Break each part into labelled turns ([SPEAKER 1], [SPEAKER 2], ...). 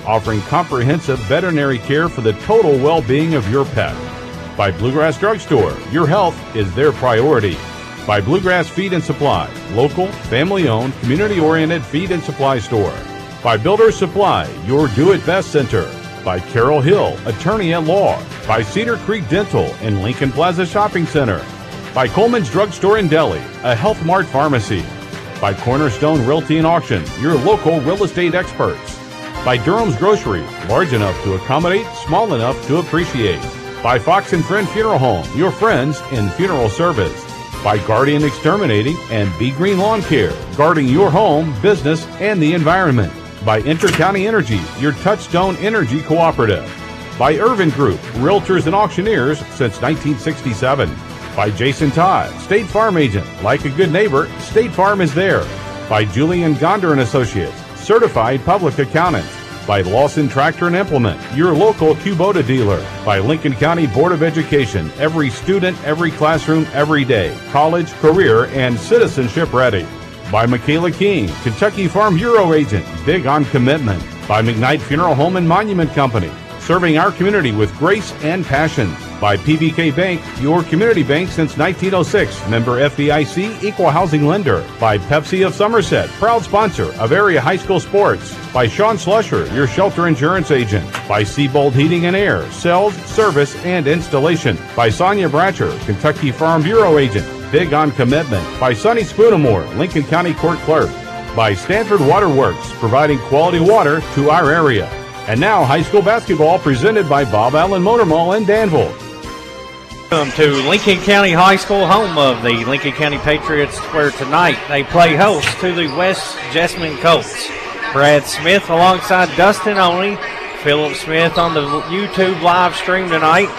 [SPEAKER 1] offering comprehensive veterinary care for the total well-being of your pet. By Bluegrass Drugstore, your health is their priority. By Bluegrass Feed and Supply, local, family-owned, community-oriented feed and supply store. By Builder Supply, your do-it-best center. By Carroll Hill, attorney at law. By Cedar Creek Dental and Lincoln Plaza Shopping Center. By Coleman's Drugstore in Delhi, a Health Mart pharmacy. By Cornerstone Realty and Auction, your local real estate experts. By Durham's Grocery, large enough to accommodate, small enough to appreciate. By Fox and Friend Funeral Home, your friends in funeral service. By Guardian Exterminating and Be Green Lawn Care, guarding your home, business, and the environment. By Intercounty Energy, your Touchstone Energy Cooperative. By Irvin Group, Realtors and Auctioneers since 1967. By Jason Todd, State Farm Agent. Like a good neighbor, State Farm is there. By Julian Gonder and Associates, Certified Public Accountants. By Lawson Tractor and Implement, your local Kubota dealer. By Lincoln County Board of Education, every student, every classroom, every day. College, career, and citizenship ready. By Michaela King, Kentucky Farm Bureau Agent, big on commitment. By McKnight Funeral Home and Monument Company, serving our community with grace and passion. By PBK Bank, your community bank since 1906, member FDIC, equal housing lender. By Pepsi of Somerset, proud sponsor of area high school sports. By Sean Slusher, your shelter insurance agent. By Seabold Heating and Air, sales, service, and installation. By Sonia Bratcher, Kentucky Farm Bureau agent, big on commitment. By Sonny Spoonamore, Lincoln County Court Clerk. By Stanford Waterworks, providing quality water to our area. And now, high school basketball presented by Bob Allen Motor Mall in Danville.
[SPEAKER 2] Welcome to Lincoln County High School, home of the Lincoln County Patriots, where tonight they play host to the West Jessamine Colts. Brad Smith alongside Dustin Oney, Philip Smith on the YouTube live stream tonight.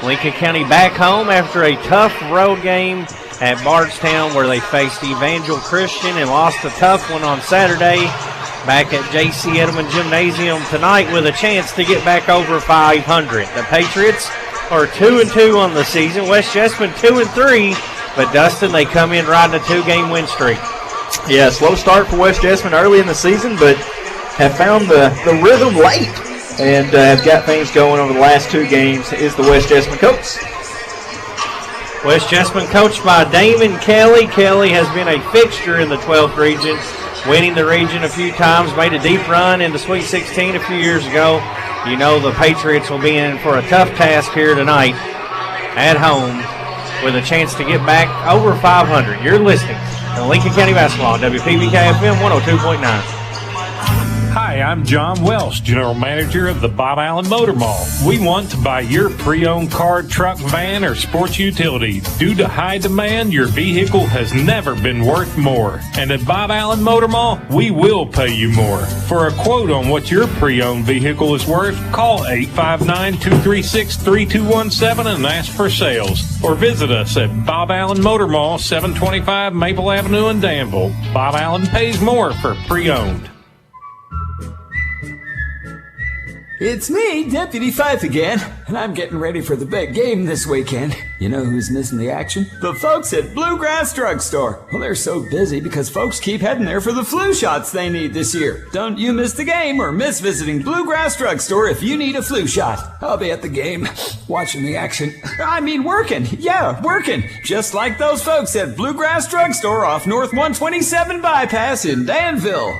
[SPEAKER 2] Lincoln County back home after a tough road game at Bardstown, where they faced Evangel Christian and lost a tough one on Saturday. Back at J.C. Edelman Gymnasium tonight with a chance to get back over 500. The Patriots are 2-2 on the season. West Jessamine 2-3, but Dustin, they come in riding a 2-game win streak.
[SPEAKER 3] Yeah, slow start for West Jessamine early in the season, but have found the rhythm late and have got things going over the last 2 games is the West Jessamine Colts.
[SPEAKER 2] West Jessamine coached by Damon Kelly. Kelly has been a fixture in the 12th region, winning the region a few times, made a deep run in the Sweet 16 a few years ago. You know the Patriots will be in for a tough task here tonight at home with a chance to get back over 500. You're listening to Lincoln County Basketball on WPBK-FM 102.9.
[SPEAKER 4] Hi, I'm John Welsh, General Manager of the Bob Allen Motor Mall. We want to buy your pre-owned car, truck, van, or sports utility. Due to high demand, your vehicle has never been worth more. And at Bob Allen Motor Mall, we will pay you more. For a quote on what your pre-owned vehicle is worth, call 859-236-3217 and ask for sales. Or visit us at Bob Allen Motor Mall, 725 Maple Avenue in Danville. Bob Allen pays more for pre-owned.
[SPEAKER 5] It's me, Deputy Fife again, and I'm getting ready for the big game this weekend. You know who's missing the action? The folks at Bluegrass Drugstore. Well, they're so busy because folks keep heading there for the flu shots they need this year. Don't you miss the game or miss visiting Bluegrass Drugstore if you need a flu shot. I'll be at the game, watching the action. I mean working. Yeah, working. Just like those folks at Bluegrass Drugstore off North 127 Bypass in Danville.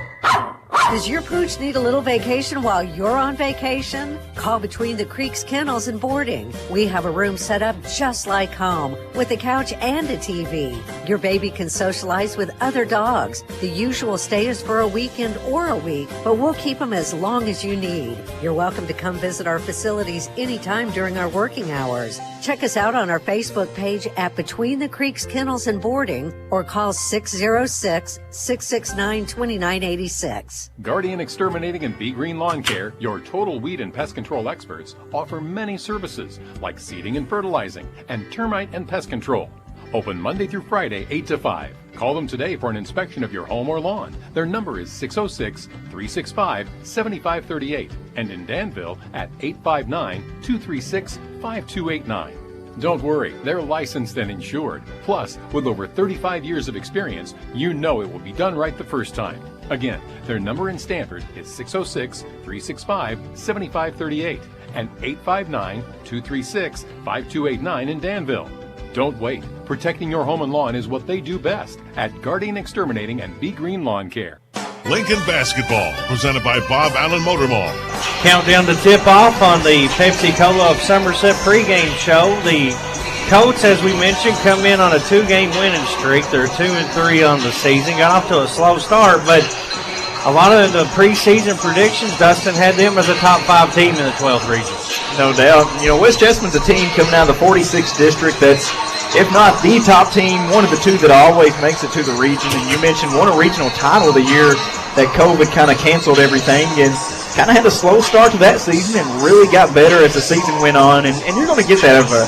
[SPEAKER 6] Does your pooch need a little vacation while you're on vacation? Call Between the Creeks Kennels and Boarding. We have a room set up just like home with a couch and a TV. Your baby can socialize with other dogs. The usual stay is for a weekend or a week, but we'll keep them as long as you need. You're welcome to come visit our facilities anytime during our working hours. Check us out on our Facebook page at Between the Creeks Kennels and Boarding or call 606-669-2986.
[SPEAKER 7] Guardian Exterminating and Be Green Lawn Care, your total weed and pest control experts, offer many services like seeding and fertilizing and termite and pest control. Open Monday through Friday, 8 to 5. Call them today for an inspection of your home or lawn. Their number is 606-365-7538 and in Danville at 859-236-5289. Don't worry, they're licensed and insured. Plus, with over 35 years of experience, you know it will be done right the first time. Again, their number in Stanford is 606-365-7538 and 859-236-5289 in Danville. Don't wait. Protecting your home and lawn is what they do best at Guardian Exterminating and Be Green Lawn Care.
[SPEAKER 8] Lincoln Basketball, presented by Bob Allen Motor Mall.
[SPEAKER 2] Countdown to tip-off on the Pepsi-Cola of Somerset pregame show. The Colts, as we mentioned, come in on a 2-game winning streak. They're 2-3 on the season. Got off to a slow start, but a lot of the preseason predictions, Dustin had them as a top 5 team in the 12th region.
[SPEAKER 3] No doubt. You know, West Jessamine's a team coming out of the 46th district that's, if not the top team, one of the two that always makes it to the region. And you mentioned won a regional title the year that COVID kind of canceled everything and kind of had a slow start to that season and really got better as the season went on. And you're going to get that out of a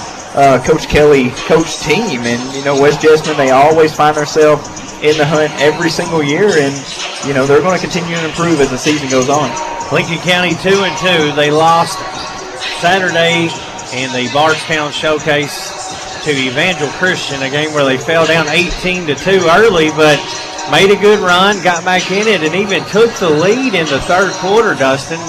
[SPEAKER 3] Coach Kelly coach team. And, you know, West Jessamine, they always find themselves in the hunt every single year. And, you know, they're going to continue to improve as the season goes on.
[SPEAKER 2] Lincoln County 2-2. They lost Saturday in the Bardstown Showcase to Evangel Christian, a game where they fell down 18-2 early, but made a good run, got back in it, and even took the lead in the third quarter, Dustin.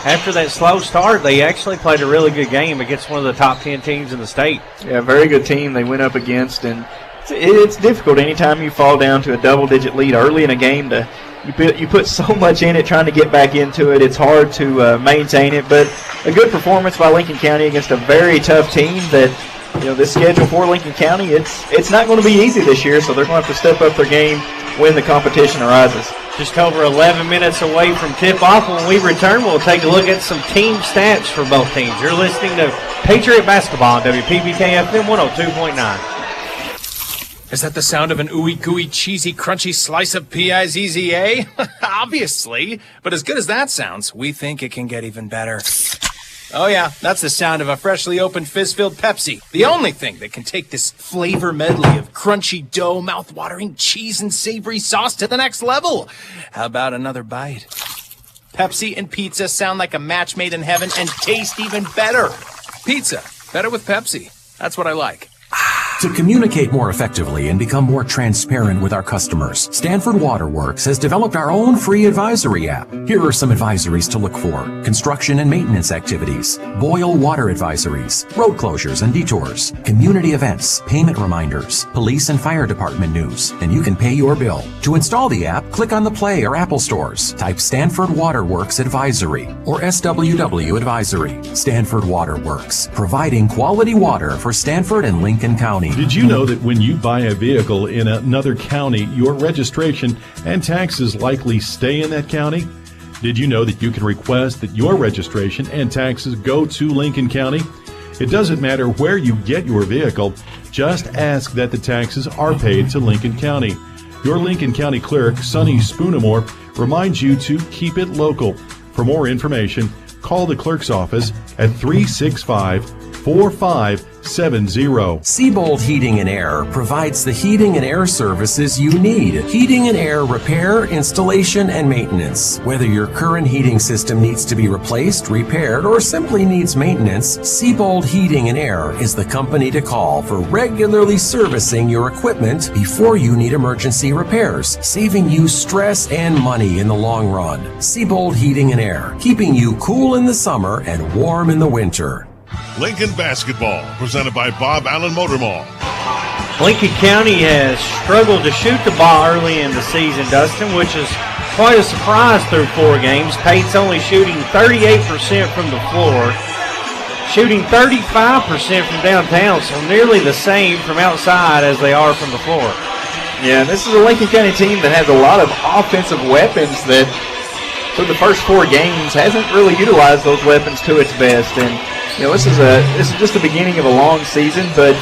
[SPEAKER 2] After that slow start, they actually played a really good game against one of the top 10 teams in the state.
[SPEAKER 3] Yeah, very good team they went up against, and it's difficult anytime you fall down to a double-digit lead early in a game. You put so much in it trying to get back into it. It's hard to maintain it, but a good performance by Lincoln County against a very tough team that, you know, this schedule for Lincoln County, it's not going to be easy this year, so they're going to have to step up their game when the competition arises.
[SPEAKER 2] Just over 11 minutes away from tip-off. When we return, we'll take a look at some team stats for both teams. You're listening to Patriot Basketball on WPBK FM 102.9.
[SPEAKER 9] Is that the sound of an ooey-gooey, cheesy, crunchy slice of P-I-Z-Z-A? Obviously. But as good as that sounds, we think it can get even better. Oh yeah, that's the sound of a freshly opened fizz-filled Pepsi. The only thing that can take this flavor medley of crunchy dough, mouth-watering cheese, and savory sauce to the next level. How about another bite? Pepsi and pizza sound like a match made in heaven and taste even better. Pizza, better with Pepsi. That's what I like.
[SPEAKER 10] To communicate more effectively and become more transparent with our customers, Stanford Waterworks has developed our own free advisory app. Here are some advisories to look for: construction and maintenance activities, boil water advisories, road closures and detours, community events, payment reminders, police and fire department news, and you can pay your bill. To install the app, click on the Play or Apple stores. Type Stanford Waterworks Advisory or SWW Advisory. Stanford Waterworks, providing quality water for Stanford and Lincoln County.
[SPEAKER 11] Did you know that when you buy a vehicle in another county, your registration and taxes likely stay in that county? Did you know that you can request that your registration and taxes go to Lincoln County? It doesn't matter where you get your vehicle, just ask that the taxes are paid to Lincoln County. Your Lincoln County clerk, Sonny Spoonamore, reminds you to keep it local. For more information, call the clerk's office at 365-4570.
[SPEAKER 10] Seabold Heating and Air provides the heating and air services you need. Heating and air repair, installation, and maintenance. Whether your current heating system needs to be replaced, repaired, or simply needs maintenance, Seabold Heating and Air is the company to call for regularly servicing your equipment before you need emergency repairs, saving you stress and money in the long run. Seabold Heating and Air, keeping you cool in the summer and warm in the winter.
[SPEAKER 8] Lincoln Basketball, presented by Bob Allen Motor Mall.
[SPEAKER 2] Lincoln County has struggled to shoot the ball early in the season, Dustin, which is quite a surprise through 4 games. Pate's only shooting 38% from the floor, shooting 35% from downtown, so nearly the same from outside as they are from the floor.
[SPEAKER 3] Yeah, this is a Lincoln County team that has a lot of offensive weapons that, through the first 4 games, hasn't really utilized those weapons to its best. And you know, this is just the beginning of a long season, but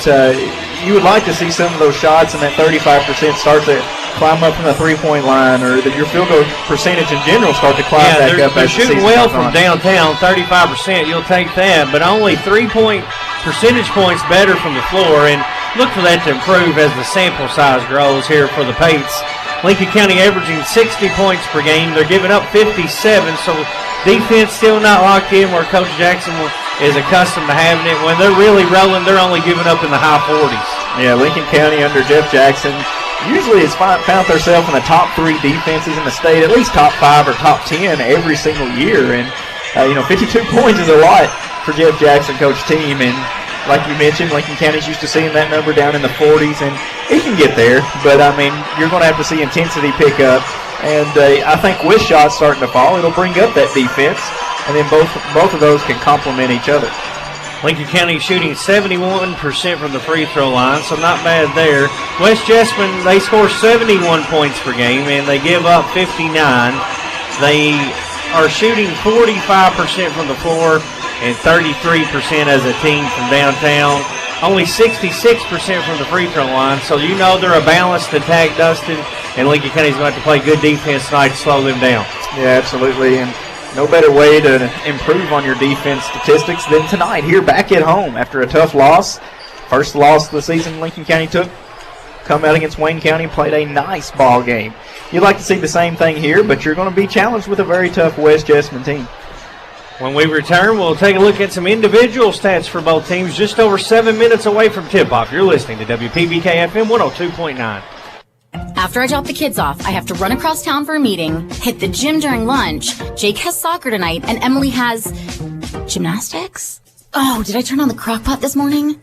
[SPEAKER 3] you would like to see some of those shots and that 35% start to climb up from the three-point line, or that your field goal percentage in general start to climb back up.
[SPEAKER 2] They're shooting well from downtown, 35%. You'll take that, but only 3-point percentage points better from the floor, and look for that to improve as the sample size grows here for the Pates. Lincoln County averaging 60 points per game. They're giving up 57, so defense still not locked in where Coach Jackson is accustomed to having it. When they're really rolling, they're only giving up in the high 40s.
[SPEAKER 3] Yeah, Lincoln County under Jeff Jackson usually has found themselves in the top 3 defenses in the state, at least top 5 or top 10 every single year. And, 52 points is a lot for Jeff Jackson coach team. And like you mentioned, Lincoln County's used to seeing that number down in the 40s, and it can get there. But, you're going to have to see intensity pick up. And I think with shots starting to fall, it'll bring up that defense. And then both of those can complement each other.
[SPEAKER 2] Lincoln County shooting 71% from the free throw line, so not bad there. West Jessamine, they score 71 points per game, and they give up 59. They are shooting 45% from the floor and 33% as a team from downtown. Only 66% from the free throw line, so they're a balanced attack, Dustin, and Lincoln County's going to have to play good defense tonight to slow them down.
[SPEAKER 3] Yeah, absolutely, and no better way to improve on your defense statistics than tonight here back at home after a tough loss. First loss of the season Lincoln County took. Come out against Wayne County and played a nice ball game. You'd like to see the same thing here, but you're going to be challenged with a very tough West Jessamine team.
[SPEAKER 2] When we return, we'll take a look at some individual stats for both teams just over 7 minutes away from tip-off. You're listening to WPBK FM 102.9.
[SPEAKER 12] After I drop the kids off, I have to run across town for a meeting, hit the gym during lunch. Jake has soccer tonight, and Emily has gymnastics? Oh, did I turn on the crock pot this morning?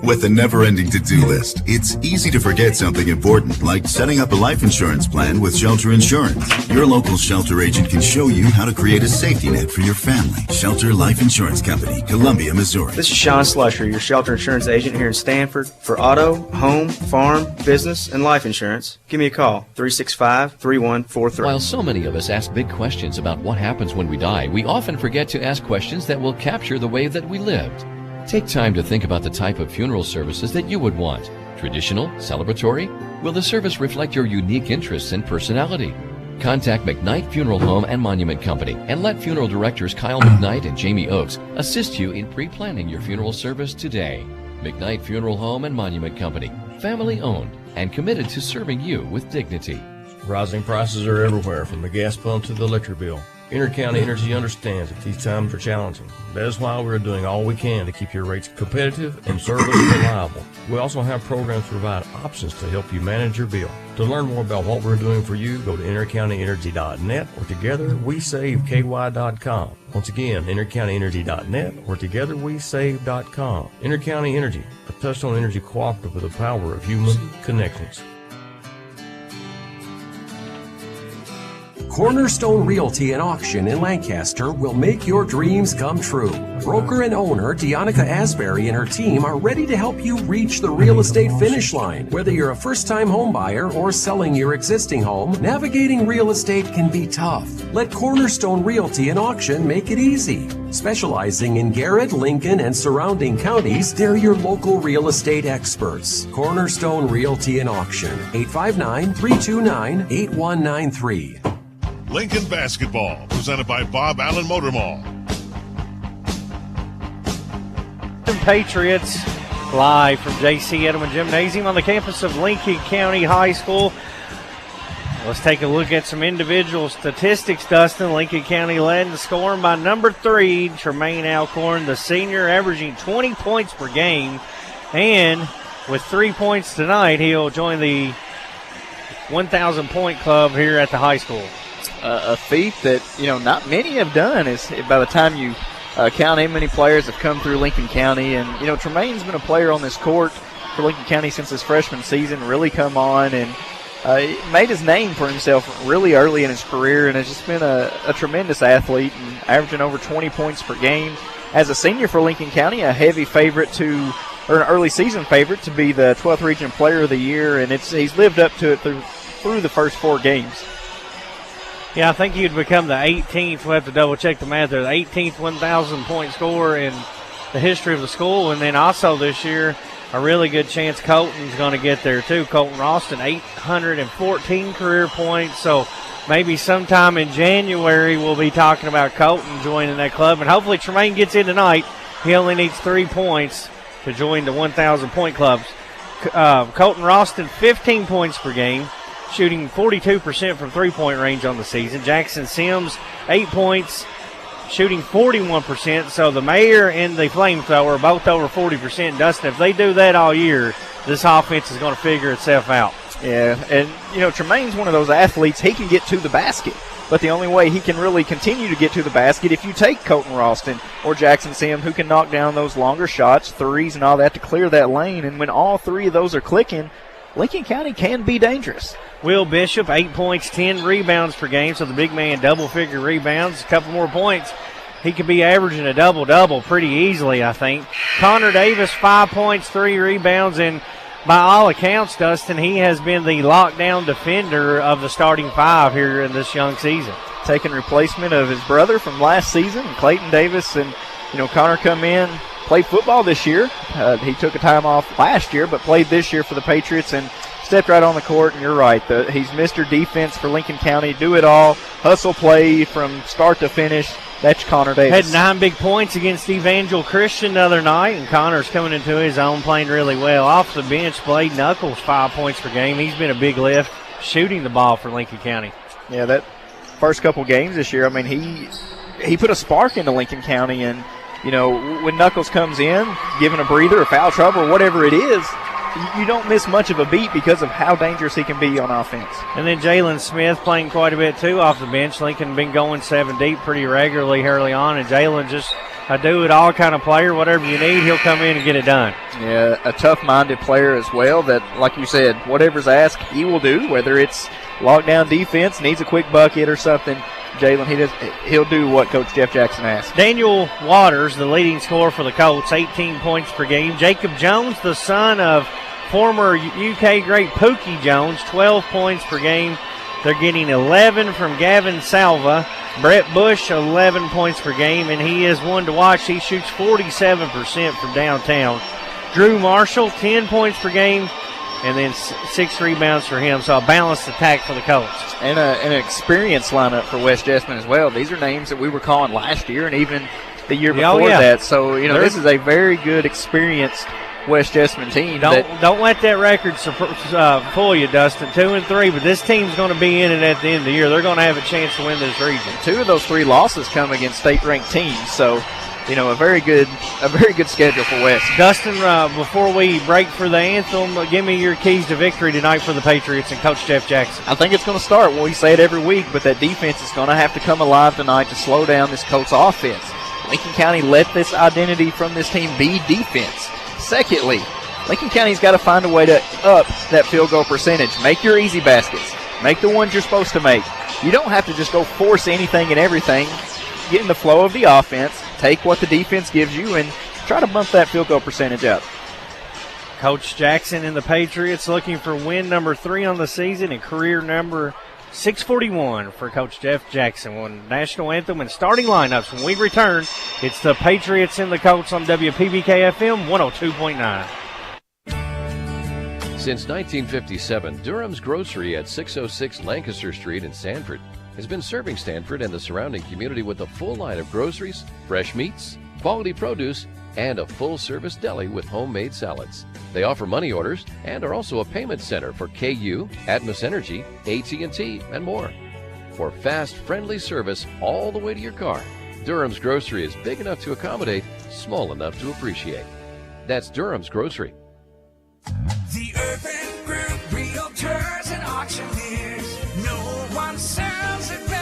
[SPEAKER 13] With a never-ending to-do list, it's easy to forget something important, like setting up a life insurance plan with Shelter Insurance. Your local Shelter agent can show you how to create a safety net for your family. Shelter Life Insurance Company, Columbia, Missouri.
[SPEAKER 14] This is Sean Slusher, your Shelter Insurance agent here in Stanford. For auto, home, farm, business, and life insurance, give me a call, 365-3143.
[SPEAKER 15] While so many of us ask big questions about what happens when we die, we often forget to ask questions that will capture the way that we lived. Take time to think about the type of funeral services that you would want. Traditional? Celebratory? Will the service reflect your unique interests and personality? Contact McKnight Funeral Home and Monument Company and let funeral directors Kyle McKnight and Jamie Oakes assist you in pre-planning your funeral service today. McKnight Funeral Home and Monument Company, family owned and committed to serving you with dignity.
[SPEAKER 16] Rising prices are everywhere, from the gas pump to the electric bill. Intercounty Energy understands that these times are challenging. That is why we're doing all we can to keep your rates competitive and service reliable. We also have programs to provide options to help you manage your bill. To learn more about what we're doing for you, go to intercountyenergy.net or togetherwesave.ky.com. Once again, intercountyenergy.net or togetherwesave.com. Intercounty Energy, a touchstone energy cooperative with the power of human connections.
[SPEAKER 10] Cornerstone Realty and Auction in Lancaster will make your dreams come true. Broker and owner Deonica Asbury and her team are ready to help you reach the real estate finish line. Whether you're a first-time home buyer or selling your existing home, navigating real estate can be tough. Let Cornerstone Realty and Auction make it easy. Specializing in Garrett, Lincoln, and surrounding counties, they're your local real estate experts. Cornerstone Realty and Auction, 859-329-8193.
[SPEAKER 8] Lincoln Basketball, presented by Bob Allen Motor Mall.
[SPEAKER 2] Patriots live from J.C. Edelman Gymnasium on the campus of Lincoln County High School. Let's take a look at some individual statistics, Dustin. Lincoln County led in scoring by number 3, Tremaine Alcorn, the senior, averaging 20 points per game. And with 3 points tonight, he'll join the 1,000-point club here at the high school.
[SPEAKER 3] A feat that, not many have done is by the time you count how many players have come through Lincoln County. And, Tremaine's been a player on this court for Lincoln County since his freshman season, really come on and made his name for himself really early in his career, and has just been a tremendous athlete and averaging over 20 points per game. As a senior for Lincoln County, a heavy favorite an early season favorite to be the 12th Region Player of the Year, and he's lived up to it through the first 4 games.
[SPEAKER 2] Yeah, I think he'd become the 18th. We'll have to double-check the math there. The 18th 1,000-point scorer in the history of the school. And then also this year, a really good chance Colton's going to get there too. Colton Ralston, 814 career points. So maybe sometime in January we'll be talking about Colton joining that club. And hopefully Tremaine gets in tonight. He only needs 3 points to join the 1,000-point clubs. Colton Ralston, 15 points per game, shooting 42% from three-point range on the season. Jackson Sims, 8 points, shooting 41%. So the mayor and the flamethrower are both over 40%. Dustin, if they do that all year, this offense is going to figure itself out.
[SPEAKER 3] Yeah, and, Tremaine's one of those athletes, he can get to the basket. But the only way he can really continue to get to the basket if you take Colton Ralston or Jackson Sim, who can knock down those longer shots, threes and all that to clear that lane. And when all three of those are clicking, Lincoln County can be dangerous.
[SPEAKER 2] Will Bishop, 8 points, 10 rebounds per game. So the big man, double-figure rebounds, a couple more points. He could be averaging a double-double pretty easily, I think. Connor Davis, 5 points, 3 rebounds, and by all accounts, Dustin, he has been the lockdown defender of the starting 5 here in this young season.
[SPEAKER 3] Taking replacement of his brother from last season, Clayton Davis, and, Connor come in, played football this year. He took a time off last year, but played this year for the Patriots and stepped right on the court, and you're right. He's Mr. Defense for Lincoln County. Do it all. Hustle play from start to finish. That's Connor Davis.
[SPEAKER 2] Had 9 big points against Evangel Christian the other night, and Connor's coming into his own, playing really well. Off the bench, Blade Knuckles, 5 points per game. He's been a big lift shooting the ball for Lincoln County.
[SPEAKER 3] Yeah, that first couple games this year, he put a spark into Lincoln County, and, when Knuckles comes in, giving a breather or foul trouble or whatever it is, you don't miss much of a beat because of how dangerous he can be on offense.
[SPEAKER 2] And then Jalen Smith playing quite a bit, too, off the bench. Lincoln been going 7 deep pretty regularly early on, and Jalen just a do-it-all kind of player. Whatever you need, he'll come in and get it done.
[SPEAKER 3] Yeah, a tough-minded player as well that, like you said, whatever's asked, he will do, whether it's lockdown defense, needs a quick bucket or something. Jalen, he'll do what Coach Jeff Jackson asks.
[SPEAKER 2] Daniel Waters, the leading scorer for the Colts, 18 points per game. Jacob Jones, the son of former UK great Pookie Jones, 12 points per game. They're getting 11 from Gavin Salva. Brett Bush, 11 points per game, and he is one to watch. He shoots 47% from downtown. Drew Marshall, 10 points per game, and then 6 rebounds for him. So a balanced attack for the Colts.
[SPEAKER 3] And an experienced lineup for West Jessamine as well. These are names that we were calling last year and even the year before that. So, this is a very good, experienced West Jessamine team.
[SPEAKER 2] Don't let that record fool you, Dustin. 2-3, but this team's going to be in it at the end of the year. They're going to have a chance to win this region.
[SPEAKER 3] 2 of those 3 losses come against state-ranked teams. So, a very good schedule for West.
[SPEAKER 2] Dustin, before we break for the anthem, give me your keys to victory tonight for the Patriots and Coach Jeff Jackson.
[SPEAKER 3] I think it's going to start. Well, we say it every week, but that defense is going to have to come alive tonight to slow down this Colts offense. Lincoln County let this identity from this team be defense. Secondly, Lincoln County's got to find a way to up that field goal percentage. Make your easy baskets. Make the ones you're supposed to make. You don't have to just go force anything and everything. Get in the flow of the offense, take what the defense gives you, and try to bump that field goal percentage up.
[SPEAKER 2] Coach Jackson and the Patriots looking for win number 3 on the season and career number 641 for Coach Jeff Jackson. One national anthem and starting lineups. When we return, it's the Patriots and the Colts on WPBK FM 102.9.
[SPEAKER 15] Since 1957, Durham's Grocery at 606 Lancaster Street in Sanford has been serving Stanford and the surrounding community with a full line of groceries, fresh meats, quality produce, and a full-service deli with homemade salads. They offer money orders and are also a payment center for KU, Atmos Energy, AT&T, and more. For fast, friendly service all the way to your car, Durham's Grocery is big enough to accommodate, small enough to appreciate. That's Durham's Grocery.
[SPEAKER 17] The Urban Group Realtors and Auctioneers. No one sells it better.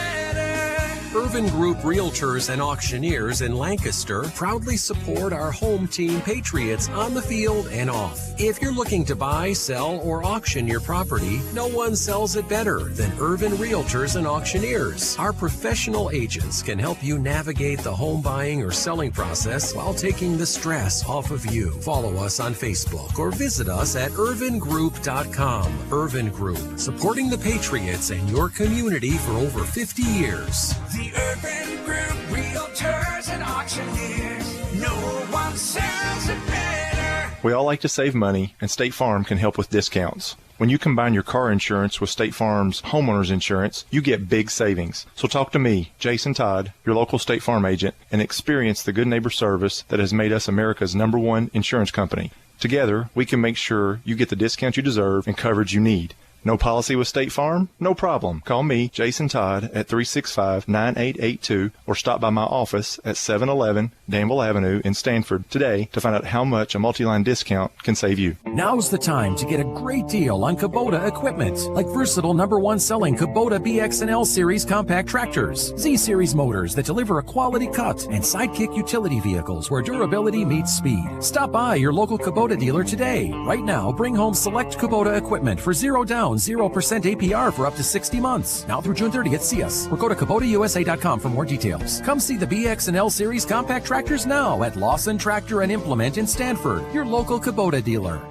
[SPEAKER 18] Urban Group Realtors and Auctioneers in Lancaster proudly support our home team Patriots on the field and off. If you're looking to buy, sell, or auction your property, no one sells it better than Urban Realtors and Auctioneers. Our professional agents can help you navigate the home buying or selling process while taking the stress off of you. Follow us on Facebook or visit us at urvangroup.com. Urban Group, supporting the Patriots and your community for over 50 years.
[SPEAKER 17] The Urban Group Realtors and Auctioneers. No one sells it better.
[SPEAKER 19] We all like to save money, and State Farm can help with discounts. When you combine your car insurance with State Farm's homeowner's insurance, you get big savings. So talk to me, Jason Todd, your local State Farm agent, and experience the good neighbor service that has made us America's #1 insurance company. Together, we can make sure you get the discount you deserve and coverage you need. No policy with State Farm? No problem. Call me, Jason Todd, at 365-9882 or stop by my office at 711 Danville Avenue in Stanford today to find out how much a multi-line discount can save you.
[SPEAKER 10] Now's the time to get a great deal on Kubota equipment, like versatile #1 selling Kubota BX and L Series compact tractors, Z Series motors that deliver a quality cut, and Sidekick utility vehicles where durability meets speed. Stop by your local Kubota dealer today. Right now, bring home select Kubota equipment for 0 down, 0% APR for up to 60 months. Now through June 30th, see us or go to KubotaUSA.com for more details. Come see the BX and L Series compact tractors now at Lawson Tractor and Implement in Stanford, your local Kubota dealer.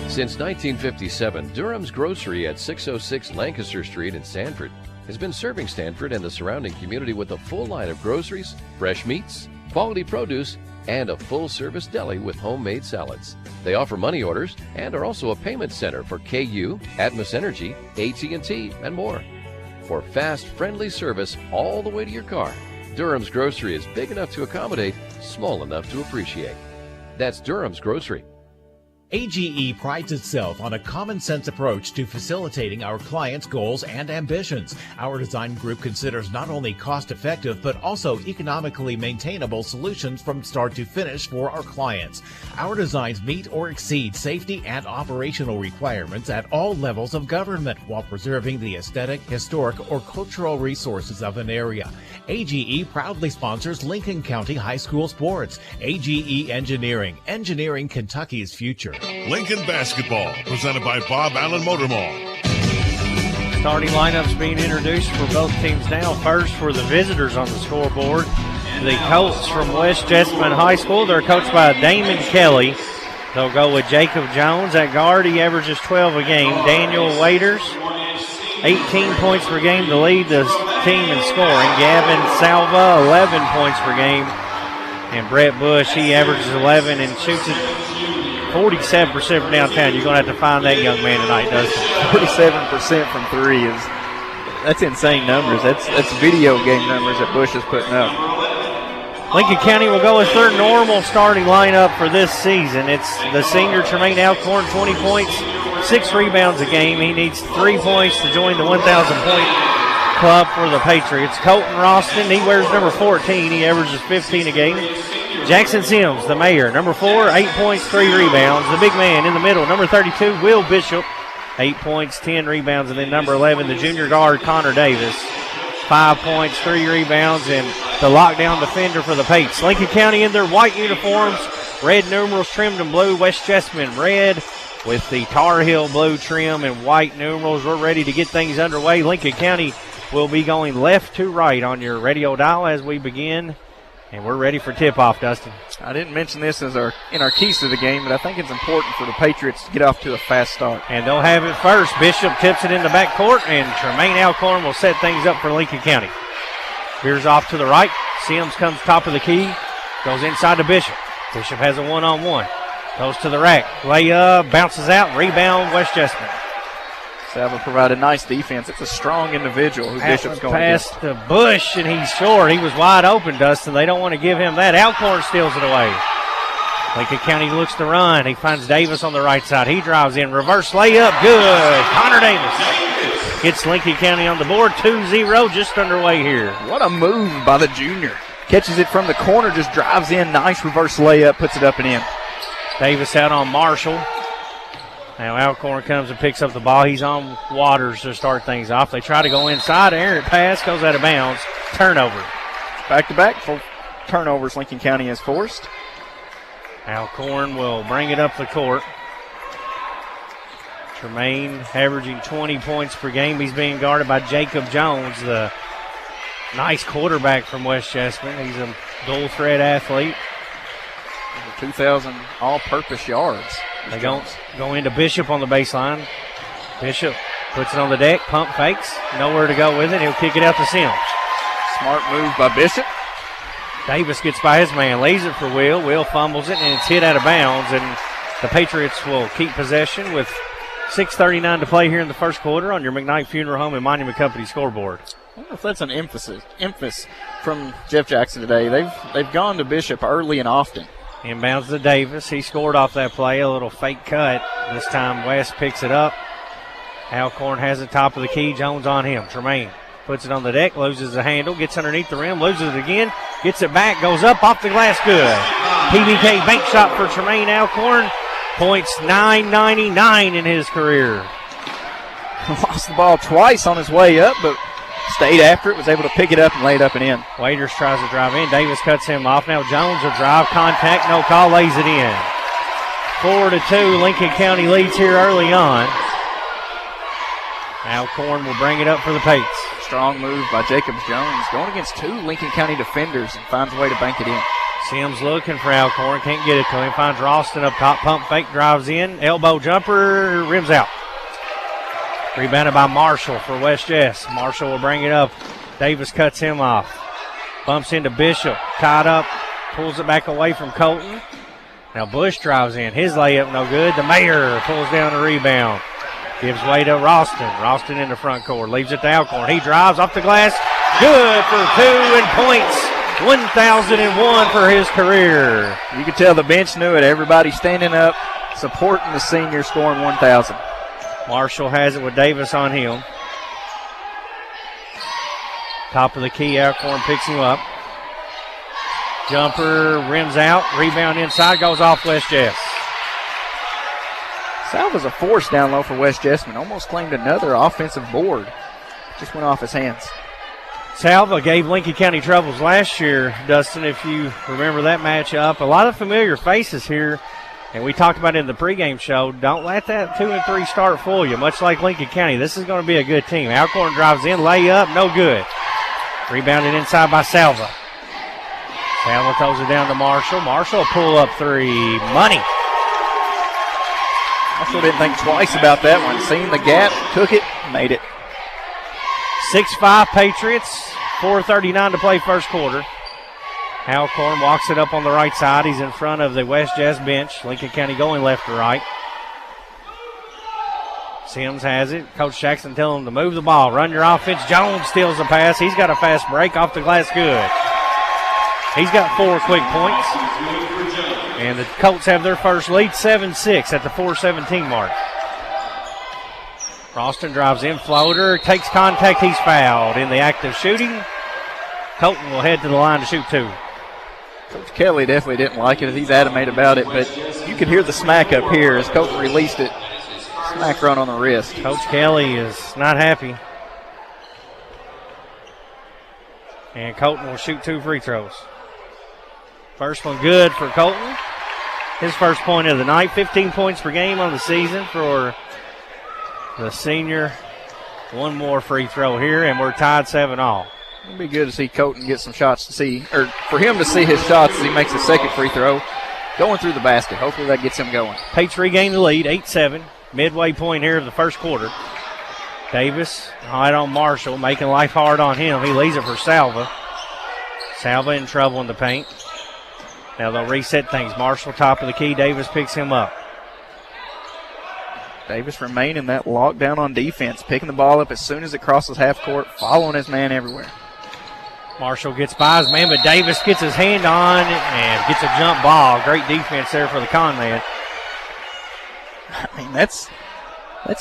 [SPEAKER 15] Since 1957, Durham's Grocery at 606 Lancaster Street in Stanford has been serving Stanford and the surrounding community with a full line of groceries, fresh meats, quality produce, and a full-service deli with homemade salads. They offer money orders and are also a payment center for KU, Atmos Energy, AT&T, and more. For fast, friendly service all the way to your car, Durham's Grocery is big enough to accommodate, small enough to appreciate. That's Durham's Grocery.
[SPEAKER 20] AGE prides itself on a common-sense approach to facilitating our clients' goals and ambitions. Our design group considers not only cost-effective but also economically maintainable solutions from start to finish for our clients. Our designs meet or exceed safety and operational requirements at all levels of government while preserving the aesthetic, historic, or cultural resources of an area. AGE proudly sponsors Lincoln County High School sports. AGE Engineering, engineering Kentucky's future.
[SPEAKER 8] Lincoln basketball, presented by Bob Allen Motor Mall.
[SPEAKER 2] Starting lineups being introduced for both teams now. First for the visitors on the scoreboard, the Colts from West Jessamine High School. They're coached by Damon Kelly. They'll go with Jacob Jones at guard. He averages 12 a game. Daniel Waiters, 18 points per game to lead the team in scoring. Gavin Salva, 11 points per game. And Brett Bush, he averages 11 and shoots it 47% from downtown. You're going to have to find that young man tonight, Dustin.
[SPEAKER 3] 47% from three that's insane numbers. That's video game numbers that Bush is putting up.
[SPEAKER 2] Lincoln County will go with their normal starting lineup for this season. It's the senior Tremaine Alcorn, 20 points, 6 rebounds a game. He needs 3 points to join the 1,000-point club for the Patriots. Colton Roston, he wears number 14. He averages 15 a game. Jackson Sims, the mayor, number 4, 8 points, 3 rebounds. The big man in the middle, number 32, Will Bishop, 8 points, 10 rebounds. And then number 11, the junior guard, Connor Davis, 5 points, 3 rebounds, and the lockdown defender for the Pates. Lincoln County in their white uniforms, red numerals trimmed in blue. West Jessamine red with the Tar Heel blue trim and white numerals. We're ready to get things underway. Lincoln County will be going left to right on your radio dial as we begin. And we're ready for tip-off, Dustin.
[SPEAKER 3] I didn't mention this in our keys to the game, but I think it's important for the Patriots to get off to a fast start.
[SPEAKER 2] And they'll have it first. Bishop tips it in the backcourt, and Tremaine Alcorn will set things up for Lincoln County. Veers off to the right. Sims comes top of the key, goes inside to Bishop. Bishop has a one-on-one. Goes to the rack. Layup, bounces out, rebound, West Jessamine.
[SPEAKER 3] Salva provided nice defense. It's a strong individual who Bishop's going
[SPEAKER 2] against. Pass to Bush, and he's short. He was wide open, Dustin. They don't want to give him that. Alcorn steals it away. Lincoln County looks to run. He finds Davis on the right side. He drives in. Reverse layup. Good. Connor Davis gets Lincoln County on the board. 2-0 just underway here.
[SPEAKER 3] What a move by the junior. Catches it from the corner, just drives in. Nice reverse layup, puts it up and in.
[SPEAKER 2] Davis out on Marshall. Now Alcorn comes and picks up the ball. He's on Waters to start things off. They try to go inside. Errant pass goes out of bounds. Turnover.
[SPEAKER 3] Back-to-back for turnovers Lincoln County has forced.
[SPEAKER 2] Alcorn will bring it up the court. Tremaine averaging 20 points per game. He's being guarded by Jacob Jones, the nice quarterback from West Jessamine. He's a dual-threat athlete.
[SPEAKER 3] 2,000 all-purpose yards.
[SPEAKER 2] They go into Bishop on the baseline. Bishop puts it on the deck, pump fakes, nowhere to go with it. He'll kick it out to Sims.
[SPEAKER 3] Smart move by Bishop.
[SPEAKER 2] Davis gets by his man, lays it for Will. Will fumbles it, and it's hit out of bounds. And the Patriots will keep possession with 6:39 to play here in the first quarter on your McKnight Funeral Home and Monument Company scoreboard.
[SPEAKER 3] I wonder if that's an emphasis from Jeff Jackson today. They've gone to Bishop early and often.
[SPEAKER 2] Inbounds to Davis. He scored off that play, a little fake cut. This time West picks it up. Alcorn has it top of the key. Jones on him. Tremaine puts it on the deck, loses the handle, gets underneath the rim, loses it again, gets it back, goes up off the glass, good. PBK bank shot for Tremaine Alcorn. Points .999 in his career.
[SPEAKER 3] Lost the ball twice on his way up, but stayed after it, was able to pick it up and lay it up and in.
[SPEAKER 2] Waiters tries to drive in. Davis cuts him off. Now Jones will drive, contact, no call, lays it in. 4-2, Lincoln County leads here early on. Alcorn will bring it up for the Pates.
[SPEAKER 3] Strong move by Jacobs Jones, going against two Lincoln County defenders and finds a way to bank it in.
[SPEAKER 2] Sims looking for Alcorn, can't get it to him. Finds Ralston up top, pump fake, drives in, elbow jumper, rims out. Rebounded by Marshall for West Jess. Marshall will bring it up. Davis cuts him off. Bumps into Bishop, tied up, pulls it back away from Colton. Now Bush drives in, his layup no good. The Mayor pulls down the rebound. Gives way to Ralston. Ralston in the front court, leaves it to Alcorn. He drives off the glass, good for 2 and points. 1,001 for his career.
[SPEAKER 3] You could tell the bench knew it. Everybody standing up, supporting the senior, scoring 1,000.
[SPEAKER 2] Marshall has it with Davis on him. Top of the key, Alcorn picks him up. Jumper, rims out, rebound inside, goes off West Jess.
[SPEAKER 3] Salva's a force down low for West Jessamine. Almost claimed another offensive board. Just went off his hands.
[SPEAKER 2] Salva gave Lincoln County troubles last year, Dustin, if you remember that matchup. A lot of familiar faces here, and we talked about it in the pregame show. Don't let that 2 and 3 start fool you, much like Lincoln County. This is going to be a good team. Alcorn drives in, layup, no good. Rebounded inside by Salva. Salva throws it down to Marshall. Marshall pull up three. Money.
[SPEAKER 3] Marshall didn't think twice about that one. Seen the gap, took it, made it.
[SPEAKER 2] 6-5 Patriots, 4:39 to play first quarter. Alcorn walks it up on the right side. He's in front of the West Jazz bench. Lincoln County going left to right. Sims has it. Coach Jackson telling him to move the ball. Run your offense. Jones steals the pass. He's got a fast break off the glass. Good. He's got 4 quick points. And the Colts have their first lead, 7-6 at the 4:17 mark. Ralston drives in, floater, takes contact, he's fouled. In the act of shooting, Colton will head to the line to shoot 2.
[SPEAKER 3] Coach Kelly definitely didn't like it as he's adamant about it, but you could hear the smack up here as Colton released it. Smack run on the wrist.
[SPEAKER 2] Coach Kelly is not happy. And Colton will shoot 2 free throws. First one good for Colton. His first point of the night, 15 points per game on the season for the senior. One more free throw here, and we're tied 7-all.
[SPEAKER 3] It'd be good to see Colton get some shots to see, or for him to see his shots as he makes the second free throw going through the basket. Hopefully that gets him going.
[SPEAKER 2] Pates regain the lead, 8-7. Midway point here of the first quarter. Davis, right on Marshall, making life hard on him. He leaves it for Salva. Salva in trouble in the paint. Now they'll reset things. Marshall top of the key. Davis picks him up.
[SPEAKER 3] Davis remaining that lockdown on defense, picking the ball up as soon as it crosses half court, following his man everywhere.
[SPEAKER 2] Marshall gets by his man, but Davis gets his hand on and gets a jump ball. Great defense there for the con man.
[SPEAKER 3] I mean, that's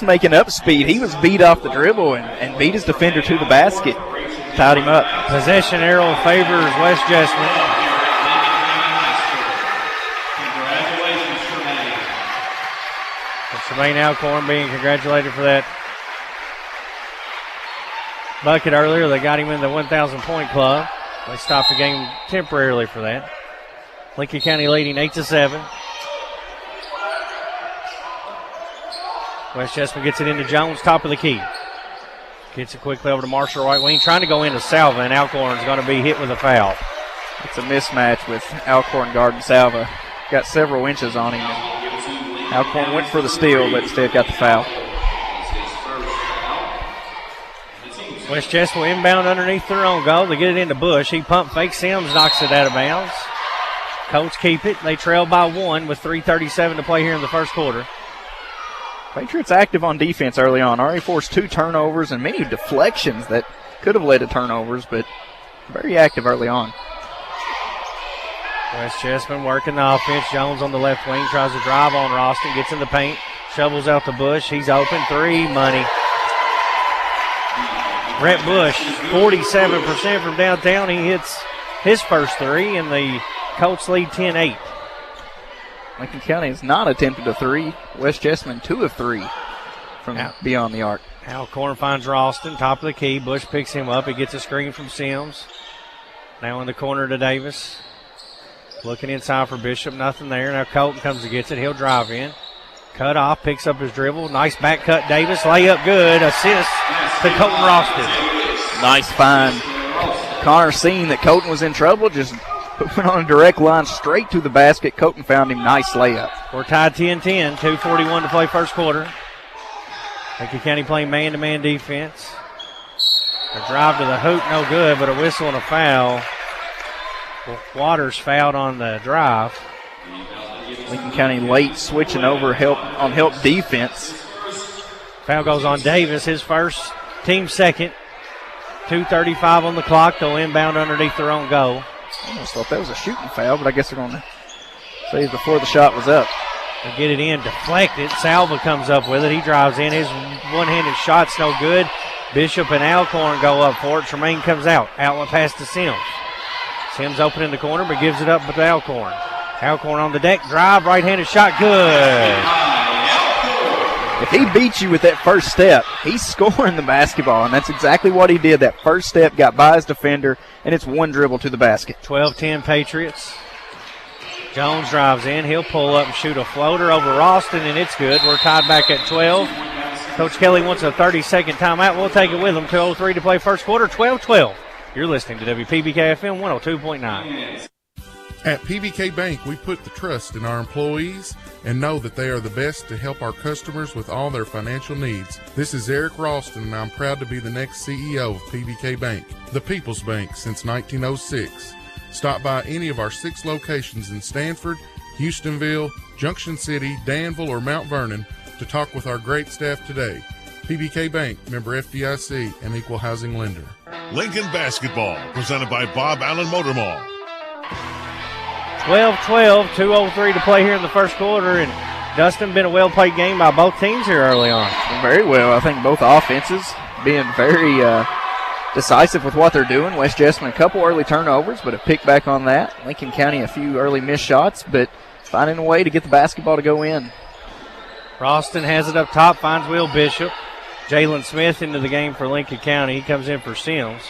[SPEAKER 3] making up speed. He was beat off the dribble and beat his defender to the basket. Tied him up.
[SPEAKER 2] Possession arrow favors West Jessamine. Tremaine Alcorn being congratulated for that bucket earlier. They got him in the 1,000-point club. They stopped the game temporarily for that. Lincoln County leading 8-7. West Jessamine gets it into Jones, top of the key. Gets it quickly over to Marshall, right wing, trying to go into Salva, and Alcorn's going to be hit with a foul.
[SPEAKER 3] It's a mismatch with Alcorn guarding Salva. Got several inches on him. Alcorn went for the steal, but instead got the foul.
[SPEAKER 2] West Jess will inbound underneath their own goal. They get it into Bush. He pump fakes Sims, knocks it out of bounds. Colts keep it. They trail by 1 with 3:37 to play here in the first quarter.
[SPEAKER 3] Patriots active on defense early on. Already forced 2 turnovers and many deflections that could have led to turnovers, but very active early on. West
[SPEAKER 2] Jessamine working the offense. Jones on the left wing tries to drive on Ralston, gets in the paint, Shovels out the Bush. He's open. Three, money. Rhett Bush, 47% from downtown. He hits his first three, and the Colts lead 10-8.
[SPEAKER 3] Lincoln County has not attempted a three. West Jessamine 2 of 3 from beyond the arc.
[SPEAKER 2] Alcorn finds Ralston, top of the key. Bush picks him up. He gets a screen from Sims. Now in the corner to Davis. Looking inside for Bishop, nothing there. Now Colton comes and gets it. He'll drive in. Cut off, picks up his dribble. Nice back cut, Davis. Layup good. Assist to Colton Ralston.
[SPEAKER 3] Nice find. Connor seeing that Colton was in trouble, just went on a direct line straight to the basket. Colton found him. Nice layup.
[SPEAKER 2] We're tied 10-10. 2:41 to play first quarter. Lincoln County playing man-to-man defense. A drive to the hoop, no good, but a whistle and a foul. Waters fouled on the drive.
[SPEAKER 3] Lincoln County late switching over help defense.
[SPEAKER 2] Foul goes on Davis, his first, team second. 2:35 on the clock. They'll inbound underneath their own goal.
[SPEAKER 3] I almost thought that was a shooting foul, but I guess they're going to say before the shot was up.
[SPEAKER 2] They get it in, deflected. Salva comes up with it. He drives in. His one-handed shot's no good. Bishop and Alcorn go up for it. Tremaine comes out. Outlet pass to Sims. Sims open in the corner, but gives it up with Alcorn. Alcorn on the deck. Drive. Right-handed shot. Good.
[SPEAKER 3] If he beats you with that first step, he's scoring the basketball, and that's exactly what he did. That first step got by his defender, and it's one dribble to the basket.
[SPEAKER 2] 12-10 Patriots. Jones drives in. He'll pull up and shoot a floater over Ralston, and it's good. We're tied back at 12. Coach Kelly wants a 30-second timeout. We'll take it with him. 2:03 to play first quarter. 12-12. You're listening to WPBK-FM 102.9.
[SPEAKER 21] At PBK Bank, we put the trust in our employees and know that they are the best to help our customers with all their financial needs. This is Eric Ralston, and I'm proud to be the next CEO of PBK Bank, the People's Bank since 1906. Stop by any of our 6 locations in Stanford, Houstonville, Junction City, Danville, or Mount Vernon to talk with our great staff today. PBK Bank, member FDIC, and equal housing lender.
[SPEAKER 8] Lincoln Basketball, presented by Bob Allen Motor Mall.
[SPEAKER 2] 12-12, 2:03 to play here in the first quarter, and Dustin, been a well-played game by both teams here early on.
[SPEAKER 3] Very well. I think both offenses being very decisive with what they're doing. West Jessamine a couple early turnovers, but a pick back on that. Lincoln County a few early missed shots, but finding a way to get the basketball to go in.
[SPEAKER 2] Ralston has it up top, finds Will Bishop. Jalen Smith into the game for Lincoln County. He comes in for Sims.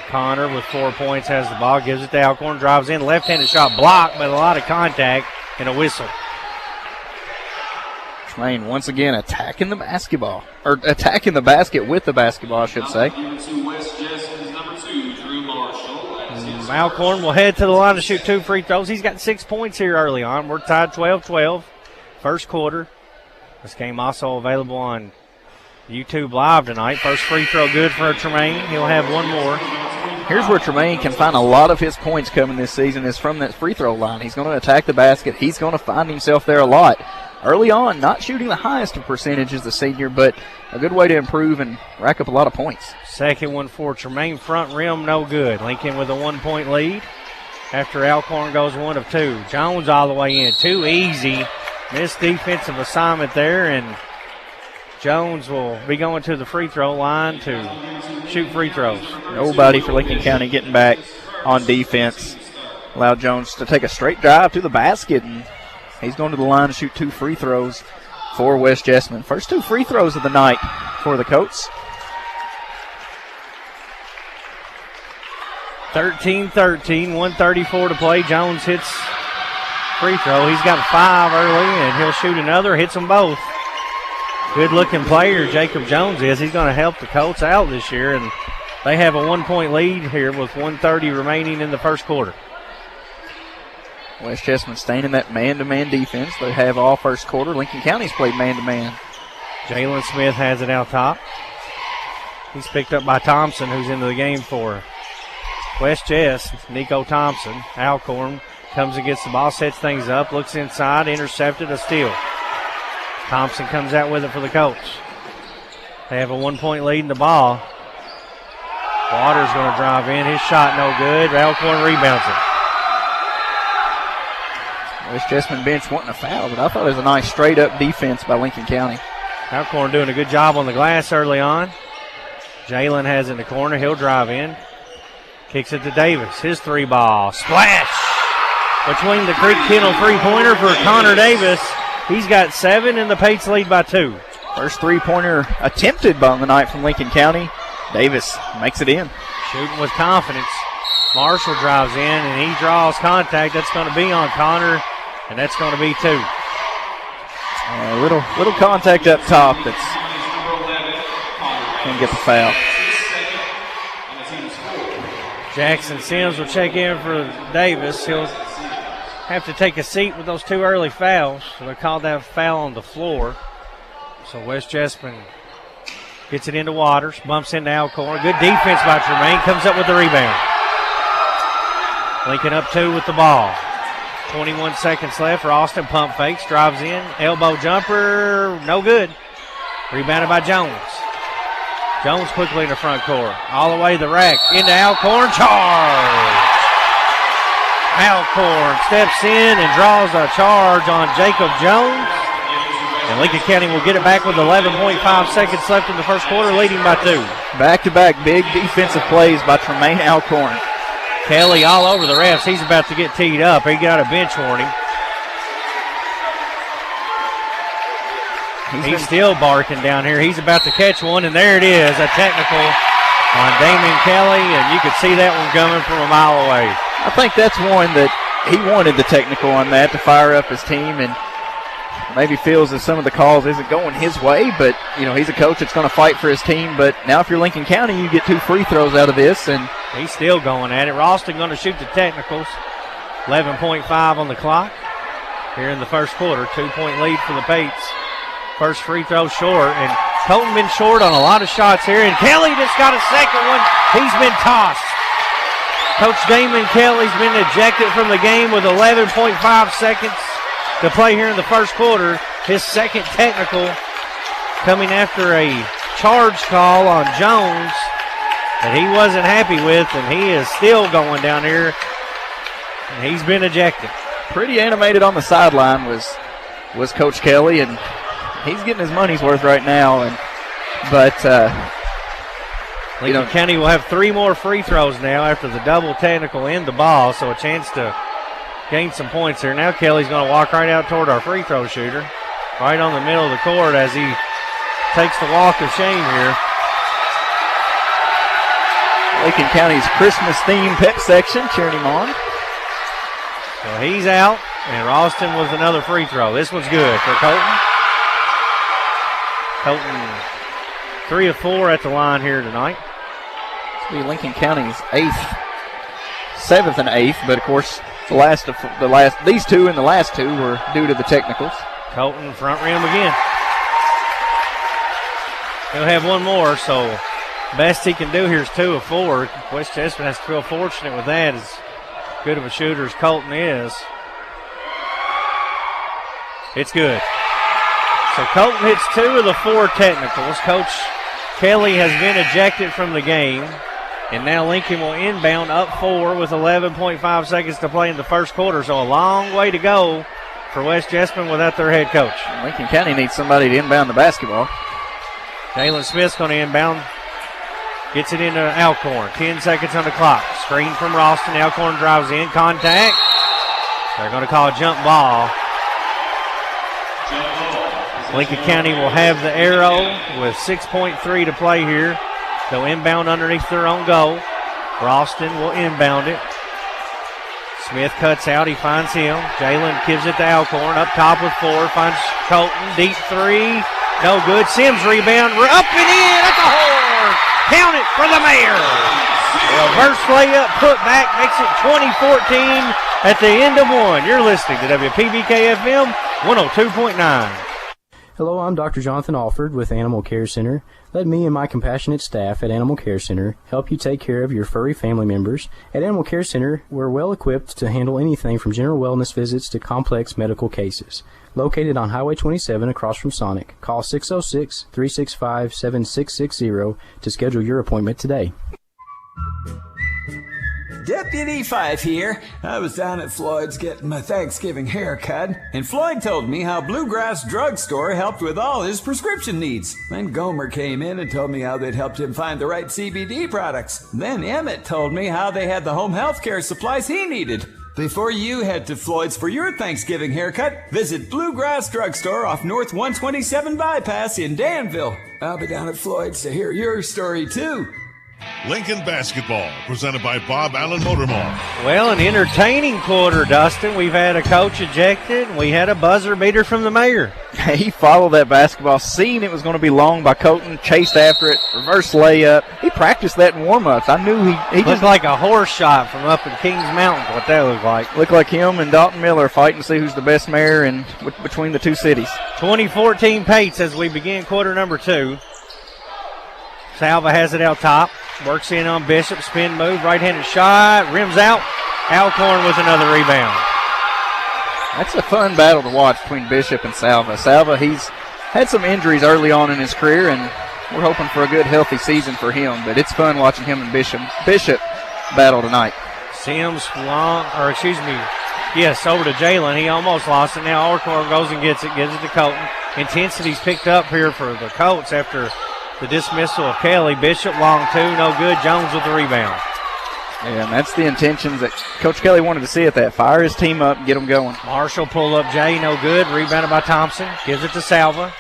[SPEAKER 2] Connor with 4 points has the ball, gives it to Alcorn, drives in, left-handed shot blocked, but a lot of contact and a whistle.
[SPEAKER 3] Tremaine once again attacking the basketball, or attacking the basket with the basketball, I should say.
[SPEAKER 2] Alcorn will head to the line to shoot 2 free throws. He's got 6 points here early on. We're tied 12-12, first quarter. This game also available on YouTube Live tonight. First free throw good for Tremaine. He'll have one more.
[SPEAKER 3] Here's where Tremaine can find a lot of his points coming this season is from that free throw line. He's going to attack the basket. He's going to find himself there a lot. Early on, not shooting the highest of percentage as the senior, but a good way to improve and rack up a lot of points.
[SPEAKER 2] Second one for Tremaine, front rim, no good. Lincoln with a 1-point lead after Alcorn goes 1 of 2. Jones all the way in, too easy. Missed defensive assignment there, and Jones will be going to the free throw line to shoot free throws.
[SPEAKER 3] Nobody for Lincoln County getting back on defense. Allowed Jones to take a straight drive to the basket, and he's going to the line to shoot 2 free throws for West Jessamine. First 2 free throws of the night for the Coats.
[SPEAKER 2] 13-13, 1:34 to play. Jones hits free throw. He's got 5 early, and he'll shoot another, hits them both. Good-looking player, Jacob Jones is. He's going to help the Colts out this year, and they have a 1-point lead here with 1:30 remaining in the first quarter.
[SPEAKER 3] West Jessamine staying in that man-to-man defense. They have all first quarter. Lincoln County's played man-to-man.
[SPEAKER 2] Jalen Smith has it out top. He's picked up by Thompson, who's into the game for West Jess. Nico Thompson. Alcorn comes and gets the ball, sets things up, looks inside, intercepted, a steal. Thompson comes out with it for the Colts. They have a 1-point lead in the ball. Waters going to drive in. His shot no good. Alcorn rebounds it.
[SPEAKER 3] West Jessamine bench wanting a foul, but I thought it was a nice straight-up defense by Lincoln County.
[SPEAKER 2] Alcorn doing a good job on the glass early on. Jalen has it in the corner. He'll drive in. Kicks it to Davis. His 3-ball. Splash! Between the Creek Kennel three-pointer for Connor Davis. He's got 7, and the Pates lead by 2.
[SPEAKER 3] First three-pointer attempted on the night from Lincoln County. Davis makes it in.
[SPEAKER 2] Shooting with confidence. Marshall drives in, and he draws contact. That's going to be on Connor, and that's going to be 2.
[SPEAKER 3] Little contact up top that's going to get the foul.
[SPEAKER 2] Jackson Sims will check in for Davis. He'll have to take a seat with those 2 early fouls. So they called that foul on the floor. So West Jessamine gets it into Waters, bumps into Alcorn. Good defense by Tremaine, comes up with the rebound. Lincoln up 2 with the ball. 21 seconds left. Austin pump fakes, drives in, elbow jumper, no good. Rebounded by Jones. Jones quickly in the front court. All the way to the rack, into Alcorn, charge! Alcorn steps in and draws a charge on Jacob Jones. And Lincoln County will get it back with 11.5 seconds left in the first quarter, leading by 2.
[SPEAKER 3] Back-to-back big defensive plays by Tremaine Alcorn.
[SPEAKER 2] Kelly all over the refs. He's about to get teed up. He got a bench warning. He's still barking down here. He's about to catch one, and there it is, a technical on Damon Kelly, and you could see that one coming from a mile away.
[SPEAKER 3] I think that's one that he wanted the technical on that to fire up his team, and maybe feels that some of the calls isn't going his way, but, he's a coach that's going to fight for his team. But now if you're Lincoln County, you get 2 free throws out of this, and
[SPEAKER 2] he's still going at it. Ralston going to shoot the technicals. 11.5 on the clock here in the first quarter. 2-point lead for the Pates. First free throw short, and Colton been short on a lot of shots here, and Kelly just got a second one. He's been tossed. Coach Damon Kelly's been ejected from the game with 11.5 seconds to play here in the first quarter. His second technical coming after a charge call on Jones that he wasn't happy with, and he is still going down here, and he's been ejected.
[SPEAKER 3] Pretty animated on the sideline was Coach Kelly, and he's getting his money's worth right now. But
[SPEAKER 2] Lincoln County will have 3 more free throws now after the double technical in the ball, so a chance to gain some points here. Now Kelly's going to walk right out toward our free throw shooter, right on the middle of the court as he takes the walk of shame here.
[SPEAKER 3] Lincoln County's Christmas-themed pep section cheering him on.
[SPEAKER 2] So he's out, and Ralston with another free throw. This one's good for Colton. Colton 3 of 4 at the line here tonight.
[SPEAKER 3] This will be Lincoln County's 7th and 8th, but of course these 2 and the last 2 were due to the technicals.
[SPEAKER 2] Colton front rim again. He'll have one more, so best he can do here is 2 of 4. West Jessamine has to feel fortunate with that, as good of a shooter as Colton is. It's good. So Colton hits 2 of the 4 technicals. Coach Kelly has been ejected from the game, and now Lincoln will inbound up 4 with 11.5 seconds to play in the first quarter. So a long way to go for West Jessamine without their head coach.
[SPEAKER 3] Lincoln County needs somebody to inbound the basketball.
[SPEAKER 2] Jalen Smith's going to inbound. Gets it into Alcorn. 10 seconds on the clock. Screen from Ralston. Alcorn drives in. Contact. They're going to call a jump ball. Lincoln County will have the arrow with 6.3 to play here. They'll inbound underneath their own goal. Ralston will inbound it. Smith cuts out. He finds him. Jalen gives it to Alcorn. Up top with 4. Finds Colton. Deep 3. No good. Sims rebound. Up and in at the horn. Count it for the Mayor. Reverse layup, put back, makes it 20-14 at the end of 1. You're listening to WPBK FM 102.9.
[SPEAKER 1] Hello, I'm Dr. Jonathan Alford with Animal Care Center. Let me and my compassionate staff at Animal Care Center help you take care of your furry family members. At Animal Care Center, we're well equipped to handle anything from general wellness visits to complex medical cases. Located on Highway 27 across from Sonic, call 606-365-7660 to schedule your appointment today.
[SPEAKER 5] Deputy Fife here. I was down at Floyd's getting my Thanksgiving haircut, and Floyd told me how Bluegrass Drugstore helped with all his prescription needs. Then Gomer came in and told me how they'd helped him find the right CBD products. Then Emmett told me how they had the home health care supplies he needed. Before you head to Floyd's for your Thanksgiving haircut, visit Bluegrass Drugstore off North 127 Bypass in Danville. I'll be down at Floyd's to hear your story, too.
[SPEAKER 8] Lincoln Basketball, presented by Bob Allen Motor Mall.
[SPEAKER 2] Well, an entertaining quarter, Dustin. We've had a coach ejected, and we had a buzzer beater from the mayor.
[SPEAKER 3] He followed that basketball, seeing it was going to be long by Colton, chased after it, reverse layup. He practiced that in warm-ups. I knew he
[SPEAKER 2] Looked
[SPEAKER 3] just
[SPEAKER 2] like a horse shot from up in Kings Mountain, what that looked like.
[SPEAKER 3] looked like him and Dalton Miller fighting to see who's the best mayor in between the two cities.
[SPEAKER 2] 20-14 Pates as we begin quarter number 2. Salva has it out top. Works in on Bishop, spin move, right-handed shot, rims out. Alcorn with another rebound.
[SPEAKER 3] That's a fun battle to watch between Bishop and Salva. Salva, he's had some injuries early on in his career, and we're hoping for a good, healthy season for him. But it's fun watching him and Bishop battle tonight.
[SPEAKER 2] Sims, over to Jalen. He almost lost it. Now Alcorn goes and gets it to Colton. Intensity's picked up here for the Colts after the dismissal of Kelly. Bishop, long two, no good. Jones with the rebound.
[SPEAKER 3] Yeah, and that's the intentions that Coach Kelly wanted to see at that. Fire his team up and get them going.
[SPEAKER 2] Marshall pull up Jay, no good. Rebounded by Thompson. Gives it to Salva.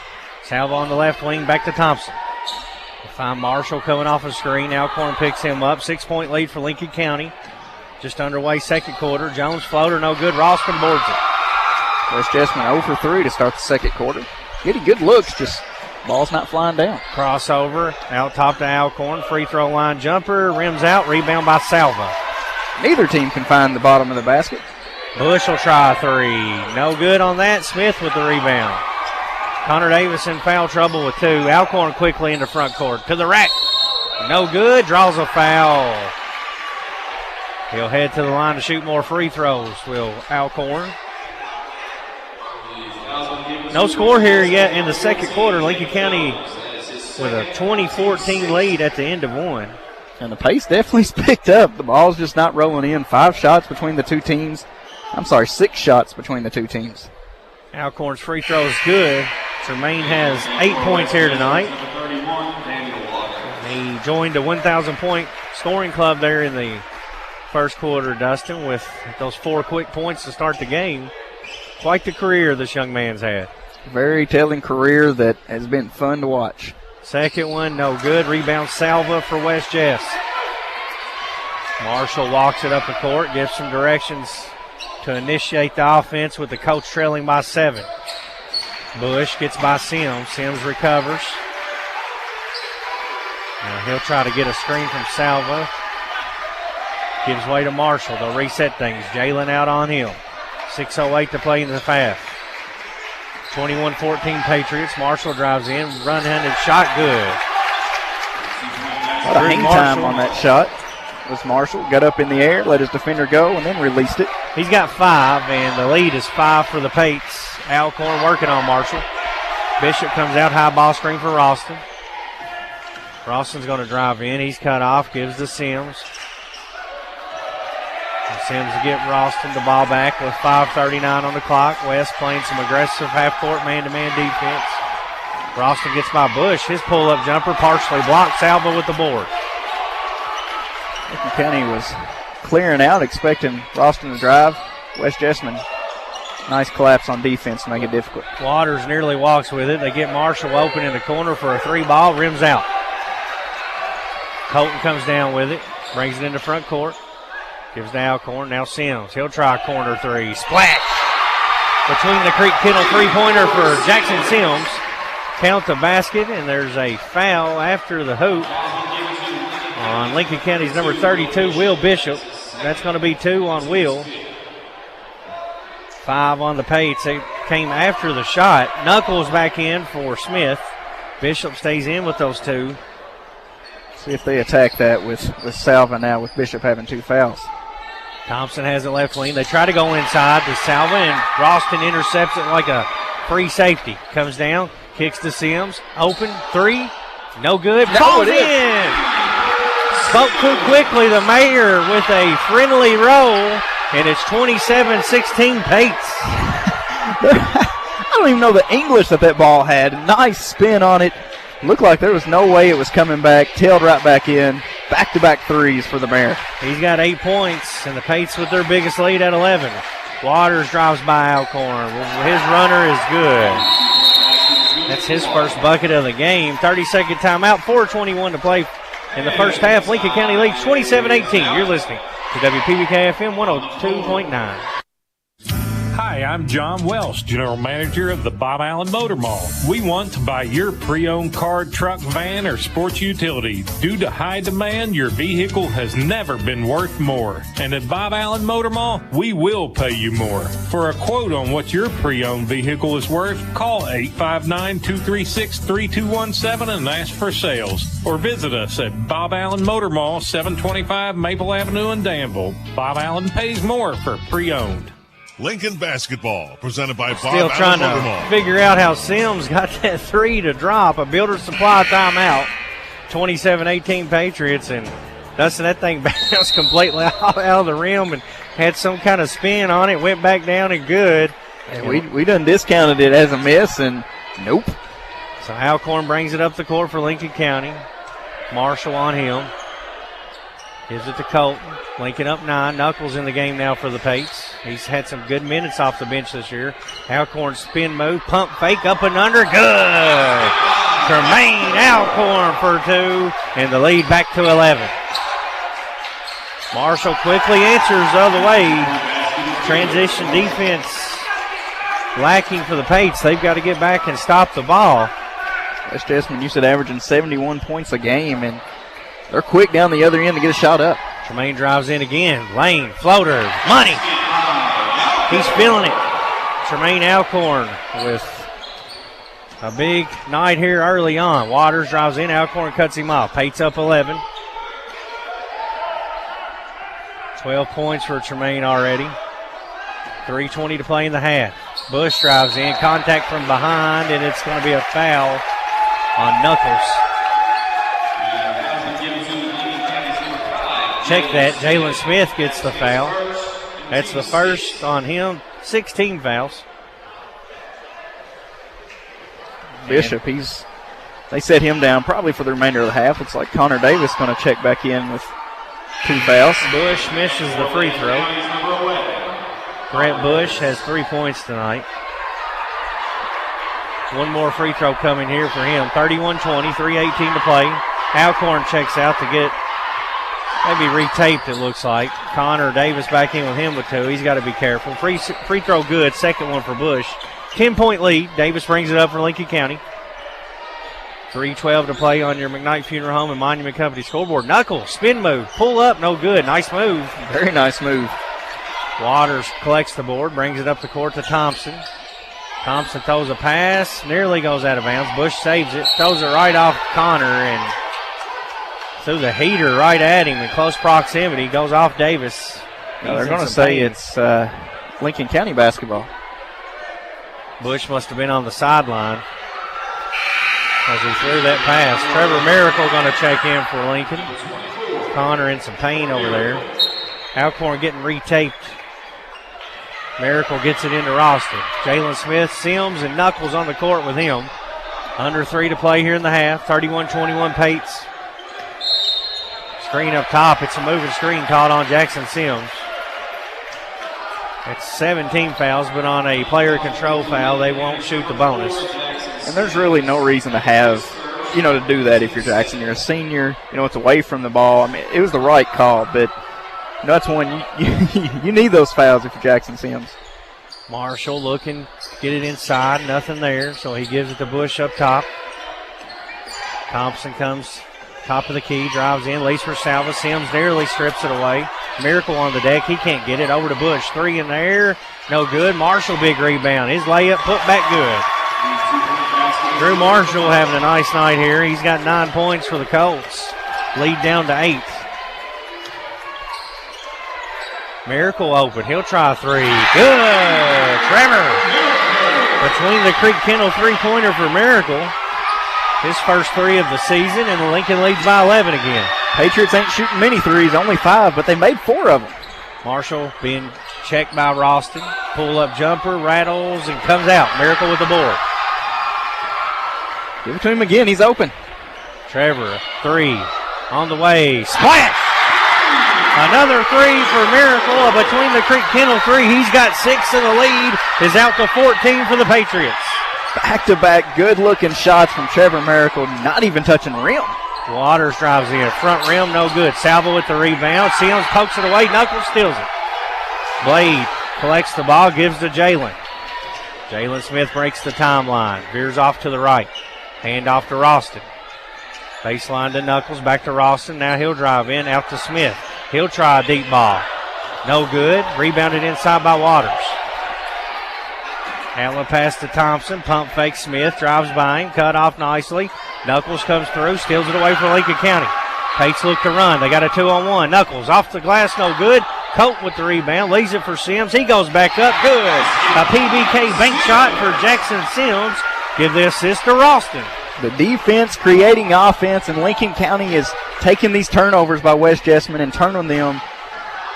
[SPEAKER 2] Salva on the left wing, back to Thompson. Find Marshall coming off a screen. Alcorn picks him up. 6-point lead for Lincoln County. Just underway second quarter. Jones floater, no good. Ralston boards it.
[SPEAKER 3] West Jessamine 0 for 3 to start the second quarter. Getting good looks, just ball's not flying down.
[SPEAKER 2] Crossover, out top to Alcorn. Free throw line jumper, rims out, rebound by Salva.
[SPEAKER 3] Neither team can find the bottom of the basket.
[SPEAKER 2] Bush will try a three. No good on that. Smith with the rebound. Connor Davis in foul trouble with 2. Alcorn quickly into front court. To the rack. No good. Draws a foul. He'll head to the line to shoot more free throws, will Alcorn. No score here yet in the second quarter. Lincoln County with a 20-14 lead at the end of one.
[SPEAKER 3] And the pace definitely's picked up. The ball's just not rolling in. 5 shots between the two teams. 6 shots between the two teams.
[SPEAKER 2] Alcorn's free throw is good. Tremaine has 8 points here tonight. He joined a 1,000-point scoring club there in the first quarter, Dustin, with those 4 quick points to start the game. Quite the career this young man's had.
[SPEAKER 3] Very telling career that has been fun to watch.
[SPEAKER 2] Second one, no good. Rebound Salva for West Jess. Marshall walks it up the court, gives some directions to initiate the offense with the coach trailing by 7. Bush gets by Sims. Sims recovers. Now he'll try to get a screen from Salva. Gives way to Marshall. They'll reset things. Jalen out on him. 6:08 to play in the half. 21-14 Patriots. Marshall drives in. Run-handed shot, good.
[SPEAKER 3] What a hang time on that shot was Marshall. Got up in the air, let his defender go, and then released it.
[SPEAKER 2] He's got 5, and the lead is 5 for the Pates. Alcorn working on Marshall. Bishop comes out, high ball screen for Ralston. Ralston's going to drive in. He's cut off, gives to Sims. Sims to get Ralston the ball back with 5:39 on the clock. West playing some aggressive half-court man-to-man defense. Ralston gets by Bush. His pull-up jumper partially blocked. Salva with the board.
[SPEAKER 3] Lincoln County was clearing out, expecting Ralston to drive. West Jessamine, nice collapse on defense to make it difficult.
[SPEAKER 2] Waters nearly walks with it. They get Marshall open in the corner for a 3-ball. Rims out. Colton comes down with it. Brings it into front court. Gives to Alcorn. Now Sims. He'll try a corner 3. Splash! Between the Creek Kennel 3-pointer for Jackson Sims. Count the basket, and there's a foul after the hoop on Lincoln County's number 32, Will Bishop. That's going to be 2 on Will. 5 on the Pates. It came after the shot. Knuckles back in for Smith. Bishop stays in with those 2.
[SPEAKER 3] See if they attack that with Salva now, with Bishop having 2 fouls.
[SPEAKER 2] Thompson has it left wing. They try to go inside to Salva, and Ralston intercepts it like a free safety. Comes down, kicks to Sims. Open, 3. No good. Falls in. Spoke too quickly. The mayor with a friendly roll, and it's 27-16 Pates.
[SPEAKER 3] I don't even know the English that ball had. Nice spin on it. Looked like there was no way it was coming back. Tailed right back in. Back-to-back threes for the Mayor.
[SPEAKER 2] He's got 8 points, and the Pates with their biggest lead at 11. Waters drives by Alcorn. His runner is good. That's his first bucket of the game. 30-second timeout, 4:21 to play in the first half. Lincoln County leads 27-18. You're listening to WPBK FM 102.9.
[SPEAKER 4] Hi, I'm John Welsh, General Manager of the Bob Allen Motor Mall. We want to buy your pre-owned car, truck, van, or sports utility. Due to high demand, your vehicle has never been worth more. And at Bob Allen Motor Mall, we will pay you more. For a quote on what your pre-owned vehicle is worth, call 859-236-3217 and ask for sales. Or visit us at Bob Allen Motor Mall, 725 Maple Avenue in Danville. Bob Allen pays more for pre-owned.
[SPEAKER 8] Lincoln basketball, presented by Bob
[SPEAKER 2] Still trying
[SPEAKER 8] Allen
[SPEAKER 2] to figure out how Sims got that three to drop. A Builder Supply timeout. 27-18 Patriots, and Dustin, that thing bounced completely out of the rim and had some kind of spin on it. Went back down and good.
[SPEAKER 3] And we done discounted it as a miss, and nope.
[SPEAKER 2] So Alcorn brings it up the court for Lincoln County. Marshall on him. Gives it to Colton. Lincoln up 9. Knuckles in the game now for the Pates. He's had some good minutes off the bench this year. Alcorn spin move, pump fake, up and under, good. Tremaine Alcorn for 2, and the lead back to 11. Marshall quickly answers the other way. Transition defense lacking for the Pates. They've got to get back and stop the ball.
[SPEAKER 3] West Jessamine, you said averaging 71 points a game, and they're quick down the other end to get a shot up.
[SPEAKER 2] Tremaine drives in again. Lane, floater, money. He's feeling it. Tremaine Alcorn with a big night here early on. Waters drives in. Alcorn cuts him off. Pates up 11. 12 points for Tremaine already. 3:20 to play in the half. Bush drives in. Contact from behind, and it's going to be a foul on Knuckles. Check that. Jalen Smith gets the foul. That's the first on him. 16 fouls.
[SPEAKER 3] Bishop, they set him down probably for the remainder of the half. Looks like Connor Davis going to check back in with 2 fouls.
[SPEAKER 2] Bush misses the free throw. Grant Bush has 3 points tonight. One more free throw coming here for him. 31-20, 3:18 to play. Alcorn checks out to get maybe retaped, it looks like. Connor Davis back in with him with 2. He's got to be careful. Free throw good. Second one for Bush. 10-point lead. Davis brings it up for Lincoln County. 3:12 to play on your McKnight Funeral Home and Monument Company scoreboard. Knuckles, spin move, pull up, no good. Nice move.
[SPEAKER 3] Very nice move.
[SPEAKER 2] Waters collects the board, brings it up the court to Thompson. Thompson throws a pass, nearly goes out of bounds. Bush saves it, throws it right off Connor, and threw the heater right at him in close proximity. Goes off Davis.
[SPEAKER 3] No, they're going to say it's Lincoln County basketball.
[SPEAKER 2] Bush must have been on the sideline as he threw that pass. Trevor Miracle going to check in for Lincoln. Connor in some pain over there. Alcorn getting retaped. Miracle gets it into Ralston. Jalen Smith, Sims, and Knuckles on the court with him. Under 3 to play here in the half. 31-21 Pates. Screen up top. It's a moving screen caught on Jackson Sims. It's 17 fouls, but on a player control foul, they won't shoot the bonus.
[SPEAKER 3] And there's really no reason to have, to do that if you're Jackson. You're a senior. It's away from the ball. I mean, it was the right call, but that's one you need those fouls if you're Jackson Sims.
[SPEAKER 2] Marshall looking, get it inside, nothing there, so he gives it to Bush up top. Thompson comes top of the key, drives in, leads for Salva. Sims nearly strips it away. Miracle on the deck, he can't get it. Over to Bush, 3 in the air, no good. Marshall, big rebound. His layup put back good. Drew Marshall having a nice night here. He's got 9 points for the Colts. Lead down to 8. Miracle open. He'll try 3. Good. Trevor. Between the Creek Kendall three-pointer for Miracle. His first 3 of the season, and the Lincoln leads by 11 again.
[SPEAKER 3] Patriots ain't shooting many threes, only 5, but they made 4 of them.
[SPEAKER 2] Marshall being checked by Ralston. Pull-up jumper, rattles, and comes out. Miracle with the board.
[SPEAKER 3] Give it to him again. He's open.
[SPEAKER 2] Trevor, 3 on the way. Splash! Another 3 for Miracle. A Between the Creek Kennel 3. He's got 6, and the lead is out to 14 for the Patriots.
[SPEAKER 3] Back-to-back good-looking shots from Trevor Miracle, not even touching the rim.
[SPEAKER 2] Waters drives in. Front rim, no good. Salvo with the rebound. Sims pokes it away. Knuckles steals it. Blade collects the ball, gives to Jalen. Jalen Smith breaks the timeline. Veers off to the right. Hand off to Ralston. Baseline to Knuckles, back to Ralston. Now he'll drive in, out to Smith. He'll try a deep ball. No good. Rebounded inside by Waters. Allen pass to Thompson. Pump fake Smith. Drives by him. Cut off nicely. Knuckles comes through. Steals it away for Lincoln County. Pates look to run. They got a 2-on-1. Knuckles off the glass. No good. Colt with the rebound. Leaves it for Sims. He goes back up. Good. A PBK bank shot for Jackson Sims. Give the assist to Ralston.
[SPEAKER 3] The defense creating offense, and Lincoln County is taking these turnovers by West Jessamine and turning them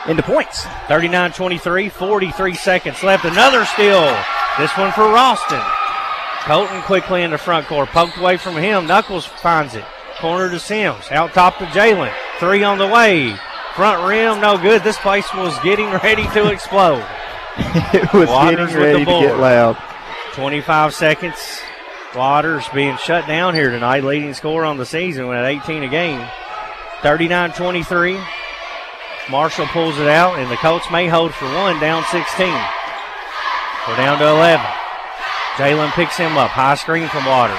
[SPEAKER 3] into points.
[SPEAKER 2] 39-23, 43 seconds left. Another steal. This one for Ralston. Colton quickly in the front court. Poked away from him. Knuckles finds it. Corner to Sims. Out top to Jalen. 3 on the way. Front rim, no good. This place was getting ready to explode.
[SPEAKER 3] It was
[SPEAKER 2] Waters
[SPEAKER 3] getting ready to get loud.
[SPEAKER 2] 25 seconds. Waters being shut down here tonight. Leading scorer on the season at 18 a game. 39-23. Marshall pulls it out, and the Colts may hold for 1, down 16. We're down to 11. Jalen picks him up. High screen from Waters.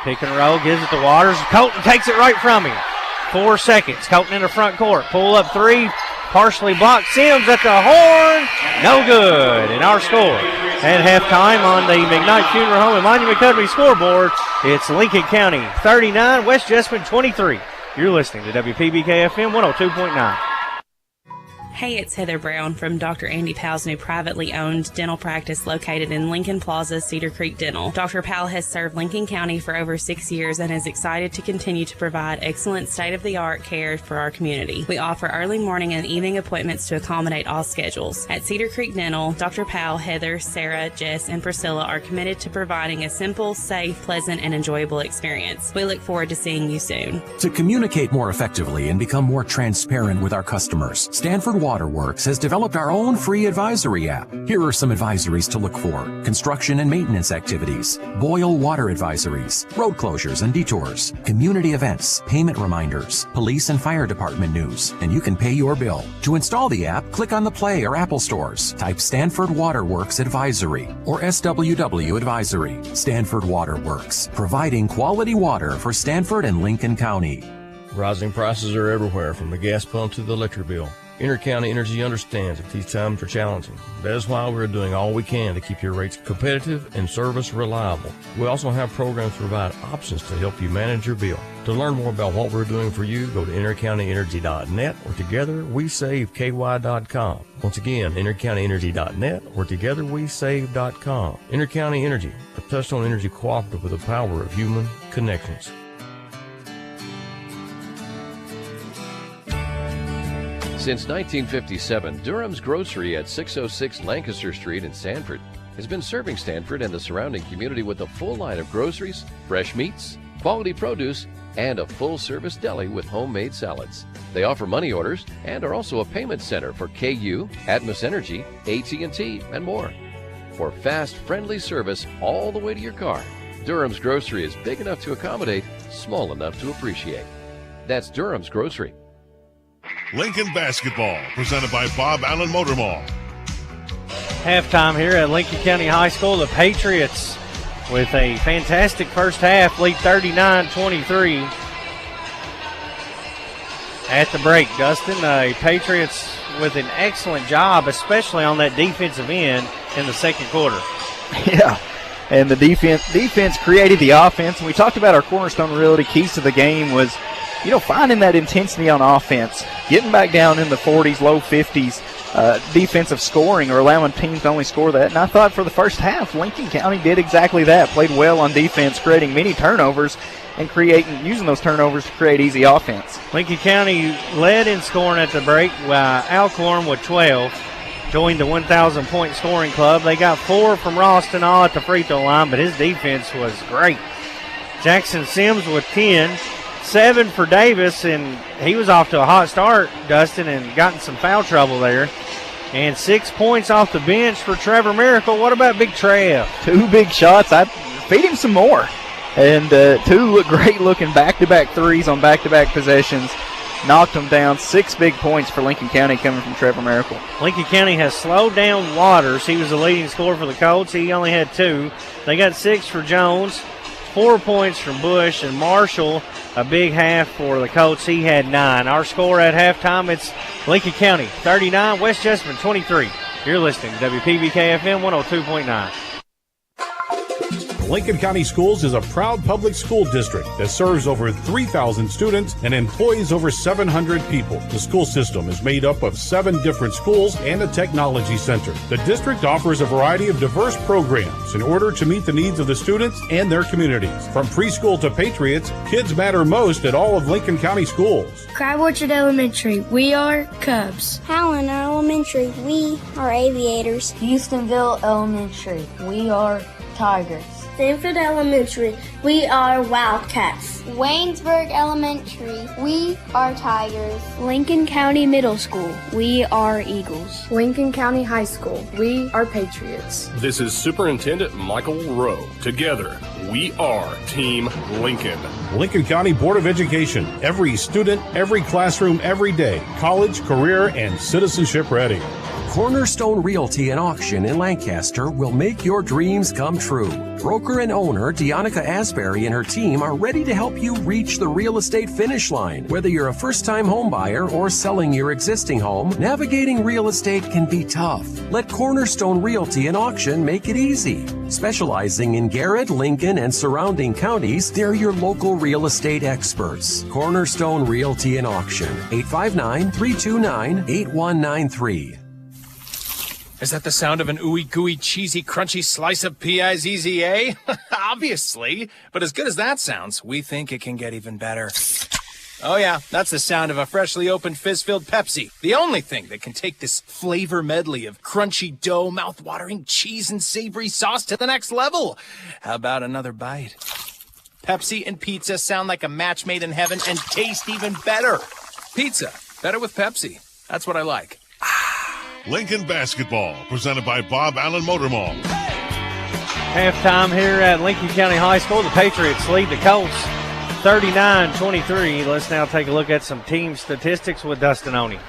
[SPEAKER 2] Pick and roll, gives it to Waters. Colton takes it right from him. 4 seconds. Colton in the front court. Pull up 3. Partially blocked. Sims at the horn. No good. And our score at halftime on the McKnight Funeral Home and Monument Country scoreboard, it's Lincoln County 39, West Jessamine 23. You're listening to WPBK FM 102.9.
[SPEAKER 6] Hey, it's Heather Brown from Dr. Andy Powell's new privately owned dental practice located in Lincoln Plaza, Cedar Creek Dental. Dr. Powell has served Lincoln County for over 6 years and is excited to continue to provide excellent state-of-the-art care for our community. We offer early morning and evening appointments to accommodate all schedules. At Cedar Creek Dental, Dr. Powell, Heather, Sarah, Jess, and Priscilla are committed to providing a simple, safe, pleasant, and enjoyable experience. We look forward to seeing you soon.
[SPEAKER 10] To communicate more effectively and become more transparent with our customers, Stanford Waterworks has developed our own free advisory app. Here are some advisories to look for: construction and maintenance activities, boil water advisories, road closures and detours, community events, payment reminders, police and fire department news, and you can pay your bill. To install the app, click on the Play or Apple stores, type Stanford Waterworks Advisory or SWW Advisory. Stanford Waterworks, providing quality water for Stanford and Lincoln County.
[SPEAKER 16] Rising prices are everywhere, from the gas pump to the electric bill. Intercounty Energy understands that these times are challenging. That is why we're doing all we can to keep your rates competitive and service reliable. We also have programs to provide options to help you manage your bill. To learn more about what we're doing for you, go to intercountyenergy.net or togetherwesave.ky.com. Once again, intercountyenergy.net or togetherwesave.com. Intercounty Energy, a touchstone energy cooperative with the power of human connections.
[SPEAKER 15] Since 1957, Durham's Grocery at 606 Lancaster Street in Sanford has been serving Stanford and the surrounding community with a full line of groceries, fresh meats, quality produce, and a full-service deli with homemade salads. They offer money orders and are also a payment center for KU, Atmos Energy, AT&T, and more. For fast, friendly service all the way to your car, Durham's Grocery is big enough to accommodate, small enough to appreciate. That's Durham's Grocery.
[SPEAKER 8] Lincoln Basketball, presented by Bob Allen Motor Mall.
[SPEAKER 2] Halftime here at Lincoln County High School. The Patriots with a fantastic first half, lead 39-23. At the break, Dustin, the Patriots with an excellent job, especially on that defensive end in the second quarter.
[SPEAKER 3] Yeah, and the defense created the offense. And we talked about our cornerstone reality keys to the game was, finding that intensity on offense, getting back down in the 40s, low 50s, defensive scoring or allowing teams to only score that. And I thought for the first half, Lincoln County did exactly that, played well on defense, creating many turnovers and using those turnovers to create easy offense.
[SPEAKER 2] Lincoln County led in scoring at the break, while Alcorn with 12 joined the 1,000-point scoring club. They got 4 from Ralston all at the free throw line, but his defense was great. Jackson Sims with 10, 7 for Davis, and he was off to a hot start, Dustin, and got in some foul trouble there. And 6 points off the bench for Trevor Miracle. What about Big Trev?
[SPEAKER 3] 2 big shots. I'd feed him some more. And 2 great-looking back-to-back threes on back-to-back possessions. Knocked them down. 6 big points for Lincoln County coming from Trevor Miracle.
[SPEAKER 2] Lincoln County has slowed down Waters. He was the leading scorer for the Colts. He only had 2. They got 6 for Jones, 4 points from Bush, and Marshall, a big half for the Colts. He had 9. Our score at halftime, it's Lincoln County 39, West Jessamine 23. You're listening to WPBK-FM 102.9.
[SPEAKER 7] Lincoln County Schools is a proud public school district that serves over 3,000 students and employs over 700 people. The school system is made up of 7 different schools and a technology center. The district offers a variety of diverse programs in order to meet the needs of the students and their communities. From preschool to Patriots, kids matter most at all of Lincoln County schools.
[SPEAKER 22] Crab Orchard Elementary, we are Cubs.
[SPEAKER 23] Howland Elementary, we are Aviators.
[SPEAKER 22] Houstonville Elementary, we are Tigers.
[SPEAKER 23] Stanford Elementary, we are Wildcats.
[SPEAKER 22] Waynesburg Elementary, we are Tigers. Lincoln County Middle School, we are Eagles.
[SPEAKER 24] Lincoln County High School, we are Patriots.
[SPEAKER 25] This is Superintendent Michael Rowe. Together, we are Team Lincoln.
[SPEAKER 7] Lincoln County Board of Education, every student, every classroom, every day, college, career, and citizenship ready.
[SPEAKER 18] Cornerstone Realty and Auction in Lancaster will make your dreams come true. Broker and owner Deonica Asbury and her team are ready to help you reach the real estate finish line. Whether you're a first-time home buyer or selling your existing home, navigating real estate can be tough. Let Cornerstone Realty and Auction make it easy. Specializing in Garrett, Lincoln, and surrounding counties, they're your local real estate experts. Cornerstone Realty and Auction, 859-329-8193.
[SPEAKER 9] Is that the sound of an ooey gooey cheesy crunchy slice of P-I-Z-Z-A? Obviously, but as good as that sounds, we think it can get even better. Oh yeah, that's the sound of a freshly opened fizz-filled Pepsi. The only thing that can take this flavor medley of crunchy dough, mouth-watering cheese, and savory sauce to the next level. How about another bite? Pepsi and pizza sound like a match made in heaven and taste even better. Pizza, better with Pepsi. That's what I like.
[SPEAKER 8] Lincoln Basketball, presented by Bob Allen Motor Mall.
[SPEAKER 2] Halftime here at Lincoln County High School. The Patriots lead the Colts 39-23. Let's now take a look at some team statistics with Dustin Oney.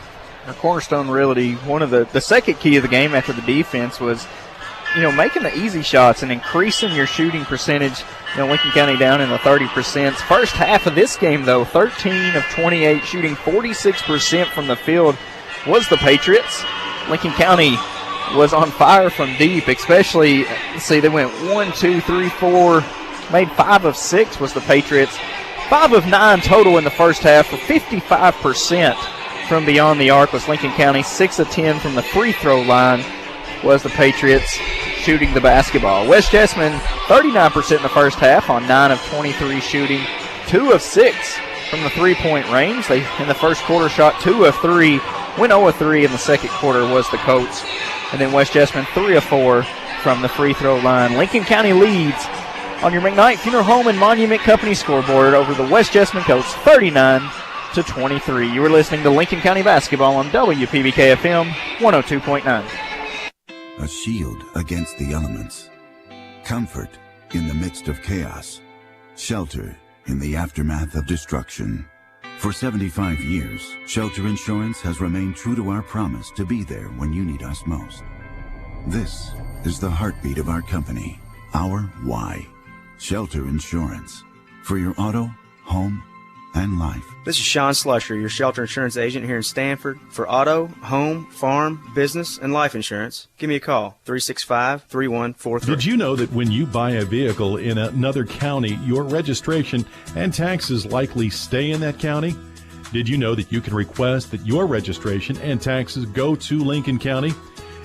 [SPEAKER 3] Now, Cornerstone Realty, one of the second key of the game after the defense was, making the easy shots and increasing your shooting percentage. Lincoln County down in the 30%. First half of this game, though, 13 of 28, shooting 46% from the field was the Patriots. Lincoln County was on fire from deep, especially, they went 1, 2, 3, 4, made 5 of 6 was the Patriots. 5 of 9 total in the first half for 55% from beyond the arc was Lincoln County. 6 of 10 from the free throw line was the Patriots shooting the basketball. West Jessamine, 39% in the first half on 9 of 23 shooting, 2 of 6 from the three-point range. They, in the first quarter, shot 2 of 3. Went 0 of 3 in the second quarter was the Colts. And then West Jessamine 3 of 4 from the free throw line. Lincoln County leads on your McKnight Funeral Home and Monument Company scoreboard over the West Jessamine Colts 39-23. You are listening to Lincoln County Basketball on WPBK-FM 102.9.
[SPEAKER 13] A shield against the elements. Comfort in the midst of chaos. Shelter in the aftermath of destruction. For 75 years, Shelter Insurance has remained true to our promise to be there when you need us most. This is the heartbeat of our company, our why. Shelter Insurance. For your auto, home, and life.
[SPEAKER 14] This is Sean Slusher, your shelter insurance agent here in Stanford. For auto, home, farm, business, and life insurance, give me a call, 365-3143.
[SPEAKER 11] Did you know that when you buy a vehicle in another county, your registration and taxes likely stay in that county? Did you know that you can request that your registration and taxes go to Lincoln County?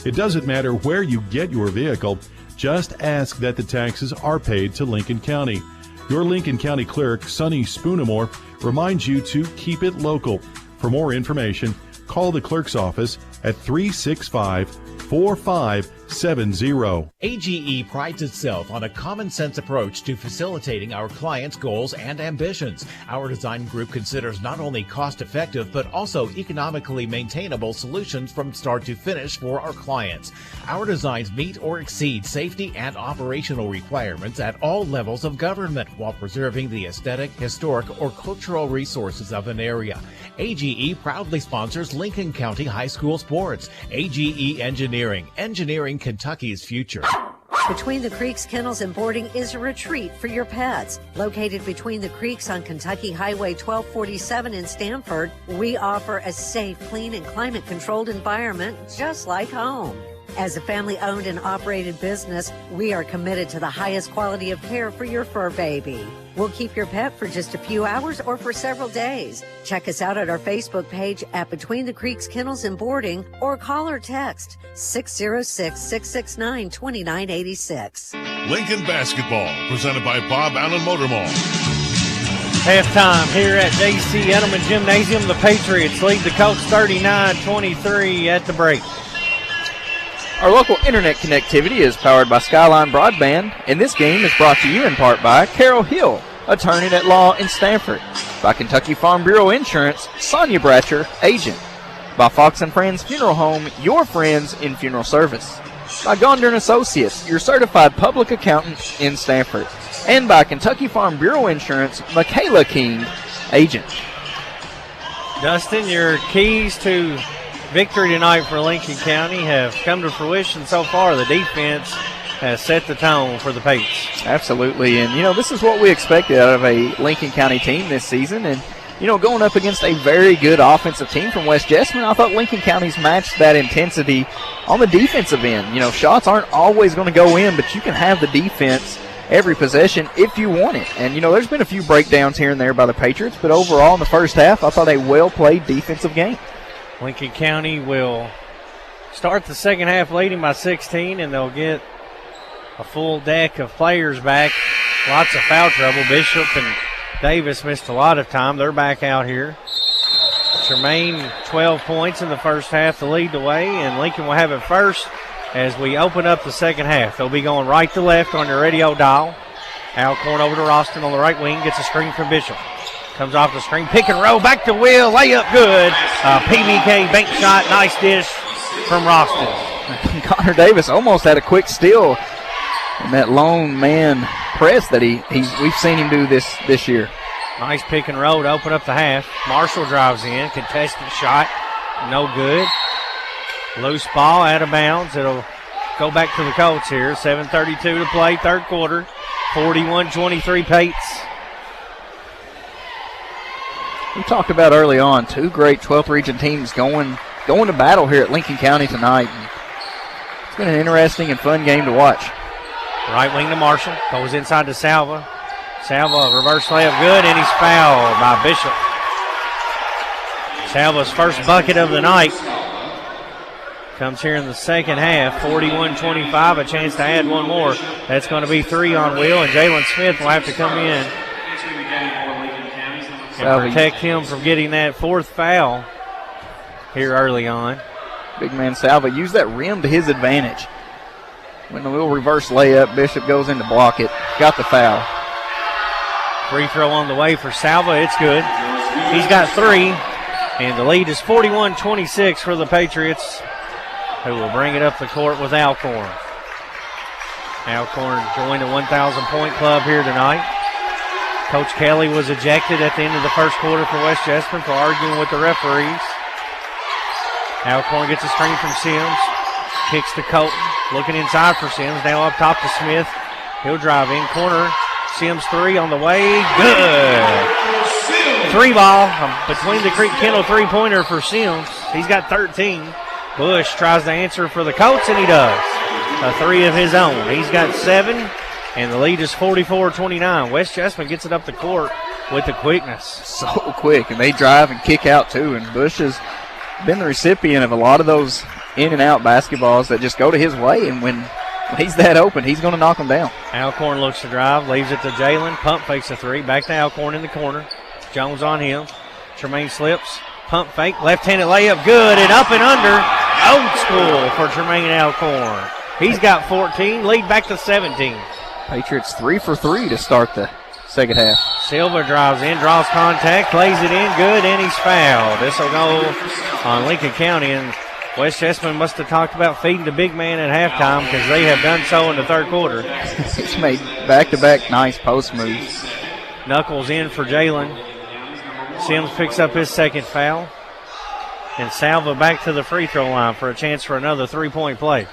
[SPEAKER 11] It doesn't matter where you get your vehicle, just ask that the taxes are paid to Lincoln County. Your Lincoln County clerk, Sonny Spoonamore, reminds you to keep it local. For more information, call the clerk's office at 365-4570.
[SPEAKER 12] AGE prides itself on a common-sense approach to facilitating our clients' goals and ambitions. Our design group considers not only cost-effective but also economically maintainable solutions from start to finish for our clients. Our designs meet or exceed safety and operational requirements at all levels of government while preserving the aesthetic, historic, or cultural resources of an area. AGE proudly sponsors Lincoln County High School sports. AGE Engineering, engineering Kentucky's future.
[SPEAKER 17] Between the Creeks Kennels and Boarding is a retreat for your pets. Located between the creeks on Kentucky Highway 1247 in Stamford, we offer a safe, clean, and climate-controlled environment just like home. As a family-owned and operated business, we are committed to the highest quality of care for your fur baby. We'll keep your pet for just a few hours or for several days. Check us out at our Facebook page at Between the Creeks Kennels and Boarding or call or text 606-669-2986.
[SPEAKER 8] Lincoln basketball, presented by Bob Allen Motor Mall.
[SPEAKER 2] Halftime here at J.C. Edelman Gymnasium. The Patriots lead the Colts 39-23 at the break.
[SPEAKER 3] Our local internet connectivity is powered by Skyline Broadband, and this game is brought to you in part by Carol Hill, attorney at law in Stamford, by Kentucky Farm Bureau Insurance, Sonia Bratcher, agent, by Fox & Friends Funeral Home, your friends in funeral service, by Gondner & Associates, your certified public accountant in Stamford, and by Kentucky Farm Bureau Insurance, Michaela King, agent.
[SPEAKER 2] Dustin, your keys to victory tonight for Lincoln County have come to fruition so far. The defense has set the tone for the Pates.
[SPEAKER 3] Absolutely, and, this is what we expected out of a Lincoln County team this season, and, going up against a very good offensive team from West Jessamine, I thought Lincoln County's matched that intensity on the defensive end. Shots aren't always going to go in, but you can have the defense every possession if you want it. And, there's been a few breakdowns here and there by the Patriots, but overall in the first half, I thought a well-played defensive game.
[SPEAKER 2] Lincoln County will start the second half leading by 16, and they'll get a full deck of players back. Lots of foul trouble. Bishop and Davis missed a lot of time. They're back out here. Tremaine, 12 points in the first half to lead the way, and Lincoln will have it first as we open up the second half. They'll be going right to left on your radio dial. Alcorn over to Roston on the right wing, gets a screen from Bishop. Comes off the screen, pick and roll, back to Will, layup good. PBK bank shot, nice dish from Roston.
[SPEAKER 3] Connor Davis almost had a quick steal in that lone man press that we've seen him do this year.
[SPEAKER 2] Nice pick and roll to open up the half. Marshall drives in, contested shot, no good. Loose ball out of bounds. It'll go back to the Colts here. 7:32 to play, third quarter. 41-23 Pates.
[SPEAKER 3] We talked about early on, two great 12th region teams going to battle here at Lincoln County tonight. It's been an interesting and fun game to watch.
[SPEAKER 2] Right wing to Marshall, goes inside to Salva. Salva, reverse layup good, and he's fouled by Bishop. Salva's first bucket of the night comes here in the second half. 41-25, a chance to add one more. That's going to be three on Will, and Jalen Smith will have to come in and protect him from getting that fourth foul here early on.
[SPEAKER 3] Big man Salva used that rim to his advantage. When a little reverse layup, Bishop goes in to block it. Got the foul.
[SPEAKER 2] Free throw on the way for Salva. It's good. He's got three, and the lead is 41-26 for the Patriots, who will bring it up the court with Alcorn. Alcorn joined the 1,000-point club here tonight. Coach Kelly was ejected at the end of the first quarter for West Jessamine for arguing with the referees. Alcorn gets a screen from Sims. Kicks to Colton. Looking inside for Sims. Now up top to Smith. He'll drive in. Corner. Sims three on the way. Good. Three ball. Between the Creek Kendall three-pointer for Sims. He's got 13. Bush tries to answer for the Colts, and he does. A three of his own. He's got 7. And the lead is 44-29. West Jessamine gets it up the court with the quickness.
[SPEAKER 3] So quick, and they drive and kick out too, and Bush has been the recipient of a lot of those in and out basketballs that just go to his way, and when he's that open, he's going to knock them down.
[SPEAKER 2] Alcorn looks to drive, leaves it to Jalen, pump fakes a three, back to Alcorn in the corner. Jones on him. Tremaine slips, pump fake, left-handed layup, good, and up and under. Old school for Tremaine Alcorn. He's got 14, lead back to 17.
[SPEAKER 3] Patriots 3 for 3 to start the second half.
[SPEAKER 2] Silva drives in, draws contact, plays it in, good, and he's fouled. This will go on Lincoln County, and West Jessamine must have talked about feeding the big man at halftime because they have done so in the third quarter.
[SPEAKER 3] He's made back-to-back nice post moves.
[SPEAKER 2] Knuckles in for Jalen. Sims picks up his second foul. And Salva back to the free throw line for a chance for another three-point play.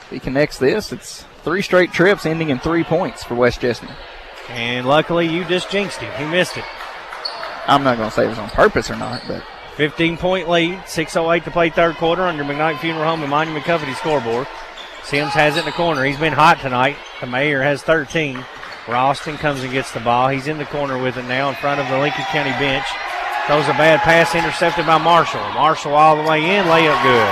[SPEAKER 3] If he connects this, it's 3 straight trips ending in 3 points for West Jessamine.
[SPEAKER 2] And luckily you just jinxed him. He missed it.
[SPEAKER 3] I'm not going to say it was on purpose or not, but
[SPEAKER 2] 15-point lead, 6:08 to play third quarter under McKnight Funeral Home and Monument Company scoreboard. Sims has it in the corner. He's been hot tonight. The Mayor has 13. Ralston comes and gets the ball. He's in the corner with it now in front of the Lincoln County bench. Throws a bad pass intercepted by Marshall. Marshall all the way in, layup good.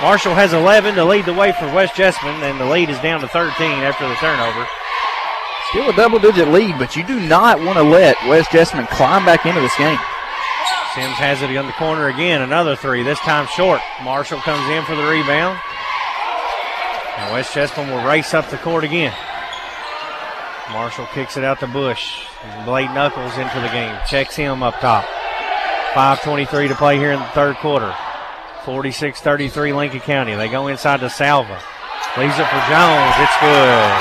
[SPEAKER 2] Marshall has 11 to lead the way for West Jessamine, and the lead is down to 13 after the turnover.
[SPEAKER 3] Still a double-digit lead, but you do not want to let West Jessamine climb back into this game.
[SPEAKER 2] Sims has it in the corner again. Another three, this time short. Marshall comes in for the rebound. And West Jessamine will race up the court again. Marshall kicks it out to Bush. Blade Knuckles into the game. Checks him up top. 5:23 to play here in the third quarter. 46-33 Lincoln County. They go inside to Salva. Leaves it for Jones. It's good.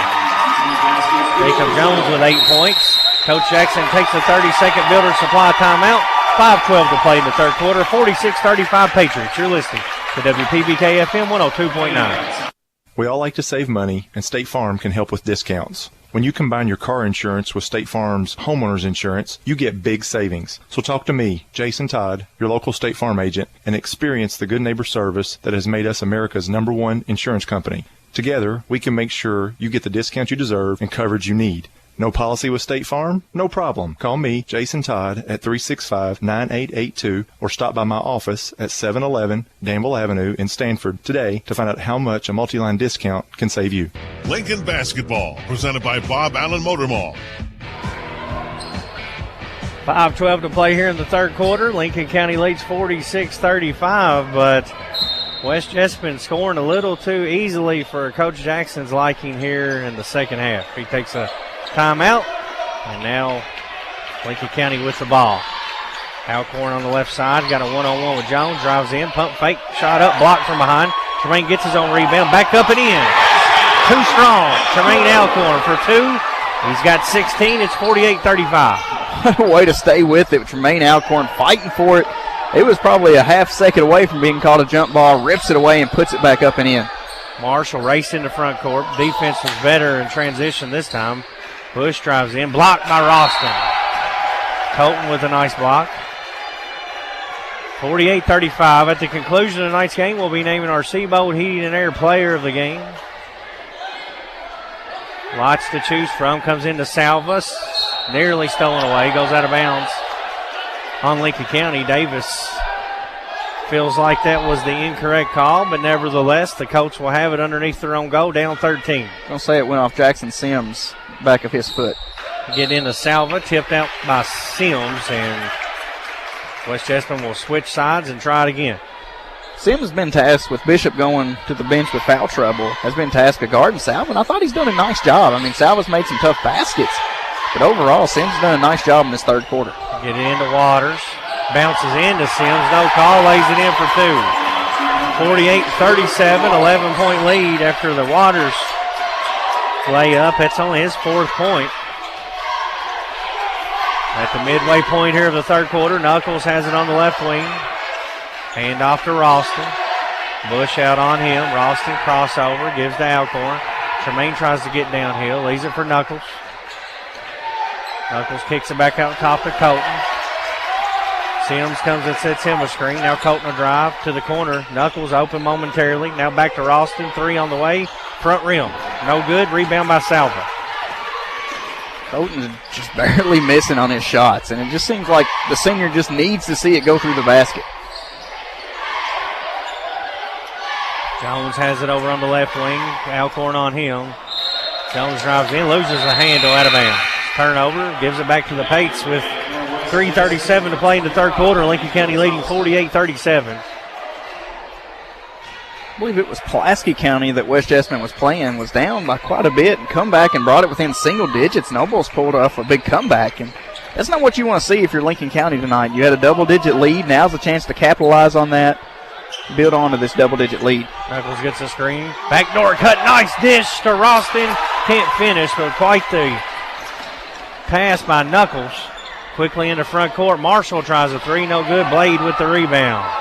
[SPEAKER 2] Jacob Jones with 8 points. Coach Jackson takes a 30-second Builder Supply timeout. 5:12 to play in the third quarter. 46-35 Patriots. You're listening to WPBK FM 102.9.
[SPEAKER 1] We all like to save money, and State Farm can help with discounts. When you combine your car insurance with State Farm's homeowner's insurance, you get big savings. So talk to me, Jason Todd, your local State Farm agent, and experience the good neighbor service that has made us America's #1 insurance company. Together, we can make sure you get the discount you deserve and coverage you need. No policy with State Farm? No problem. Call me, Jason Todd, at 365-9882 or stop by my office at 711 Danville Avenue in Stanford today to find out how much a multi-line discount can save you.
[SPEAKER 8] Lincoln Basketball, presented by Bob Allen Motor Mall.
[SPEAKER 2] 5:12 to play here in the third quarter. Lincoln County leads 46-35, but West Jessamine scoring a little too easily for Coach Jackson's liking here in the second half. He takes a timeout, and now Lincoln County with the ball. Alcorn on the left side, got a one-on-one with Jones, drives in, pump fake, shot up, blocked from behind. Tremaine gets his own rebound, back up and in. Too strong. Tremaine Alcorn for two. He's got 16. It's 48-35.
[SPEAKER 3] What a way to stay with it. Tremaine Alcorn fighting for it. It was probably a half second away from being called a jump ball, rips it away and puts it back up and in.
[SPEAKER 2] Marshall raced into front court. Defense was better in transition this time. Bush drives in, blocked by Ralston. Colton with a nice block. 48-35. At the conclusion of tonight's game, we'll be naming our Seaboat Heating and Air Player of the game. Lots to choose from. Comes into Salvas. Nearly stolen away. Goes out of bounds on Lincoln County. Davis feels like that was the incorrect call, but nevertheless, the Colts will have it underneath their own goal, down 13.
[SPEAKER 3] I'm going to say it went off Jackson Sims' back of his foot.
[SPEAKER 2] Get into Salva, tipped out by Sims, and West Jessamine will switch sides and try it again.
[SPEAKER 3] Sims has been tasked with Bishop going to the bench with foul trouble, has been tasked with guarding Salva, and I thought he's done a nice job. I mean, Salva's made some tough baskets, but overall, Sims has done a nice job in this third quarter.
[SPEAKER 2] Get it into Waters. Bounces into Sims. No call. Lays it in for two. 48-37. 11-point lead after the Waters layup. That's only his fourth point. At the midway point here of the third quarter, Knuckles has it on the left wing. Hand off to Ralston. Bush out on him. Ralston crossover. Gives to Alcorn. Tremaine tries to get downhill. Leaves it for Knuckles. Knuckles kicks it back out top to Colton. Sims comes and sets him a screen. Now Colton will drive to the corner. Knuckles open momentarily. Now back to Ralston. Three on the way. Front rim. No good. Rebound by Salva.
[SPEAKER 3] Thornton's just barely missing on his shots, and it just seems like the senior just needs to see it go through the basket.
[SPEAKER 2] Jones has it over on the left wing. Alcorn on him. Jones drives in, loses the handle out of bounds. Turnover, gives it back to the Pates with 3:37 to play in the third quarter. Lincoln County leading 48-37.
[SPEAKER 3] I believe it was Pulaski County that West Jessamine was playing, was down by quite a bit and come back and brought it within single digits. Nobles pulled off a big comeback, and that's not what you want to see if you're Lincoln County tonight. You had a double-digit lead. Now's the chance to capitalize on that, build on to this double-digit lead.
[SPEAKER 2] Knuckles gets a screen. Backdoor cut, nice dish to Ralston. Can't finish, but quite the pass by Knuckles. Quickly into front court. Marshall tries a three, no good. Blade with the rebound.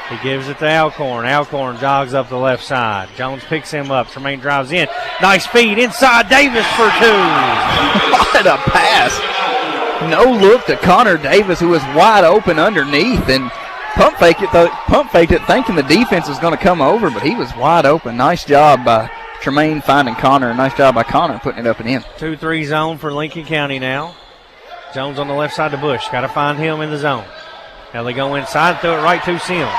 [SPEAKER 2] He gives it to Alcorn. Alcorn jogs up the left side. Jones picks him up. Tremaine drives in. Nice feed inside. Davis for two.
[SPEAKER 3] What a pass. No look to Connor Davis, who was wide open underneath, and pump faked it thinking the defense was going to come over, but he was wide open. Nice job by Tremaine finding Connor. Nice job by Connor putting it up and in.
[SPEAKER 2] 2-3 zone for Lincoln County now. Jones on the left side to Bush. Got to find him in the zone. Now they go inside, throw it right to Sims.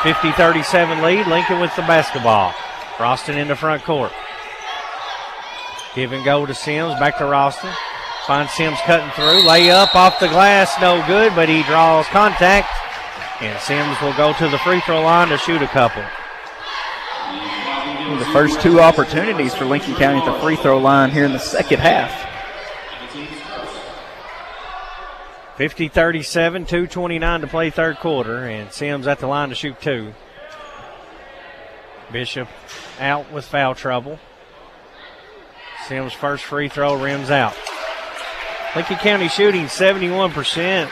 [SPEAKER 2] 50-37 lead. Lincoln with the basketball. Ralston in the front court. Give and go to Sims. Back to Ralston. Finds Sims cutting through. Layup off the glass. No good, but he draws contact. And Sims will go to the free throw line to shoot a couple.
[SPEAKER 3] The first two opportunities for Lincoln County at the free throw line here in the second half.
[SPEAKER 2] 50-37, 2:29 to play third quarter, and Sims at the line to shoot two. Bishop out with foul trouble. Sims' first free throw rims out. Lincoln County shooting 71%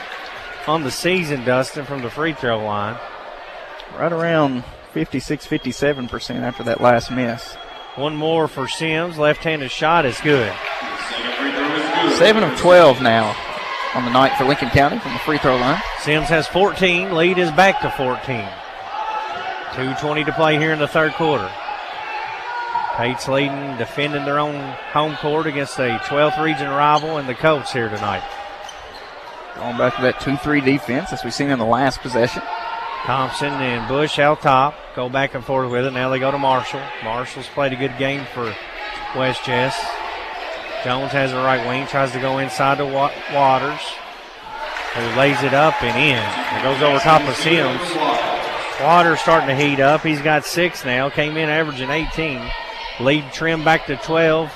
[SPEAKER 2] on the season, Dustin, from the free throw line.
[SPEAKER 3] Right around 56-57% after that last miss.
[SPEAKER 2] One more for Sims. Left-handed shot is good.
[SPEAKER 3] 7 of 12 now on the night for Lincoln County from the free throw line.
[SPEAKER 2] Sims has 14. Lead is back to 14. 2:20 to play here in the third quarter. Pates leading, defending their own home court against a 12th region rival and the Colts here tonight.
[SPEAKER 3] Going back to that 2-3 defense as we've seen in the last possession.
[SPEAKER 2] Thompson and Bush out top. Go back and forth with it. Now they go to Marshall. Marshall's played a good game for West Jess. Jones has the right wing. Tries to go inside to Waters, who lays it up and in. It goes over top of Sims. Waters starting to heat up. He's got 6 now. Came in averaging 18. Lead trimmed back to 12.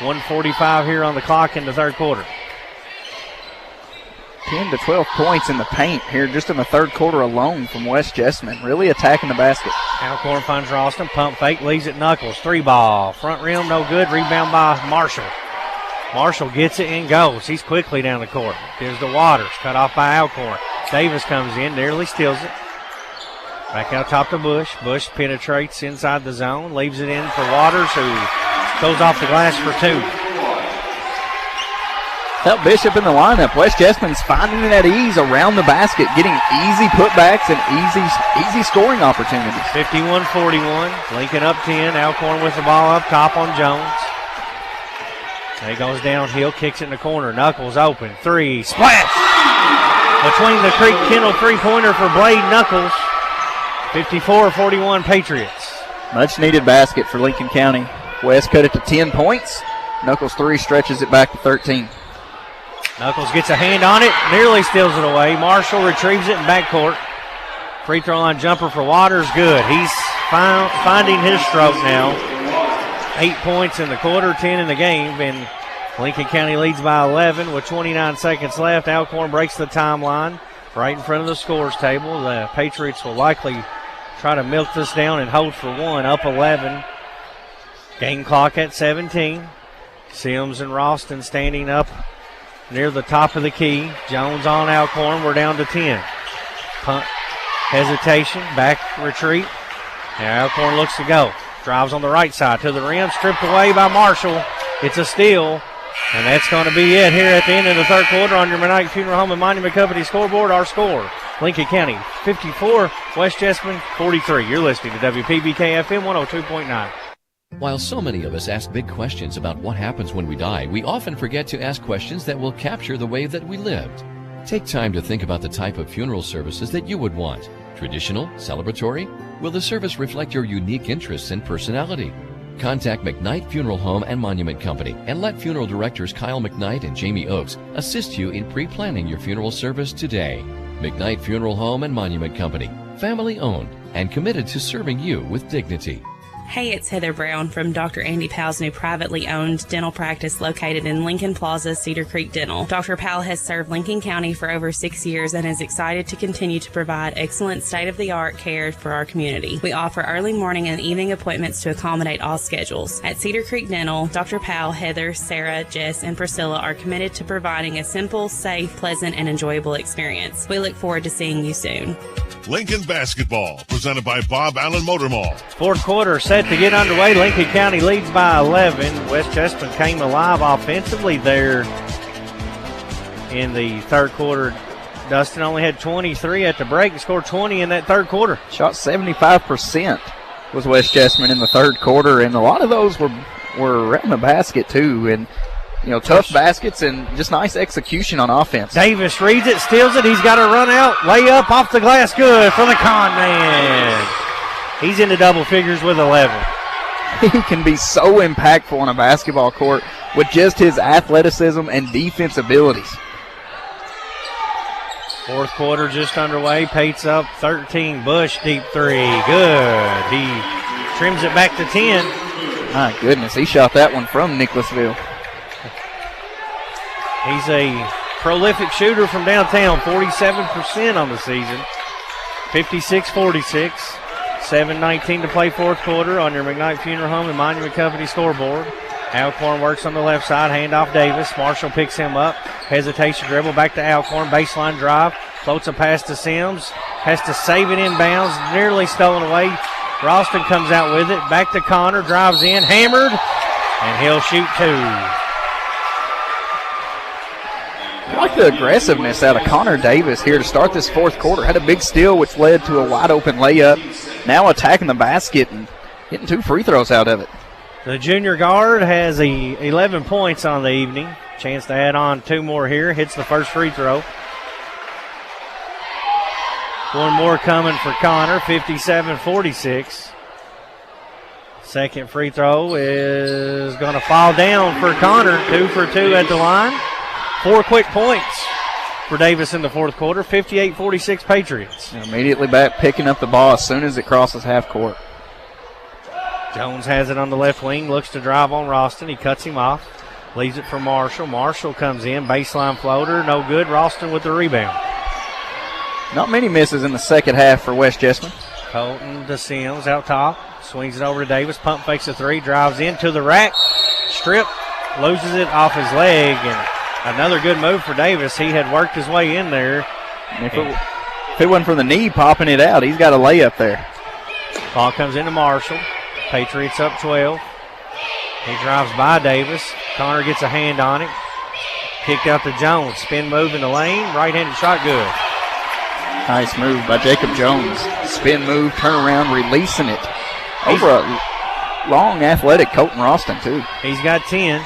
[SPEAKER 2] 1:45 here on the clock in the third quarter.
[SPEAKER 3] 10 to 12 points in the paint here just in the third quarter alone from West Jessamine. Really attacking the basket.
[SPEAKER 2] Alcorn finds Ralston. Pump fake. Leaves it Knuckles. 3 ball. Front rim no good. Rebound by Marshall. Marshall gets it and goes. He's quickly down the court. There's the Waters. Cut off by Alcorn. Davis comes in. Nearly steals it. Back out top to Bush. Bush penetrates inside the zone. Leaves it in for Waters, who goes off the glass for 2.
[SPEAKER 3] Without Bishop in the lineup, West Jessamine's finding it at ease around the basket, getting easy putbacks and easy scoring opportunities.
[SPEAKER 2] 51-41. Lincoln up 10. Alcorn with the ball up top on Jones. He goes downhill, kicks it in the corner. Knuckles open. 3. Splash! Between the Creek Kendall three-pointer for Blade Knuckles. 54-41 Patriots.
[SPEAKER 3] Much needed basket for Lincoln County. West cut it to 10 points. Knuckles 3 stretches it back to 13.
[SPEAKER 2] Knuckles gets a hand on it, nearly steals it away. Marshall retrieves it in backcourt. Free throw line jumper for Waters, good. He's finding his stroke now. 8 points in the quarter, 10 in the game, and Lincoln County leads by 11 with 29 seconds left. Alcorn breaks the timeline right in front of the scores table. The Patriots will likely try to milk this down and hold for 1, up 11. Game clock at 17. Sims and Ralston standing up near the top of the key. Jones on Alcorn. We're down to 10. Punt, hesitation, back retreat. Now Alcorn looks to go. Drives on the right side to the rim. Stripped away by Marshall. It's a steal. And that's going to be it here at the end of the third quarter on your Mennonite Funeral Home and Monument Company scoreboard. Our score, Lincoln County 54, West Jessamine 43. You're listening to WPBK FM 102.9.
[SPEAKER 15] While so many of us ask big questions about what happens when we die, we often forget to ask questions that will capture the way that we lived. Take time to think about the type of funeral services that you would want. Traditional? Celebratory? Will the service reflect your unique interests and personality? Contact McKnight Funeral Home and Monument Company and let funeral directors Kyle McKnight and Jamie Oakes assist you in pre-planning your funeral service today. McKnight Funeral Home and Monument Company, family owned and committed to serving you with dignity.
[SPEAKER 6] Hey, it's Heather Brown from Dr. Andy Powell's new privately owned dental practice located in Lincoln Plaza, Cedar Creek Dental. Dr. Powell has served Lincoln County for over 6 years and is excited to continue to provide excellent state-of-the-art care for our community. We offer early morning and evening appointments to accommodate all schedules. At Cedar Creek Dental, Dr. Powell, Heather, Sarah, Jess, and Priscilla are committed to providing a simple, safe, pleasant, and enjoyable experience. We look forward to seeing you soon.
[SPEAKER 8] Lincoln basketball, presented by Bob Allen Motor Mall.
[SPEAKER 2] Fourth quarter set to get underway. Lincoln County leads by 11. West Jessamine came alive offensively there in the third quarter. Dustin only had 23 at the break and scored 20 in that third quarter.
[SPEAKER 3] Shot 75% was West Jessamine in the third quarter, and a lot of those were around the basket too. And tough baskets and just nice execution on offense.
[SPEAKER 2] Davis reads it, steals it. He's got to run out. Layup off the glass. Good for the con man. He's into double figures with 11.
[SPEAKER 3] He can be so impactful on a basketball court with just his athleticism and defense abilities.
[SPEAKER 2] Fourth quarter just underway. Pates up 13. Bush deep three. Good. He trims it back to 10.
[SPEAKER 3] My goodness, he shot that one from Nicholasville.
[SPEAKER 2] He's a prolific shooter from downtown, 47% on the season. 56-46, 7:19 to play fourth quarter on your McKnight Funeral Home and Monument Company scoreboard. Alcorn works on the left side, handoff Davis. Marshall picks him up. Hesitation dribble back to Alcorn, baseline drive. Floats a pass to Sims. Has to save it inbounds, nearly stolen away. Ralston comes out with it. Back to Connor, drives in, hammered, and he'll shoot two.
[SPEAKER 3] I like the aggressiveness out of Connor Davis here to start this fourth quarter. Had a big steal, which led to a wide-open layup. Now attacking the basket and getting 2 free throws out of it.
[SPEAKER 2] The junior guard has 11 points on the evening. Chance to add on 2 more here. Hits the first free throw. 1 more coming for Connor, 57-46. Second free throw is going to fall down for Connor. 2 for 2 at the line. 4 quick points for Davis in the fourth quarter, 58-46 Patriots.
[SPEAKER 3] And immediately back picking up the ball as soon as it crosses half court.
[SPEAKER 2] Jones has it on the left wing, looks to drive on Ralston. He cuts him off, leaves it for Marshall. Marshall comes in, baseline floater, no good. Ralston with the rebound.
[SPEAKER 3] Not many misses in the second half for West Jessamine.
[SPEAKER 2] Colton to Sims out top, swings it over to Davis, pump fakes a 3, drives into the rack, strip, loses it off his leg, and another good move for Davis. He had worked his way in there.
[SPEAKER 3] If it wasn't for the knee popping it out, he's got a layup there.
[SPEAKER 2] Ball comes into Marshall. Patriots up 12. He drives by Davis. Connor gets a hand on it. Kicked out to Jones. Spin move in the lane. Right-handed shot good.
[SPEAKER 3] Nice move by Jacob Jones. Spin move, turn around, releasing it. Over a long, athletic Colton Ralston, too.
[SPEAKER 2] He's got 10.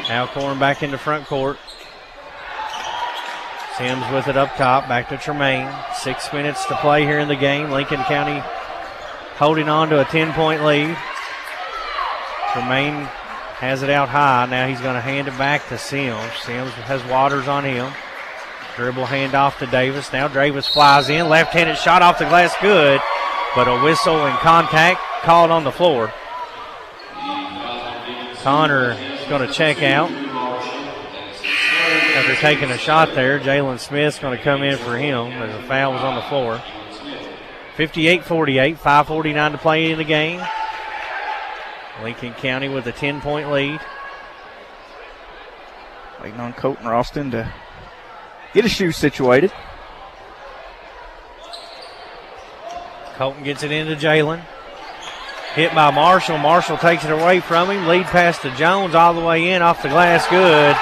[SPEAKER 2] Alcorn back into front court. Sims with it up top, back to Tremaine. 6 minutes to play here in the game. Lincoln County holding on to a 10-point lead. Tremaine has it out high. Now he's going to hand it back to Sims. Sims has Waters on him. Dribble handoff to Davis. Now Davis flies in. Left-handed shot off the glass, good. But a whistle and contact called on the floor. Connor going to check out after taking a shot there. Jalen Smith's going to come in for him as the foul was on the floor. 58-48, 5:49 to play in the game. Lincoln County with a 10-point lead.
[SPEAKER 3] Waiting on Colton Ralston to get his shoes situated.
[SPEAKER 2] Colton gets it into Jalen. Hit by Marshall. Marshall takes it away from him. Lead pass to Jones all the way in off the glass. Good.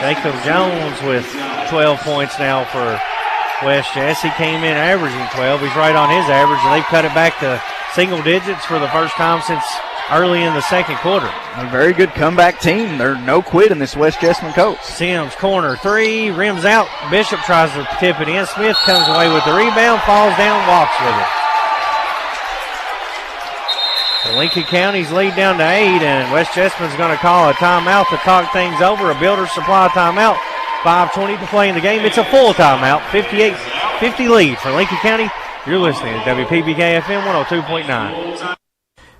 [SPEAKER 2] Jacob Jones with 12 points now for West Jess. He came in averaging 12. He's right on his average, and they've cut it back to single digits for the first time since early in the second quarter.
[SPEAKER 3] A very good comeback team. They're no quit in this West Jessamine Colts.
[SPEAKER 2] Sims, corner three, rims out. Bishop tries to tip it in. Smith comes away with the rebound, falls down, walks with it. So Lincoln County's lead down to 8, and West Jessamine's going to call a timeout to talk things over. A Builders Supply timeout. 5:20 to play in the game. It's a full timeout. 58-50 lead for Lincoln County. You're listening to WPBK FM 102.9.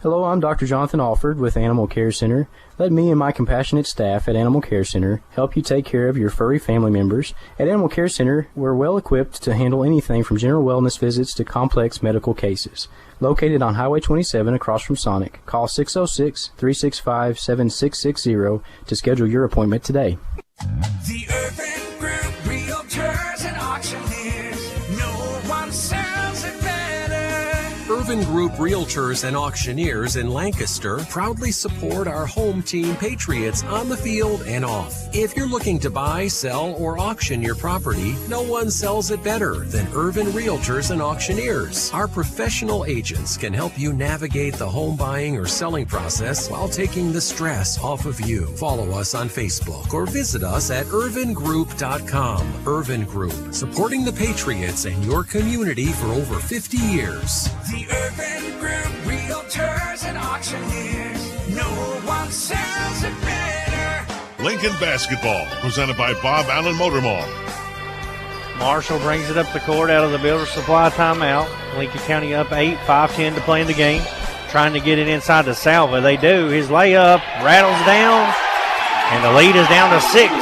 [SPEAKER 4] Hello, I'm Dr. Jonathan Alford with Animal Care Center. Let me and my compassionate staff at Animal Care Center help you take care of your furry family members. At Animal Care Center, we're well equipped to handle anything from general wellness visits to complex medical cases. Located on Highway 27 across from Sonic, call 606-365-7660 to schedule your appointment today.
[SPEAKER 5] The Urban Group Realtors and Auctioneers. No one sells it better.
[SPEAKER 18] Urban Group Realtors and Auctioneers in Lancaster proudly support our home team Patriots on the field and off. If you're looking to buy, sell, or auction your property, no one sells it better than Urban Realtors and Auctioneers. Our professional agents can help you navigate the home buying or selling process while taking the stress off of you. Follow us on Facebook or visit us at urvangroup.com. Urban Group, supporting the Patriots and your community for over 50 years.
[SPEAKER 5] The Urban Group Realtors and Auctioneers. No one sells it better.
[SPEAKER 8] Lincoln basketball, presented by Bob Allen Motor Mall.
[SPEAKER 2] Marshall brings it up the court out of the Builder Supply timeout. Lincoln County up 8, 5:10 to play in the game. Trying to get it inside to Salva. They do. His layup rattles down, and the lead is down to 6.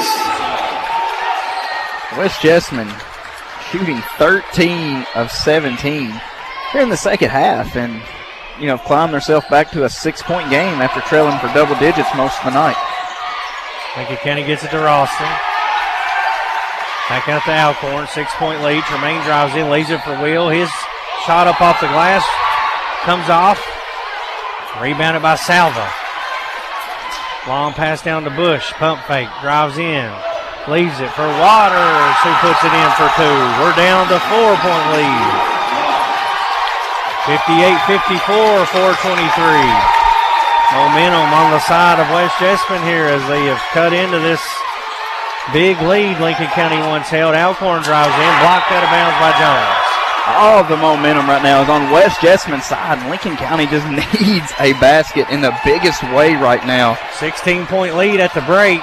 [SPEAKER 3] West Jessamine shooting 13 of 17 here in the second half, and climbed themselves back to a 6-point game after trailing for double digits most of the night.
[SPEAKER 2] Lincoln County gets it to Ralston. Back out to Alcorn, 6-point lead. Tremaine drives in, lays it for Will. His shot up off the glass comes off. Rebounded by Salva. Long pass down to Bush. Pump fake, drives in. Leaves it for Waters, who puts it in for 2. We're down to 4-point lead. 58-54, 4:23. Momentum on the side of West Jessamine here as they have cut into this big lead Lincoln County once held. Alcorn drives in, blocked out of bounds by Jones.
[SPEAKER 3] All of the momentum right now is on West Jessamine's side. Lincoln County just needs a basket in the biggest way right now.
[SPEAKER 2] 16-point lead at the break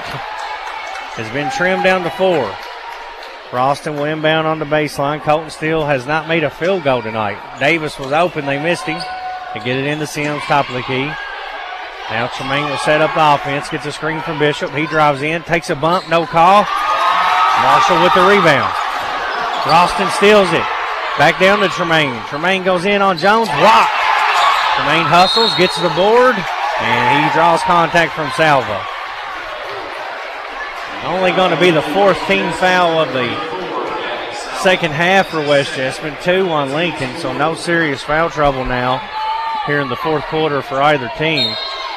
[SPEAKER 2] has been trimmed down to 4. Ralston will inbound on the baseline. Colton still has not made a field goal tonight. Davis was open. They missed him. They get it into Sims, top of the key. Now Tremaine will set up the offense. Gets a screen from Bishop. He drives in, takes a bump, no call. Marshall with the rebound. Ralston steals it. Back down to Tremaine. Tremaine goes in on Jones. Blocked. Tremaine hustles, gets to the board, and he draws contact from Salva. Only going to be the 4th team foul of the second half for West Jessamine. 2 on Lincoln, so no serious foul trouble now here in the fourth quarter for either team.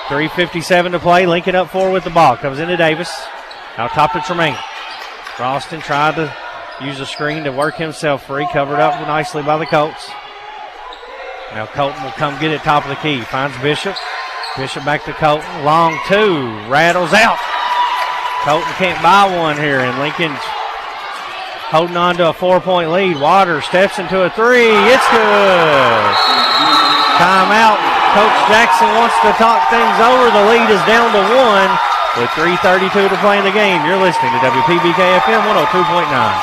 [SPEAKER 2] 3:57 to play. Lincoln up 4 with the ball. Comes into Davis. Out top to Tremaine. Ralston tried to use a screen to work himself free. Covered up nicely by the Colts. Now Colton will come get it top of the key. Finds Bishop. Bishop back to Colton. Long 2. Rattles out. Colton can't buy one here, and Lincoln's holding on to a 4-point lead. Waters steps into a 3. It's good. Timeout. Coach Jackson wants to talk things over. The lead is down to 1 with 3:32 to play in the game. You're listening to WPBK FM 102.9.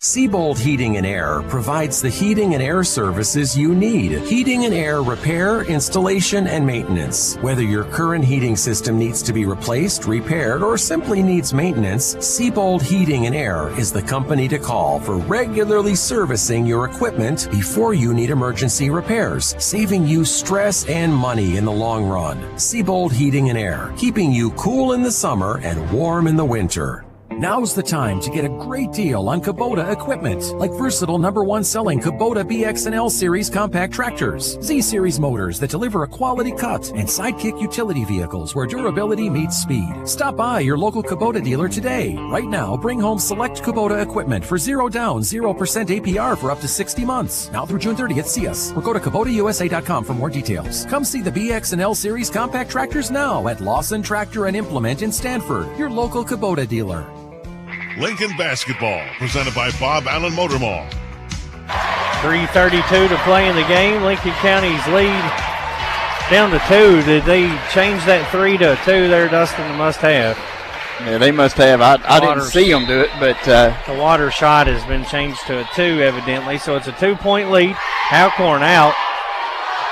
[SPEAKER 18] Seabold Heating and Air provides the heating and air services you need. Heating and air repair, installation, and maintenance. Whether your current heating system needs to be replaced, repaired, or simply needs maintenance, Seabold Heating and Air is the company to call for regularly servicing your equipment before you need emergency repairs, saving you stress and money in the long run. Seabold Heating and Air, keeping you cool in the summer and warm in the winter. Now's the time to get a great deal on Kubota equipment, like versatile #1 selling Kubota BX and L Series compact tractors, Z Series motors that deliver a quality cut, and Sidekick utility vehicles where durability meets speed. Stop by your local Kubota dealer today. Right now, bring home select Kubota equipment for 0 down, 0% APR for up to 60 months. Now through June 30th, see us or go to KubotaUSA.com for more details. Come see the BX and L Series compact tractors now at Lawson Tractor and Implement in Stanford, your local Kubota dealer.
[SPEAKER 8] Lincoln Basketball, presented by Bob Allen Motor Mall.
[SPEAKER 2] 3:32 to play in the game. Lincoln County's lead down to 2. Did they change that 3 to 2 there, Dustin? They must have.
[SPEAKER 3] Yeah, they must have. I didn't see them do it, but
[SPEAKER 2] the water shot has been changed to a 2, evidently. So it's a 2-point lead. Alcorn out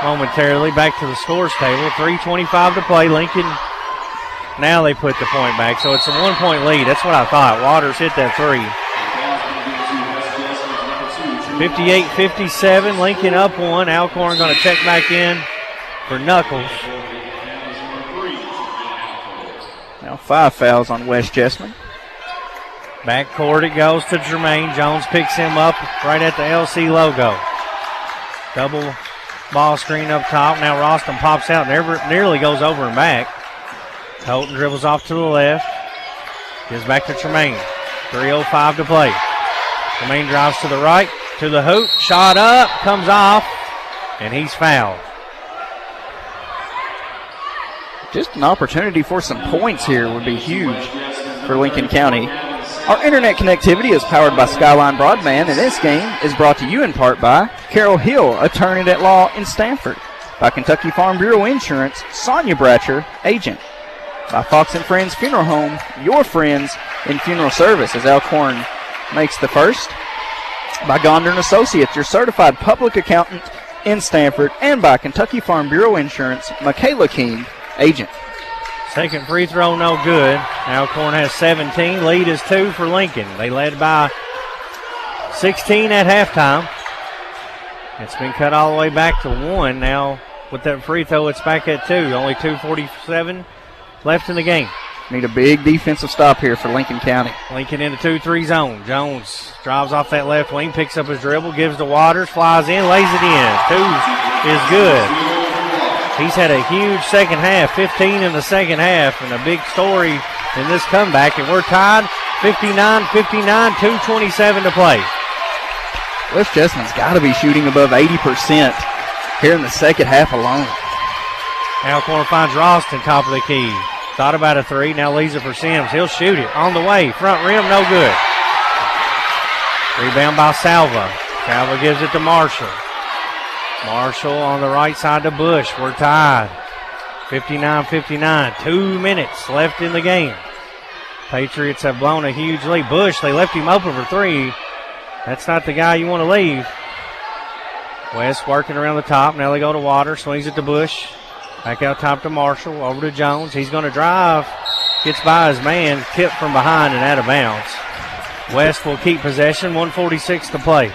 [SPEAKER 2] momentarily. Back to the scores table. 3:25 to play. Lincoln. Now they put the point back, so it's a 1-point lead. That's what I thought. Waters hit that 3. 58-57, Lincoln up 1. Alcorn going to check back in for Knuckles.
[SPEAKER 3] Now 5 fouls on West Jessamine.
[SPEAKER 2] Backcourt it goes to Jermaine. Jones picks him up right at the LC logo. Double ball screen up top. Now Roston pops out, nearly goes over and back. Colton dribbles off to the left. Gives back to Tremaine. 3:05 to play. Tremaine drives to the right, to the hoop. Shot up, comes off, and he's fouled.
[SPEAKER 3] Just an opportunity for some points here would be huge for Lincoln County. Our internet connectivity is powered by Skyline Broadband, and this game is brought to you in part by Carol Hill, attorney at law in Stanford. By Kentucky Farm Bureau Insurance, Sonia Bratcher, agent. By Fox & Friends Funeral Home, your friends in funeral service, as Alcorn makes the first. By Gondar & Associates, your certified public accountant in Stanford. And by Kentucky Farm Bureau Insurance, Michaela King, agent.
[SPEAKER 2] Second free throw, no good. Alcorn has 17. Lead is 2 for Lincoln. They led by 16 at halftime. It's been cut all the way back to 1. Now, with that free throw, it's back at 2. Only 2:47 left in the game.
[SPEAKER 3] Need a big defensive stop here for Lincoln County.
[SPEAKER 2] Lincoln in the 2-3 zone. Jones drives off that left wing, picks up his dribble, gives to Waters, flies in, lays it in. 2 is good. He's had a huge second half, 15 in the second half, and a big story in this comeback. And we're tied 59-59, 2:27 to play.
[SPEAKER 3] West Jessamine's got to be shooting above 80% here in the second half alone.
[SPEAKER 2] Alcorn finds Ralston, top of the key. Thought about a 3, now leaves it for Sims. He'll shoot it on the way. Front rim, no good. Rebound by Salva. Salva gives it to Marshall. Marshall on the right side to Bush. We're tied. 59-59. 2 minutes left in the game. Patriots have blown a huge lead. Bush, they left him open for 3. That's not the guy you want to leave. West working around the top. Now they go to Water. Swings it to Bush. Back out top to Marshall. Over to Jones. He's going to drive. Gets by his man. Tipped from behind and out of bounds. West will keep possession. 1:46 to play.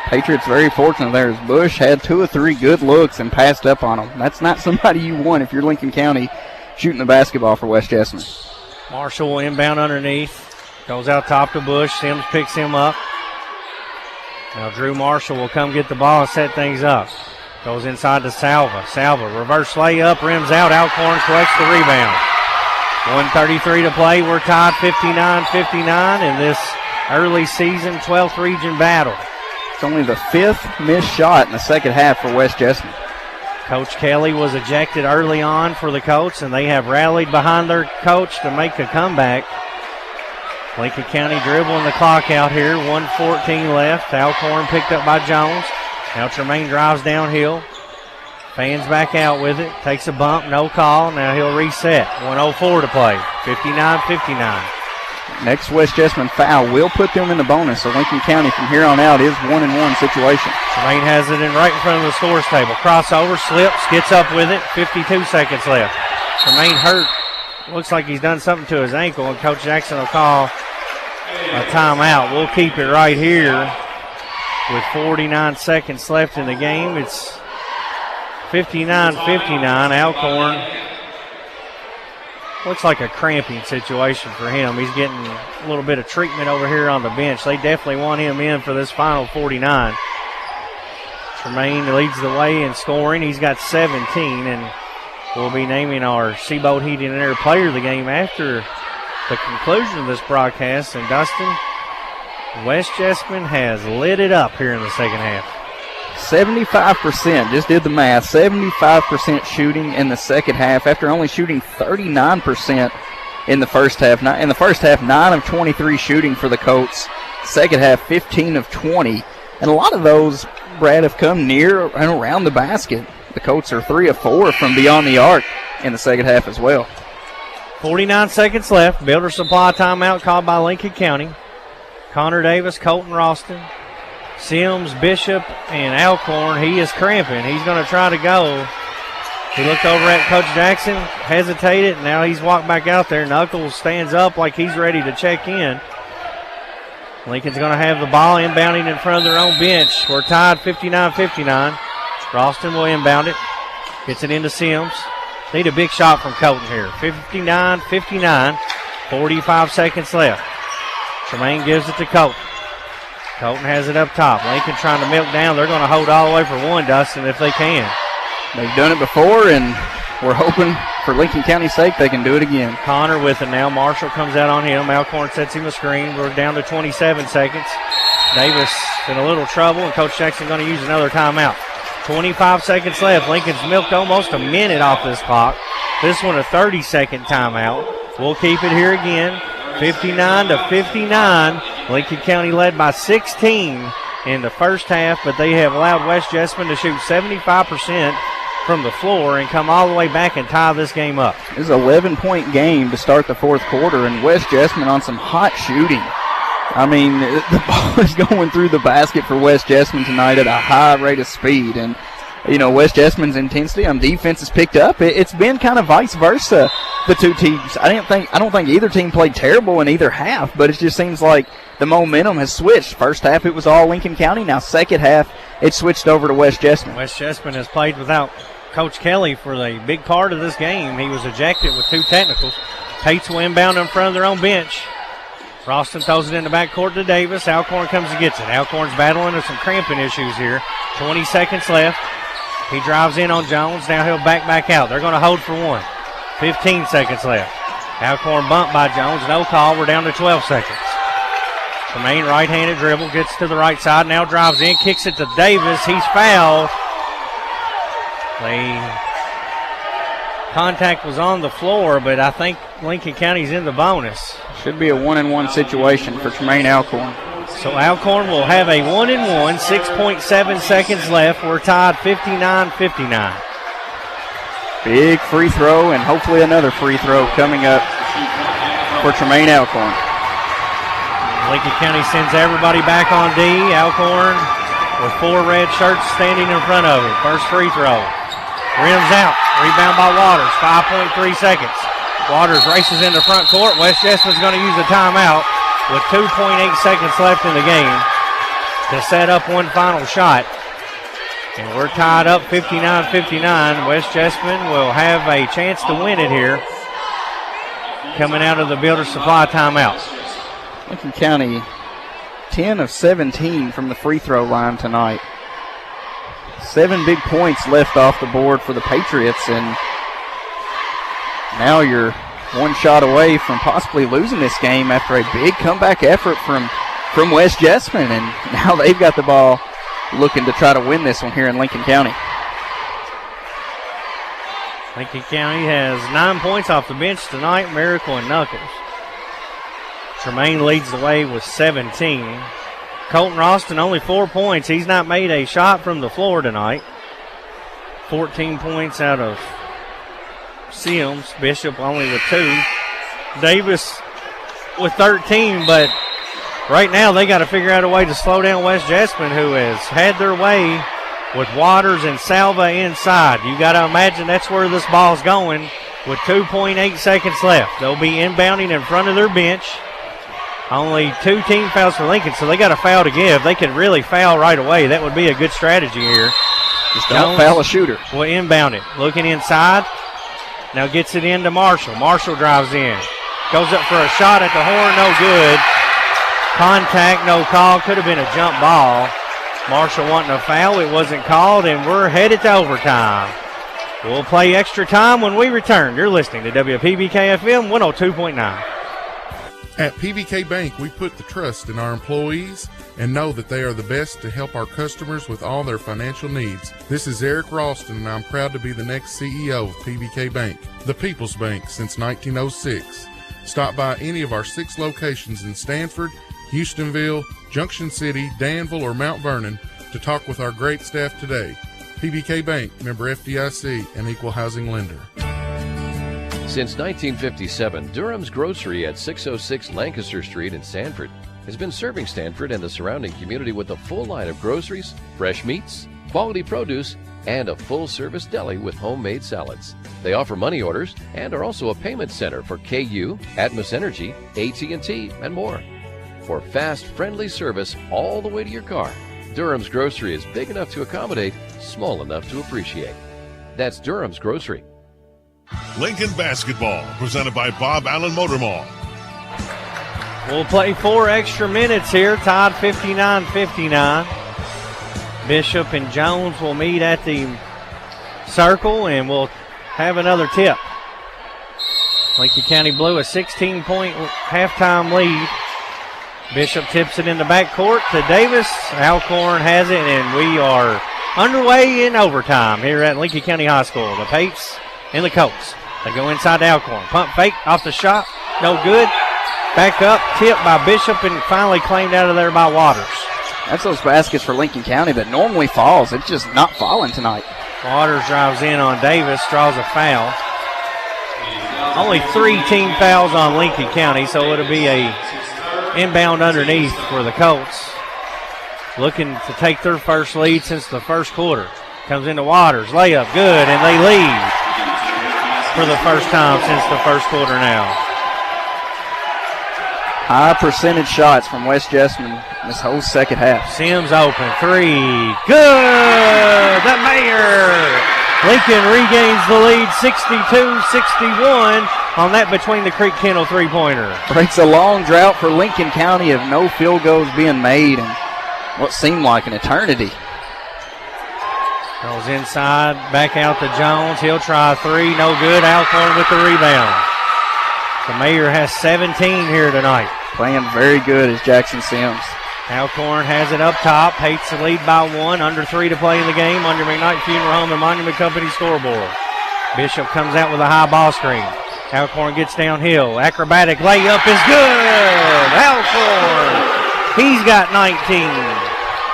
[SPEAKER 3] Patriots very fortunate there as Bush had 2 or 3 good looks and passed up on them. That's not somebody you want if you're Lincoln County shooting the basketball for West Jessamine.
[SPEAKER 2] Marshall will inbound underneath. Goes out top to Bush. Sims picks him up. Now Drew Marshall will come get the ball and set things up. Goes inside to Salva. Salva, reverse layup, rims out. Alcorn collects the rebound. 1:33 to play. We're tied 59-59 in this early season 12th region battle.
[SPEAKER 3] It's only the 5th missed shot in the second half for West Jessamine.
[SPEAKER 2] Coach Kelly was ejected early on for the Colts, and they have rallied behind their coach to make a comeback. Lincoln County dribbling the clock out here. 1:14 left. Alcorn picked up by Jones. Now Tremaine drives downhill. Fans back out with it. Takes a bump, no call. Now he'll reset. 1:04 to play. 59-59.
[SPEAKER 3] Next West Jessamine foul will put them in the bonus, so Lincoln County from here on out is 1-1 situation.
[SPEAKER 2] Tremaine has it in right in front of the scores table. Crossover, slips, gets up with it. 52 seconds left. Tremaine hurt. Looks like he's done something to his ankle, and Coach Jackson will call a timeout. We'll keep it right here with 49 seconds left in the game. It's 59-59. Alcorn looks like a cramping situation for him. He's getting a little bit of treatment over here on the bench. They definitely want him in for this final 49. Tremaine leads the way in scoring. He's got 17, and we'll be naming our Seaboat Heating and Air Player of the game after the conclusion of this broadcast. And Dustin, West Jessamine has lit it up here in the second half.
[SPEAKER 3] 75%, just did the math, 75% shooting in the second half after only shooting 39% in the first half. In the first half, 9 of 23 shooting for the Colts. Second half, 15 of 20. And a lot of those, Brad, have come near and around the basket. The Colts are 3 of 4 from beyond the arc in the second half as well.
[SPEAKER 2] 49 seconds left. Builder Supply timeout called by Lincoln County. Connor Davis, Colton Ralston, Sims, Bishop, and Alcorn. He is cramping. He's going to try to go. He looked over at Coach Jackson, hesitated, and now he's walked back out there. Knuckles stands up like he's ready to check in. Lincoln's going to have the ball inbounding in front of their own bench. We're tied 59-59. Ralston will inbound it. Gets it into Sims. Need a big shot from Colton here. 59-59. 45 seconds left. Tremaine gives it to Colton. Colton has it up top. Lincoln trying to milk down. They're going to hold all the way for one, Dustin, if they can.
[SPEAKER 3] They've done it before, and we're hoping for Lincoln County's sake they can do it again.
[SPEAKER 2] Connor with it now. Marshall comes out on him. Alcorn sets him a screen. We're down to 27 seconds. Davis in a little trouble, and Coach Jackson going to use another timeout. 25 seconds left. Lincoln's milked almost a minute off this clock. This one a 30-second timeout. We'll keep it here again. 59-59. Lincoln County led by 16 in the first half, but they have allowed West Jessamine to shoot 75% from the floor and come all the way back and tie this game up.
[SPEAKER 3] This is an 11-point game to start the fourth quarter, and West Jessamine on some hot shooting. I mean, the ball is going through the basket for West Jessamine tonight at a high rate of speed. And, you know, West Jessamine's intensity on defense has picked up. It's been kind of vice versa, the two teams. I don't think either team played terrible in either half, but it just seems like the momentum has switched. First half, it was all Lincoln County. Now, second half, it switched over to West Jessamine.
[SPEAKER 2] West Jessamine has played without Coach Kelly for the big part of this game. He was ejected with 2 technicals. Tates will inbound in front of their own bench. Ralston throws it in the backcourt to Davis. Alcorn comes and gets it. Alcorn's battling with some cramping issues here. 20 seconds left. He drives in on Jones. Now he'll back out. They're going to hold for one. 15 seconds left. Alcorn bumped by Jones. No call. We're down to 12 seconds. Tremaine, right-handed dribble, gets to the right side. Now drives in, kicks it to Davis. He's fouled. The contact was on the floor, but I think Lincoln County's in the bonus.
[SPEAKER 3] Should be a 1-and-1 situation for Tremaine Alcorn.
[SPEAKER 2] So Alcorn will have a 1-and-1, 6.7 seconds left. We're tied 59-59.
[SPEAKER 3] Big free throw, and hopefully another free throw coming up for Tremaine Alcorn.
[SPEAKER 2] Lincoln County sends everybody back on D. Alcorn with 4 red shirts standing in front of him. First free throw. Rims out. Rebound by Waters. 5.3 seconds. Waters races into front court. West Jessamine's going to use a timeout with 2.8 seconds left in the game to set up one final shot. And we're tied up 59-59. West Jessamine will have a chance to win it here coming out of the Builder Supply timeout.
[SPEAKER 3] Lincoln County 10 of 17 from the free throw line tonight. 7 big points left off the board for the Patriots, and now you're one shot away from possibly losing this game after a big comeback effort from West Jessamine, and now they've got the ball looking to try to win this one here in Lincoln County.
[SPEAKER 2] Lincoln County has 9 points off the bench tonight, Miracle and Knuckles. Tremaine leads the way with 17. Colton Ralston only 4 points. He's not made a shot from the floor tonight. 14 points out of Sims. Bishop only with 2. Davis with 13, but right now they got to figure out a way to slow down West Jessamine, who has had their way with Waters and Salva inside. You got to imagine that's where this ball's going with 2.8 seconds left. They'll be inbounding in front of their bench. Only 2 team fouls for Lincoln, so they got a foul to give. They could really foul right away. That would be a good strategy here.
[SPEAKER 3] Just don't foul a shooter.
[SPEAKER 2] Will inbound it. Looking inside. Now gets it into Marshall. Marshall drives in. Goes up for a shot at the horn, no good. Contact, no call. Could have been a jump ball. Marshall wanting a foul. It wasn't called, and we're headed to overtime. We'll play extra time when we return. You're listening to WPBK-FM 102.9.
[SPEAKER 10] At PBK Bank, we put the trust in our employees and know that they are the best to help our customers with all their financial needs. This is Eric Ralston, and I'm proud to be the next CEO of PBK Bank, the People's Bank since 1906. Stop by any of our 6 locations in Stanford, Houstonville, Junction City, Danville, or Mount Vernon to talk with our great staff today. PBK Bank, member FDIC, and equal housing lender.
[SPEAKER 15] Since 1957, Durham's Grocery at 606 Lancaster Street in Sanford has been serving Stanford and the surrounding community with a full line of groceries, fresh meats, quality produce, and a full-service deli with homemade salads. They offer money orders and are also a payment center for KU, Atmos Energy, AT&T, and more. For fast, friendly service all the way to your car, Durham's Grocery is big enough to accommodate, small enough to appreciate. That's Durham's Grocery.
[SPEAKER 8] Lincoln Basketball, presented by Bob Allen Motor Mall.
[SPEAKER 2] We'll play 4 extra minutes here, tied 59-59. Bishop and Jones will meet at the circle, and we'll have another tip. Lincoln County Blue, a 16-point halftime lead. Bishop tips it in the backcourt to Davis. Alcorn has it, and we are underway in overtime here at Lincoln County High School. The Pates and the Colts. They go inside to Alcorn. Pump fake off the shot. No good. Back up. Tipped by Bishop and finally claimed out of there by Waters.
[SPEAKER 3] That's those baskets for Lincoln County that normally falls. It's just not falling tonight.
[SPEAKER 2] Waters drives in on Davis, draws a foul. Only 3 team fouls on Lincoln County, so it'll be a inbound underneath for the Colts. Looking to take their first lead since the first quarter. Comes into Waters, layup, good, and they lead for the first time since the first quarter now.
[SPEAKER 3] High percentage shots from West Jessamine this whole second half.
[SPEAKER 2] Sims open, 3, good, the Mayor. Lincoln regains the lead, 62-61 on that Between the Creek Kennel three-pointer.
[SPEAKER 3] Breaks a long drought for Lincoln County of no field goals being made in what seemed like an eternity.
[SPEAKER 2] Goes inside, back out to Jones. He'll try a 3, no good. Alcorn with the rebound. The Mayor has 17 here tonight.
[SPEAKER 3] Playing very good is Jackson Sims.
[SPEAKER 2] Alcorn has it up top. Hates to lead by 1. Under 3 to play in the game. Under McKnight Funeral Home and Monument Company scoreboard. Bishop comes out with a high ball screen. Alcorn gets downhill. Acrobatic layup is good. Alcorn. He's got 19.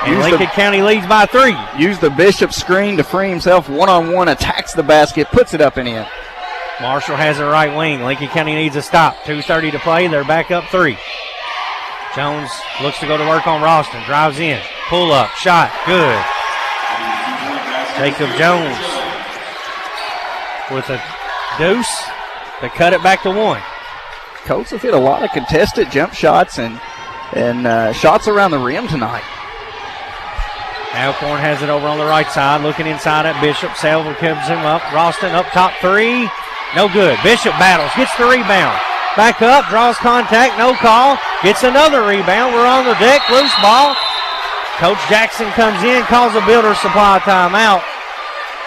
[SPEAKER 2] And Lincoln County leads by 3.
[SPEAKER 3] Used the Bishop screen to free himself one-on-one. Attacks the basket. Puts it up and in.
[SPEAKER 2] Marshall has a right wing. Lincoln County needs a stop. 2:30 to play. They're back up 3. Jones looks to go to work on Ralston. Drives in. Pull up. Shot. Good. Jacob Jones with a deuce to cut it back to 1.
[SPEAKER 3] Colts have hit a lot of contested jump shots and shots around the rim tonight.
[SPEAKER 2] Alcorn has it over on the right side. Looking inside at Bishop. Selva gives him up. Ralston up top 3. No good. Bishop battles. Gets the rebound. Back up. Draws contact. No call. Gets another rebound. We're on the deck. Loose ball. Coach Jackson comes in. Calls a Builder Supply timeout.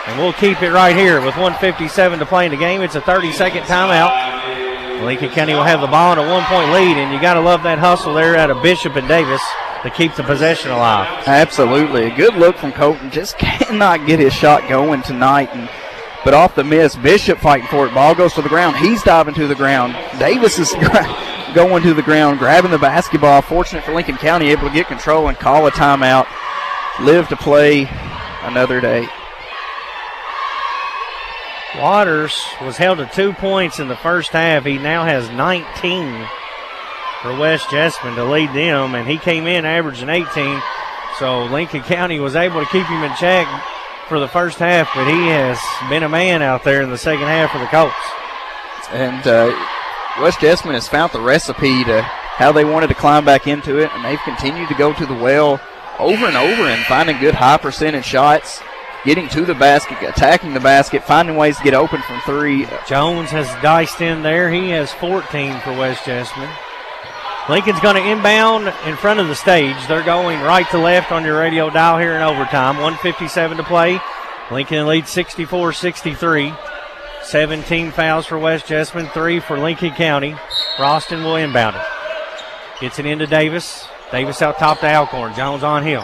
[SPEAKER 2] And we'll keep it right here with 1:57 to play in the game. It's a 30-second timeout. Lincoln County will have the ball in a 1-point lead. And you got to love that hustle there out of Bishop and Davis to keep the possession alive.
[SPEAKER 3] Absolutely. A good look from Colton. Just cannot get his shot going tonight. But off the miss, Bishop fighting for it. Ball goes to the ground. He's diving to the ground. Davis is going to the ground, grabbing the basketball. Fortunate for Lincoln County, able to get control and call a timeout. Live to play another day.
[SPEAKER 2] Waters was held to 2 points in the first half. He now has 19 for West Jessamine to lead them, and he came in averaging 18. So Lincoln County was able to keep him in check for the first half, but he has been a man out there in the second half for the Colts.
[SPEAKER 3] And West Jessamine has found the recipe to how they wanted to climb back into it, and they've continued to go to the well over and over and finding good high percentage shots. getting to the basket, attacking the basket, finding ways to get open from three.
[SPEAKER 2] Jones has diced in there. He has 14 for West Jessamine. Lincoln's going to inbound in front of the stage. They're going right to left on your radio dial here in overtime. 1:57 to play. Lincoln leads 64-63. 17 fouls for West Jessamine, 3 for Lincoln County. Ralston will inbound it. Gets it into Davis. Davis out top to Alcorn. Jones on him.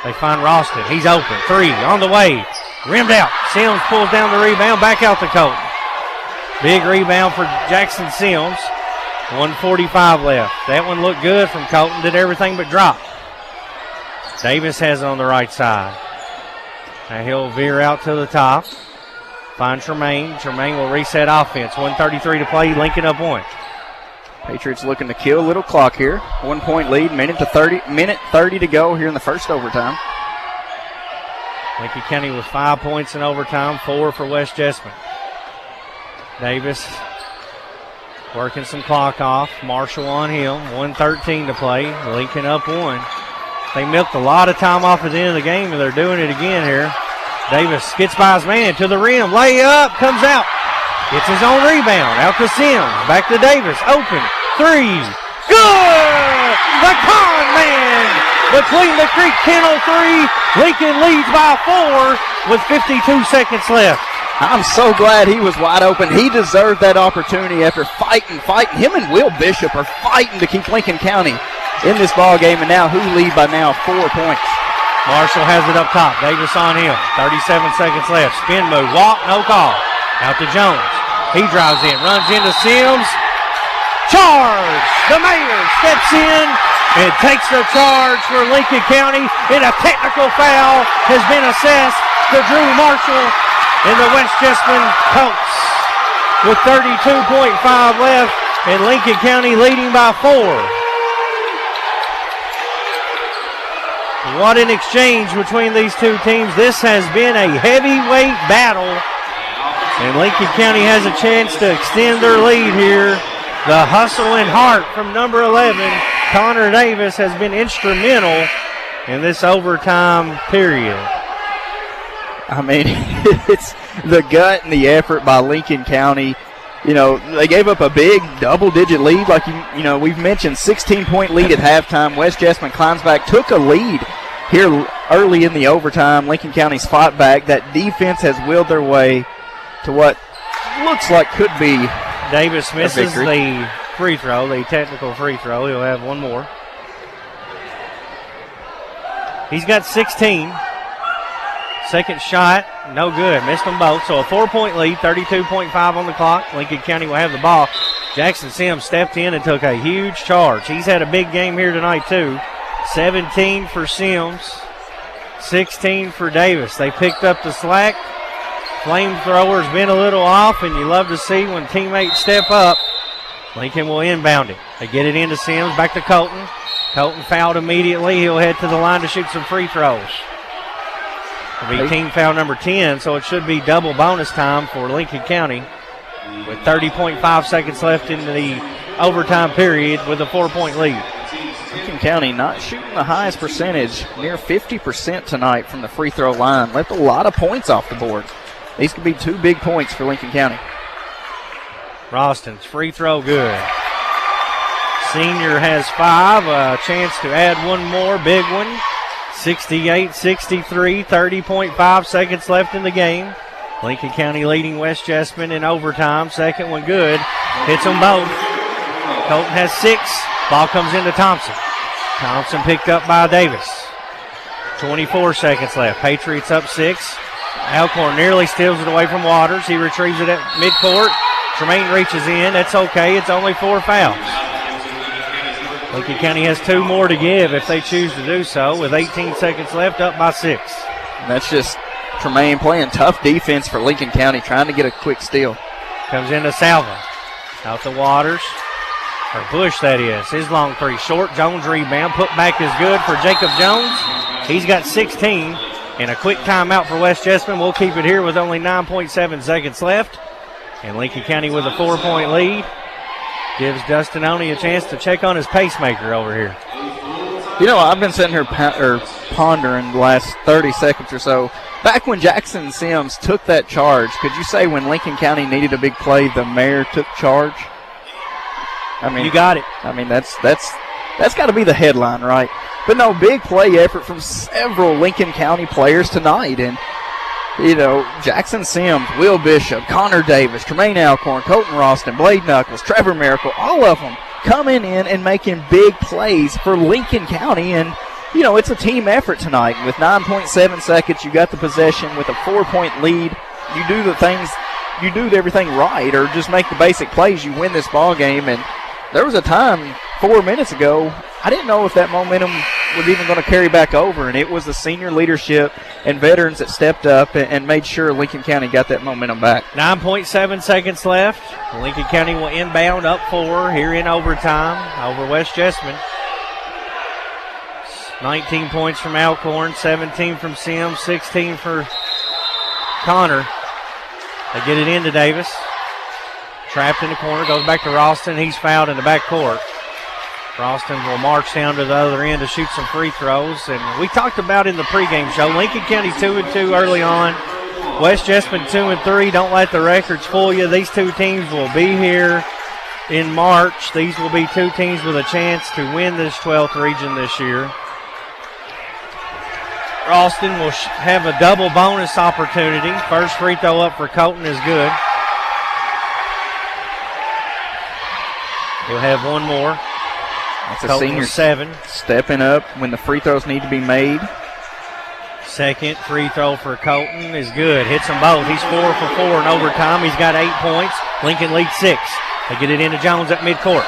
[SPEAKER 2] They find Ralston. He's open. 3 on the way. Rimmed out. Sims pulls down the rebound. Back out to Colton. Big rebound for Jackson Sims. 1:45 left. That one looked good from Colton. Did everything but drop. Davis has it on the right side. Now he'll veer out to the top. Find Tremaine. Tremaine will reset offense. 1:33 to play. Lincoln up 1.
[SPEAKER 3] Patriots looking to kill a little clock here. 1 point lead. Minute 30 to go here in the first overtime.
[SPEAKER 2] Lincoln County with 5 points in overtime. 4 for West Jessamine. Davis working some clock off. Marshall on him. 1:13 to play. Lincoln up 1. They milked a lot of time off at the end of the game, and they're doing it again here. Davis gets by his man to the rim. Layup comes out. Gets his own rebound. Out to Sims. Back to Davis. Open. 3. Good! The con man! Between the Creek Kennel 3. Lincoln leads by 4 with 52 seconds left.
[SPEAKER 3] I'm so glad he was wide open. He deserved that opportunity after fighting. Him and Will Bishop are fighting to keep Lincoln County in this ball game, and now who lead by now 4 points.
[SPEAKER 2] Marshall has it up top. Davis on him. 37 seconds left. Spin move. Walk. No call. Out to Jones. He drives in. Runs into Sims. Charge! The mayor steps in and takes the charge for Lincoln County. And a technical foul has been assessed to Drew Marshall and the West Jessamine Colts. With 32.5 left and Lincoln County leading by 4. What an exchange between these two teams. This has been a heavyweight battle. And Lincoln County has a chance to extend their lead here. The hustle and heart from number 11, Connor Davis, has been instrumental in this overtime period.
[SPEAKER 3] I mean, it's the gut and the effort by Lincoln County. You know, they gave up a big double-digit lead, like you know we've mentioned, 16-point lead at halftime. West Jessamine climbs back, took a lead here early in the overtime. Lincoln County's fought back. That defense has willed their way to what looks like could be
[SPEAKER 2] Davis misses the free throw, the technical free throw. He'll have one more. He's got 16. Second shot, no good. Missed them both. So a 4-point lead, 32.5 on the clock. Lincoln County will have the ball. Jackson Sims stepped in and took a huge charge. He's had a big game here tonight, too. 17 for Sims, 16 for Davis. They picked up the slack. Flamethrower's been a little off, and you love to see when teammates step up. Lincoln will inbound it. They get it into Sims, back to Colton. Colton fouled immediately. He'll head to the line to shoot some free throws. It'll be team foul number 10, so it should be double bonus time for Lincoln County with 30.5 seconds left in the overtime period with a 4-point lead.
[SPEAKER 3] Lincoln County not shooting the highest percentage, near 50% tonight from the free throw line. Left a lot of points off the board. These could be 2 big points for Lincoln County.
[SPEAKER 2] Ralston's free throw good. Senior has 5, a chance to add one more, big one. 68-63, 30.5 seconds left in the game. Lincoln County leading West Jessamine in overtime. Second one good. Hits them both. Colton has 6. Ball comes into Thompson. Thompson picked up by Davis. 24 seconds left. Patriots up 6. Alcorn nearly steals it away from Waters. He retrieves it at midcourt. Tremaine reaches in. That's okay. It's only 4 fouls. Lincoln County has 2 more to give if they choose to do so, with 18 seconds left, up by 6.
[SPEAKER 3] And that's just Tremaine playing tough defense for Lincoln County, trying to get a quick steal.
[SPEAKER 2] Comes into Salva. Out to Waters. Or Bush, that is. His long 3 short. Jones rebound. Put back is good for Jacob Jones. He's got 16. And a quick timeout for West Jessamine. We'll keep it here with only 9.7 seconds left. And Lincoln County with a 4-point lead. Gives Dustin Oney a chance to check on his pacemaker over here.
[SPEAKER 3] You know, I've been sitting here pondering the last 30 seconds or so. Back when Jackson Sims took that charge, could you say when Lincoln County needed a big play, the mayor took charge? I mean,
[SPEAKER 2] you got it.
[SPEAKER 3] I mean, that's got to be the headline, right? But no, big play effort from several Lincoln County players tonight. And, you know, Jackson Sims, Will Bishop, Connor Davis, Tremaine Alcorn, Colton Ralston, Blade Knuckles, Trevor Miracle, all of them coming in and making big plays for Lincoln County. And, you know, it's a team effort tonight. With 9.7 seconds, you got the possession with a 4-point lead. You do the things, you do everything right, or just make the basic plays, you win this ball game. And there was a time 4 minutes ago, I didn't know if that momentum was even going to carry back over, and it was the senior leadership and veterans that stepped up and made sure Lincoln County got that momentum back.
[SPEAKER 2] 9.7 seconds left. Lincoln County will inbound up 4 here in overtime over West Jessamine. 19 points from Alcorn, 17 from Sims, 16 for Connor. They get it into Davis. Trapped in the corner, goes back to Ralston. He's fouled in the back court. Ralston will march down to the other end to shoot some free throws. And we talked about in the pregame show, Lincoln County 2-2 early on. West Jessamine 2-3. Don't let the records fool you. These two teams will be here in March. These will be two teams with a chance to win this 12th region this year. Ralston will have a double bonus opportunity. First free throw up for Colton is good. He'll have one more.
[SPEAKER 3] That's a
[SPEAKER 2] Colton
[SPEAKER 3] senior
[SPEAKER 2] 7.
[SPEAKER 3] Stepping up when the free throws need to be made.
[SPEAKER 2] Second free throw for Colton is good. Hits them both. He's 4 for 4 in overtime. He's got 8 points. Lincoln leads 6. They get it into Jones at midcourt.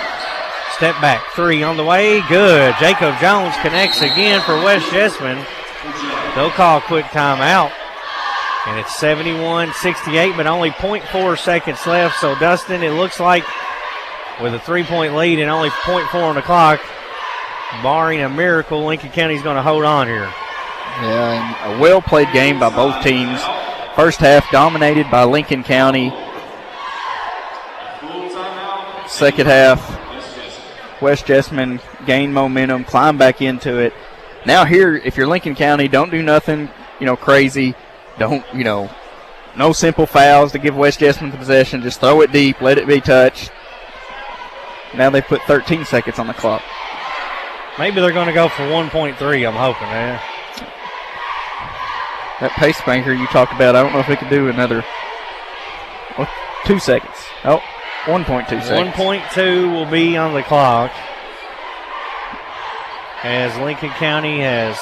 [SPEAKER 2] Step back. 3 on the way. Good. Jacob Jones connects again for West Jessamine. They'll call a quick timeout. And it's 71-68, but only 0.4 seconds left. So, Dustin, it looks like with a 3-point lead and only 0.4 on the clock, barring a miracle, Lincoln County's going to hold on here.
[SPEAKER 3] Yeah, and a well-played game by both teams. First half dominated by Lincoln County. Second half, West Jessamine gained momentum, climbed back into it. Now here, if you're Lincoln County, don't do nothing, crazy. Don't, no simple fouls to give West Jessamine the possession. Just throw it deep, let it be touched. Now they put 13 seconds on the clock.
[SPEAKER 2] Maybe they're going to go for 1.3, I'm hoping, man.
[SPEAKER 3] That pacemaker you talked about, I don't know if it could do another 2 seconds. Oh, 1.2 seconds.
[SPEAKER 2] 1.2 will be on the clock as Lincoln County has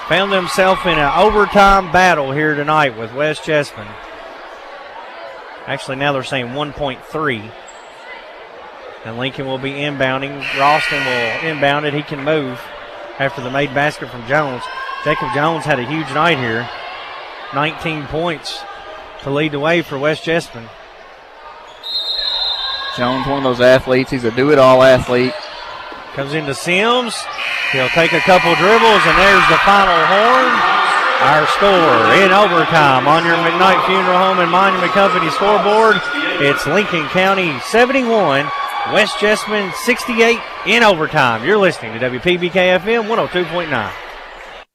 [SPEAKER 2] found themselves in an overtime battle here tonight with West Jessamine. Actually, now they're saying 1.3. And Lincoln will be inbounding. Ralston will inbound it. He can move after the made basket from Jones. Jacob Jones had a huge night here. 19 points to lead the way for West Jessamine.
[SPEAKER 3] Jones, one of those athletes. He's a do-it-all athlete.
[SPEAKER 2] Comes into Sims. He'll take a couple dribbles, and there's the final horn. Our score in overtime on your McKnight Funeral Home and Monument Company scoreboard. It's Lincoln County 71. West Jessamine 68 in overtime. You're listening to WPBK-FM 102.9.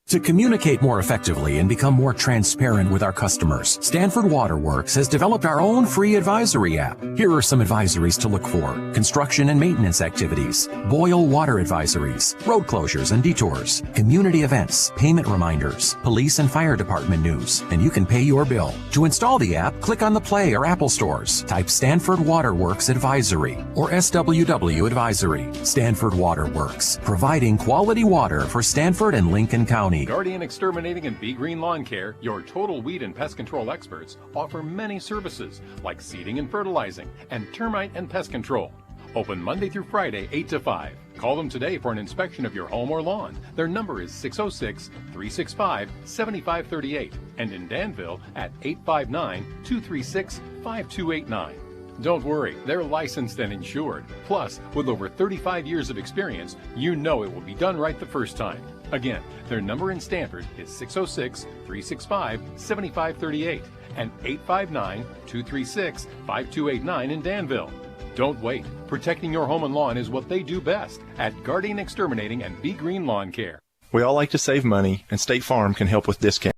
[SPEAKER 16] To communicate more effectively and become more transparent with our customers, Stanford Waterworks has developed our own free advisory app. Here are some advisories to look for: construction and maintenance activities, boil water advisories, road closures and detours, community events, payment reminders, police and fire department news, and you can pay your bill. To install the app, click on the Play or Apple stores. Type Stanford Waterworks Advisory or SWW Advisory. Stanford Waterworks, providing quality water for Stanford and Lincoln County.
[SPEAKER 19] Guardian Exterminating and Be Green Lawn Care, your total weed and pest control experts, offer many services like seeding and fertilizing and termite and pest control. Open Monday through Friday, 8 to 5. Call them today for an inspection of your home or lawn. Their number is 606-365-7538 and in Danville at 859-236-5289. Don't worry, they're licensed and insured. Plus, with over 35 years of experience, you know it will be done right the first time. Again, their number in Stanford is 606-365-7538 and 859-236-5289 in Danville. Don't wait. Protecting your home and lawn is what they do best at Guardian Exterminating and Be Green Lawn Care.
[SPEAKER 1] We all like to save money, and State Farm can help with discounts.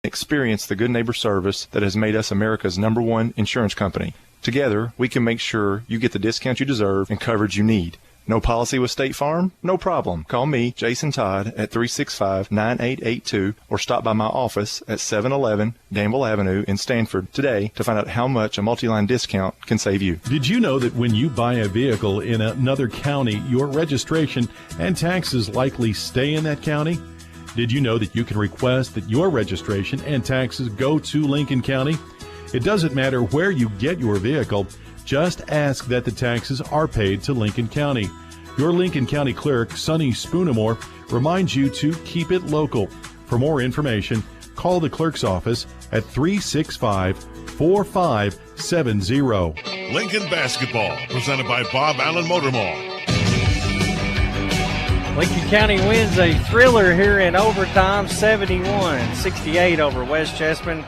[SPEAKER 1] Experience the good neighbor service that has made us America's #1 insurance company. Together, we can make sure you get the discount you deserve and coverage you need. No policy with State Farm? No problem. Call me, Jason Todd, at 365-9882 or stop by my office at 711 Danville Avenue in Stanford today to find out how much a multi-line discount can save you.
[SPEAKER 11] Did you know that when you buy a vehicle in another county, your registration and taxes likely stay in that county? Did you know that you can request that your registration and taxes go to Lincoln County? It doesn't matter where you get your vehicle. Just ask that the taxes are paid to Lincoln County. Your Lincoln County clerk, Sonny Spoonamore, reminds you to keep it local. For more information, call the clerk's office at 365-4570.
[SPEAKER 8] Lincoln Basketball, presented by Bob Allen Motor Mall.
[SPEAKER 2] Lincoln County wins a thriller here in overtime, 71-68 over West Jessamine.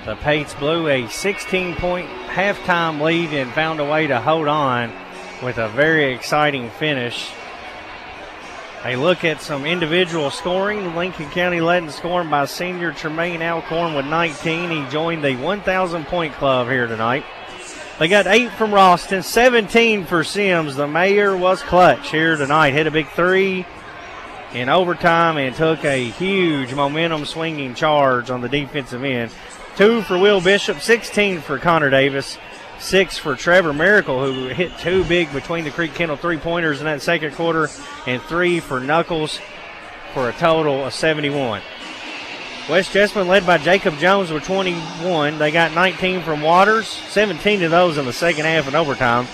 [SPEAKER 2] The Pates blew a 16-point halftime lead and found a way to hold on with a very exciting finish. A look at some individual scoring. Lincoln County led in scoring by senior Tremaine Alcorn with 19. He joined the 1,000-point club here tonight. They got 8 from Ralston, 17 for Sims. The mayor was clutch here tonight. Hit a big 3 in overtime and took a huge momentum-swinging charge on the defensive end. 2 for Will Bishop, 16 for Connor Davis, 6 for Trevor Miracle, who hit 2 big between the Creek Kendall three-pointers in that second quarter, and 3 for Knuckles for a total of 71. West Jessamine led by Jacob Jones with 21. They got 19 from Waters, 17 of those in the second half in overtime.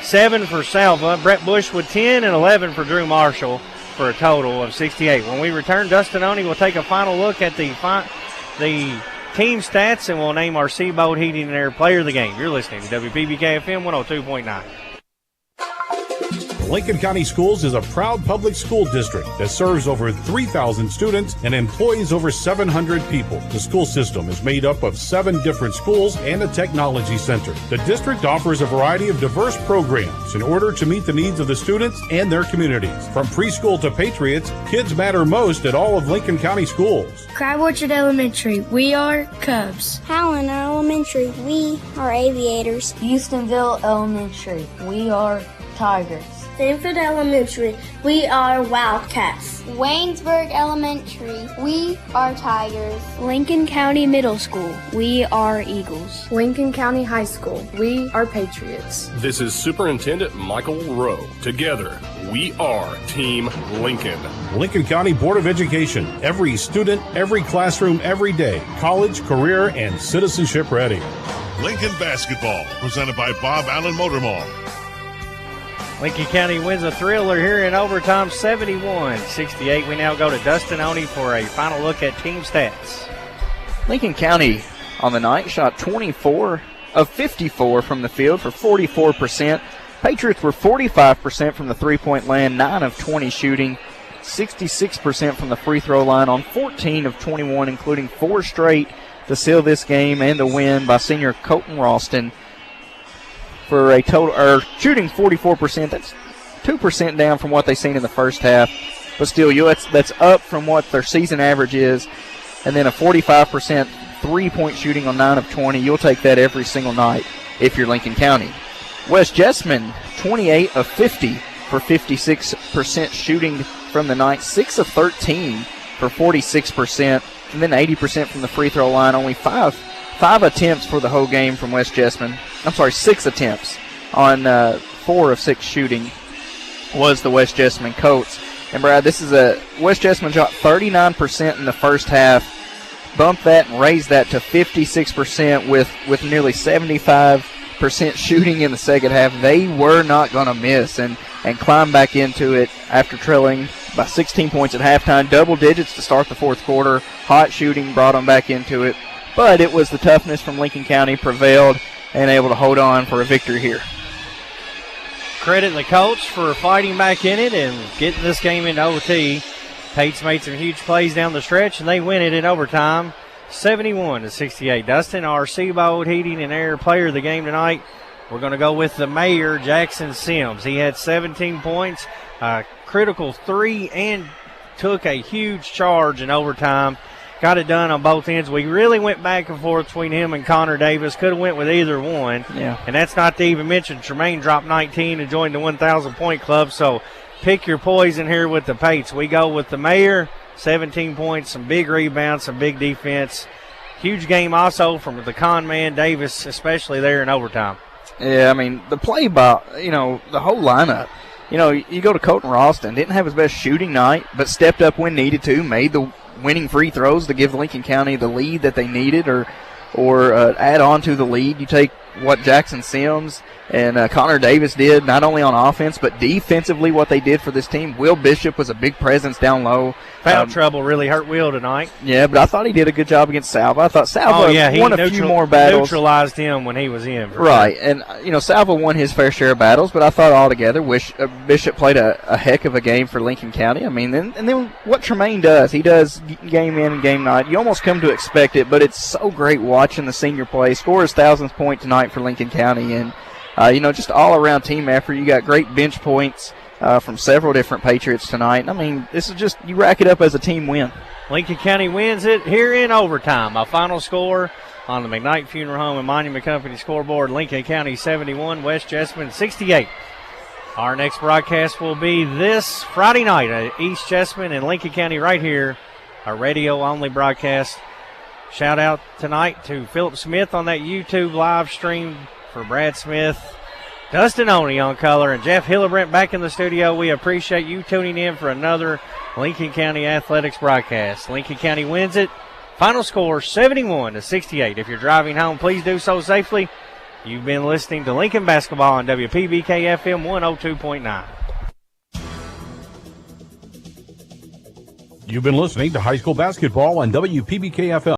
[SPEAKER 2] 7 for Salva, Brett Bush with 10, and 11 for Drew Marshall for a total of 68. When we return, Dustin Oney will take a final look at the team stats, and we'll name our Seaboat Heating and Air Player of the Game. You're listening to WPBK FM 102.9.
[SPEAKER 7] Lincoln County Schools is a proud public school district that serves over 3,000 students and employs over 700 people. The school system is made up of 7 different schools and a technology center. The district offers a variety of diverse programs in order to meet the needs of the students and their communities. From preschool to Patriots, kids matter most at all of Lincoln County schools.
[SPEAKER 20] Crab Orchard Elementary, we are Cubs.
[SPEAKER 21] Howland Elementary, we are Aviators.
[SPEAKER 22] Houstonville Elementary, we are Tigers.
[SPEAKER 21] Stanford Elementary, we are Wildcats.
[SPEAKER 22] Waynesburg Elementary, we are Tigers.
[SPEAKER 20] Lincoln County Middle School, we are Eagles.
[SPEAKER 23] Lincoln County High School, we are Patriots.
[SPEAKER 25] This is Superintendent Michael Rowe. Together, we are Team Lincoln.
[SPEAKER 7] Lincoln County Board of Education. Every student, every classroom, every day. College, career, and citizenship ready.
[SPEAKER 8] Lincoln Basketball, presented by Bob Allen Motor Mall.
[SPEAKER 2] Lincoln County wins a thriller here in overtime, 71-68. We now go to Dustin Oney for a final look at team stats.
[SPEAKER 3] Lincoln County on the night shot 24 of 54 from the field for 44%. Patriots were 45% from the three-point land, 9 of 20 shooting, 66% from the free throw line on 14 of 21, including 4 straight to seal this game and the win by senior Colton Ralston. For a total, or shooting 44%, that's 2% down from what they've seen in the first half. But still, that's up from what their season average is. And then a 45% three-point shooting on 9 of 20. You'll take that every single night if you're Lincoln County. West Jessamine, 28 of 50 for 56% shooting from the night. 6 of 13 for 46%. And then 80% from the free throw line. Only 5 attempts for the whole game from West Jessamine. 6 attempts on 4 of 6 shooting was the West Jessamine Colts. And Brad, this is West Jessamine shot 39% in the first half, bumped that and raised that to 56% with nearly 75% shooting in the second half. They were not going to miss and climb back into it after trailing by 16 points at halftime. Double digits to start the fourth quarter. Hot shooting brought them back into it. But it was the toughness from Lincoln County prevailed and able to hold on for a victory here.
[SPEAKER 2] Credit the coach for fighting back in it and getting this game into OT. Pates made some huge plays down the stretch, and they win it in overtime, 71-68. Dustin, our Seabold Heating and Air player of the game tonight, we're going to go with the mayor, Jackson Sims. He had 17 points, a critical 3, and took a huge charge in overtime. Got it done on both ends. We really went back and forth between him and Connor Davis. Could have went with either one.
[SPEAKER 3] Yeah.
[SPEAKER 2] And that's not to even mention Tremaine dropped 19 and joined the 1,000-point club. So pick your poison here with the Pates. We go with the mayor, 17 points, some big rebounds, some big defense. Huge game also from the con man, Davis, especially there in overtime.
[SPEAKER 3] Yeah, I mean, the play by, the whole lineup. You go to Colton Ralston, didn't have his best shooting night, but stepped up when needed to, made the winning free throws to give Lincoln County the lead that they needed or add on to the lead. You take what Jackson Sims and Connor Davis did, not only on offense, but defensively what they did for this team. Will Bishop was a big presence down low.
[SPEAKER 2] Foul trouble really hurt Will tonight.
[SPEAKER 3] Yeah, but I thought he did a good job against Salva. I thought Salva won a few more battles.
[SPEAKER 2] Neutralized him when he was in.
[SPEAKER 3] Right, sure. And, Salva won his fair share of battles, but I thought altogether Bishop played a heck of a game for Lincoln County. I mean, and then what Tremaine does, he does game in and game night. You almost come to expect it, but it's so great watching the senior play. Score his 1,000th point tonight for Lincoln County, and just all-around team effort. You got great bench points from several different Patriots tonight. I mean, this is just, you rack it up as a team win.
[SPEAKER 2] Lincoln County wins it here in overtime. A final score on the McKnight Funeral Home and Monument Company scoreboard, Lincoln County 71, West Jessamine 68. Our next broadcast will be this Friday night at East Jessamine and Lincoln County right here, a radio-only broadcast. Shout out tonight to Philip Smith on that YouTube live stream. For Brad Smith, Dustin Oney on color, and Jeff Hillebrand back in the studio. We appreciate you tuning in for another Lincoln County Athletics broadcast. Lincoln County wins it. Final score 71-68. If you're driving home, please do so safely. You've been listening to Lincoln Basketball on WPBK FM 102.9.
[SPEAKER 7] You've been listening to high school basketball on WPBK FM.